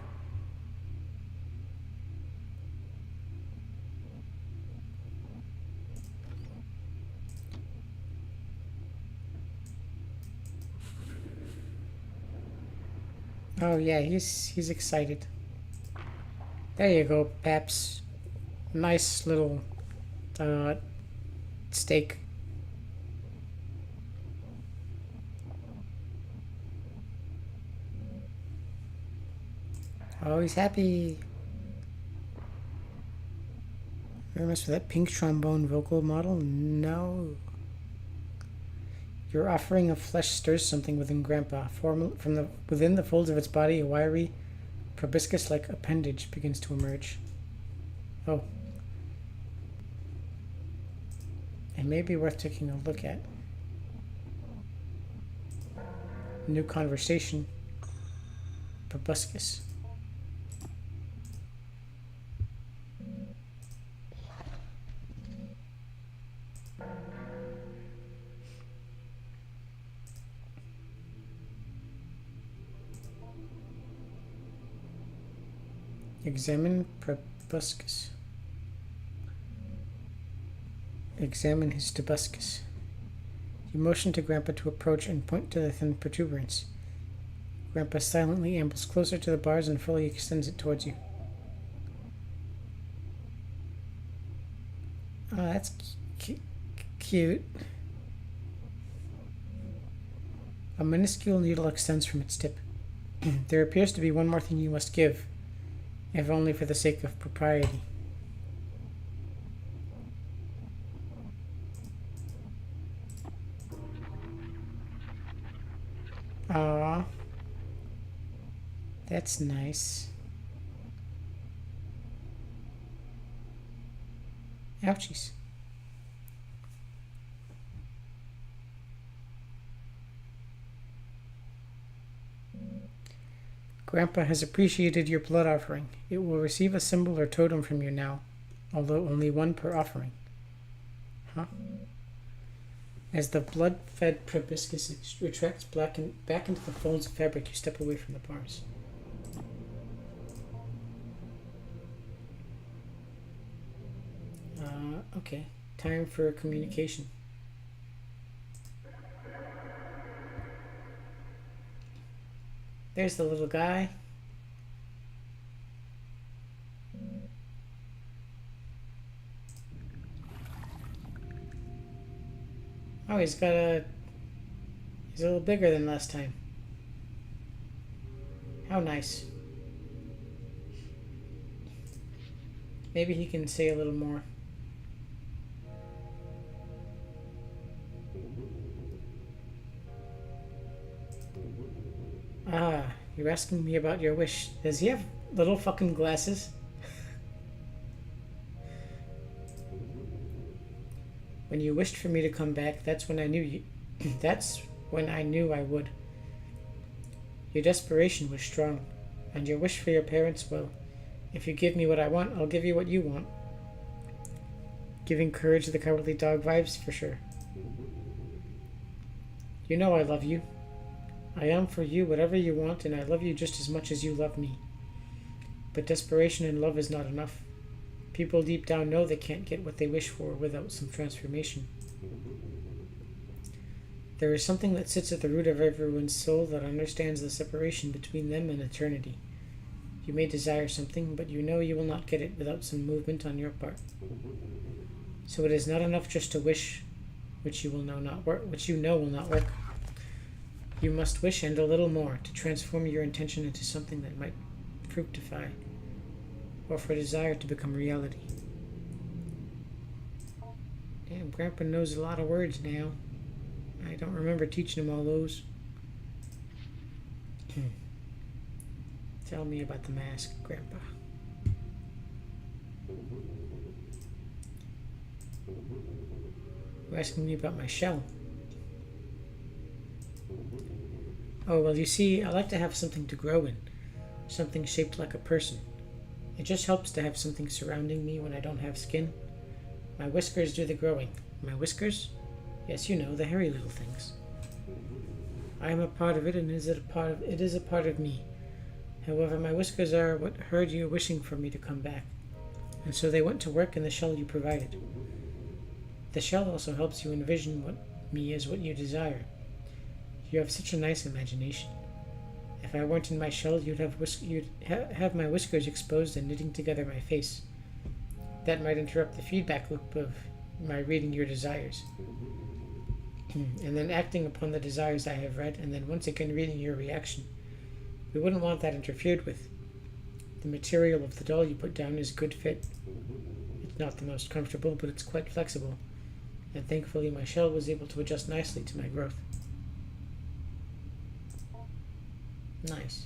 Oh yeah, he's excited. There you go, Paps. Nice little steak. Oh, he's happy. Remember for that pink trombone vocal model? No. Your offering of flesh stirs something within Grandpa. Within the folds of its body, a wiry, proboscis-like appendage begins to emerge. Oh. It may be worth taking a look at. New conversation. Proboscis. Examine proboscis. Examine his proboscis. You motion to Grandpa to approach and point to the thin protuberance. Grandpa silently ambles closer to the bars and fully extends it towards you. Oh, that's cute. A minuscule needle extends from its tip. There appears to be one more thing you must give, if only for the sake of propriety. Aww. That's nice. Ouchies. Grandpa has appreciated your blood offering. It will receive a symbol or totem from you now, although only one per offering. Huh? As the blood-fed proboscis retracts back into the folds of fabric, you step away from the bars. Okay. Time for communication. There's the little guy. Oh, he's a little bigger than last time. How nice. Maybe he can say a little more. Ah, you're asking me about your wish. Does he have little fucking glasses? When you wished for me to come back, that's when I knew you. That's when I knew I would. Your desperation was strong, and your wish for your parents, well, if you give me what I want, I'll give you what you want. Giving courage to the cowardly dog vibes, for sure. You know I love you. I am for you whatever you want, and I love you just as much as you love me. But desperation and love is not enough. People deep down know they can't get what they wish for without some transformation. There is something that sits at the root of everyone's soul that understands the separation between them and eternity. You may desire something, but you know you will not get it without some movement on your part. So it is not enough just to wish, which you know will not work. You must wish and a little more to transform your intention into something that might fructify, or for desire to become reality. Damn, Grandpa knows a lot of words now. I don't remember teaching him all those. Tell me about the mask, Grandpa. You're asking me about my shell. Oh, well, you see, I like to have something to grow in. Something shaped like a person. It just helps to have something surrounding me when I don't have skin. My whiskers do the growing. My whiskers? Yes, you know, the hairy little things. I am a part of it, and it is a part of me. However, my whiskers are what heard you wishing for me to come back, and so they went to work in the shell you provided. The shell also helps you envision me as what you desire. You have such a nice imagination. If I weren't in my shell, you'd have my whiskers exposed and knitting together my face. That might interrupt the feedback loop of my reading your desires. And then acting upon the desires I have read, and then once again reading your reaction. We wouldn't want that interfered with. The material of the doll you put down is good fit. It's not the most comfortable, but it's quite flexible. And thankfully my shell was able to adjust nicely to my growth. Nice.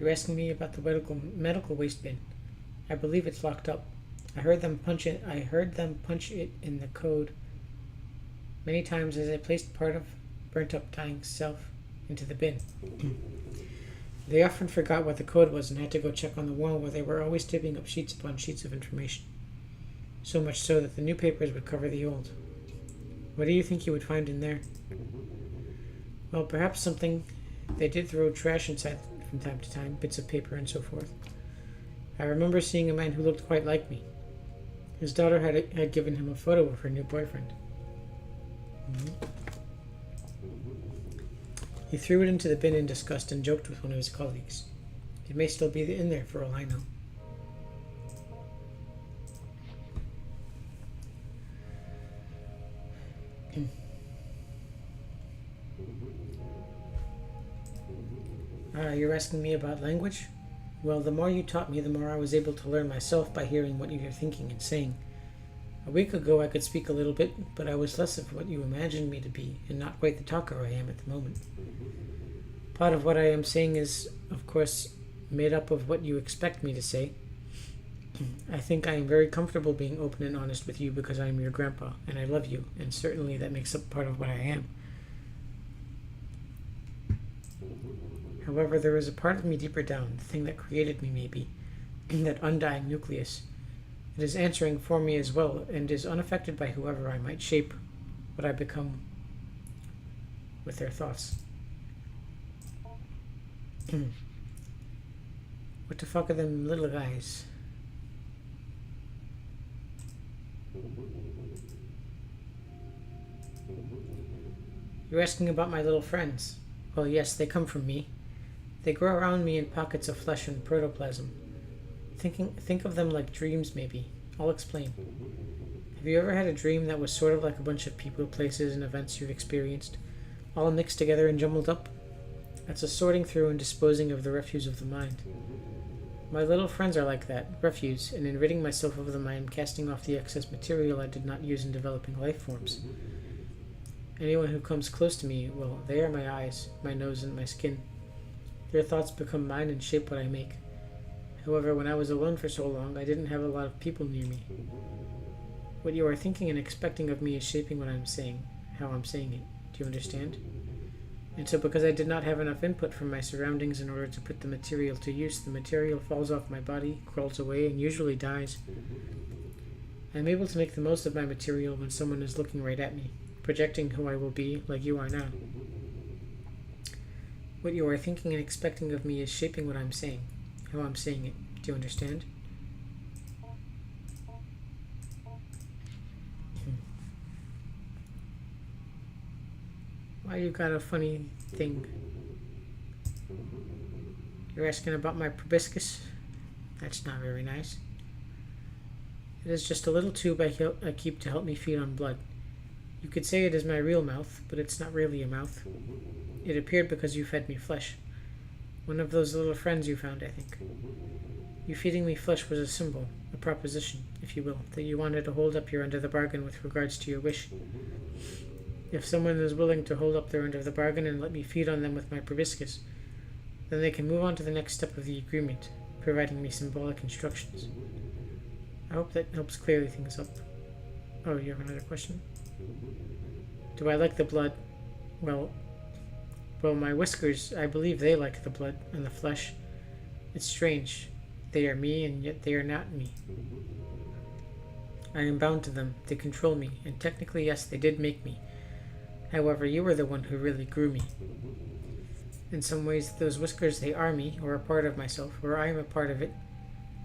You're asking me about the medical waste bin. I believe it's locked up. I heard them punch it in the code many times as I placed part of burnt up dying self into the bin. They often forgot what the code was and had to go check on the wall, where they were always tipping up sheets upon sheets of information. So much so that the new papers would cover the old. What do you think you would find in there? Well, perhaps something. They did throw trash inside from time to time, bits of paper and so forth. I remember seeing a man who looked quite like me. His daughter had given him a photo of her new boyfriend. He threw it into the bin in disgust and joked with one of his colleagues. It may still be in there for all I know. You're asking me about language? Well, the more you taught me, the more I was able to learn myself by hearing what you're thinking and saying. A week ago I could speak a little bit, but I was less of what you imagined me to be, and not quite the talker I am at the moment. Part of what I am saying is, of course, made up of what you expect me to say. I think I am very comfortable being open and honest with you because I am your grandpa, and I love you, and certainly that makes up part of what I am. However, there is a part of me deeper down, the thing that created me maybe, that undying nucleus. It is answering for me as well, and is unaffected by whoever I might shape what I become with their thoughts. What the fuck are them little guys? You're asking about my little friends. Well, yes, they come from me. They grow around me in pockets of flesh and protoplasm. Think of them like dreams, maybe. I'll explain. Have you ever had a dream that was sort of like a bunch of people, places, and events you've experienced, all mixed together and jumbled up? That's a sorting through and disposing of the refuse of the mind. My little friends are like that, refuse, and in ridding myself of them I am casting off the excess material I did not use in developing life forms. Anyone who comes close to me, well, they are my eyes, my nose, and my skin. Their thoughts become mine and shape what I make. However, when I was alone for so long, I didn't have a lot of people near me. What you are thinking and expecting of me is shaping what I'm saying, how I'm saying it. Do you understand? And so because I did not have enough input from my surroundings in order to put the material to use, the material falls off my body, crawls away, and usually dies. I am able to make the most of my material when someone is looking right at me, projecting who I will be, like you are now. What you are thinking and expecting of me is shaping what I'm saying, how I'm saying it. Do you understand? Why you got a funny thing? You're asking about my proboscis? That's not very nice. It is just a little tube I keep to help me feed on blood. You could say it is my real mouth, but it's not really a mouth. It appeared because you fed me flesh. One of those little friends you found, I think. You feeding me flesh was a symbol, a proposition, if you will, that you wanted to hold up your end of the bargain with regards to your wish. If someone is willing to hold up their end of the bargain and let me feed on them with my proboscis, then they can move on to the next step of the agreement, providing me symbolic instructions. I hope that helps clear things up. Oh, you have another question? Do I like the blood? Well, my whiskers, I believe they like the blood and the flesh. It's strange. They are me, and yet they are not me. I am bound to them. They control me, and technically, yes, they did make me. However, you were the one who really grew me. In some ways, those whiskers, they are me, or a part of myself, or I am a part of it.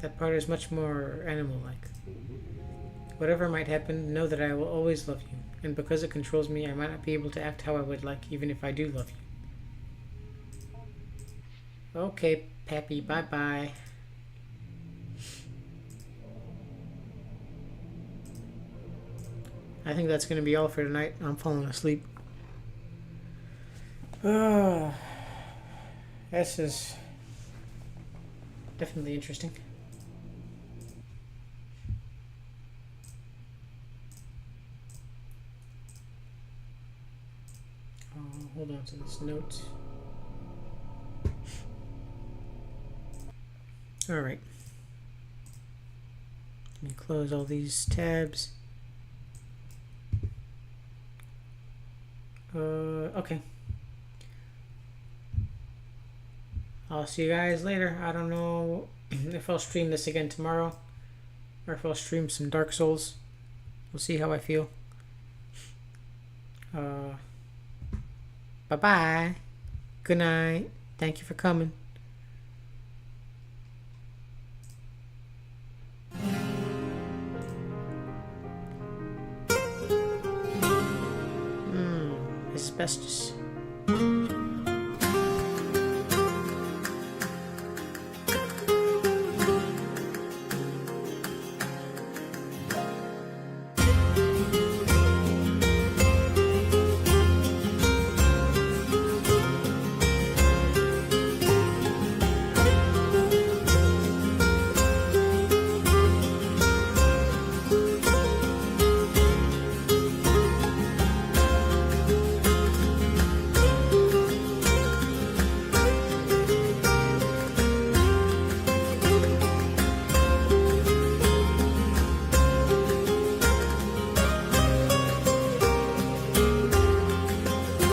That part is much more animal-like. Whatever might happen, know that I will always love you, and because it controls me, I might not be able to act how I would like, even if I do love you. Okay, Pappy, bye-bye. I think that's going to be all for tonight. I'm falling asleep. This is definitely interesting. Hold on to this note. Alright. Let me close all these tabs. Okay. I'll see you guys later. I don't know if I'll stream this again tomorrow or if I'll stream some Dark Souls. We'll see how I feel. Bye-bye. Good night. Thank you for coming. Asbestos.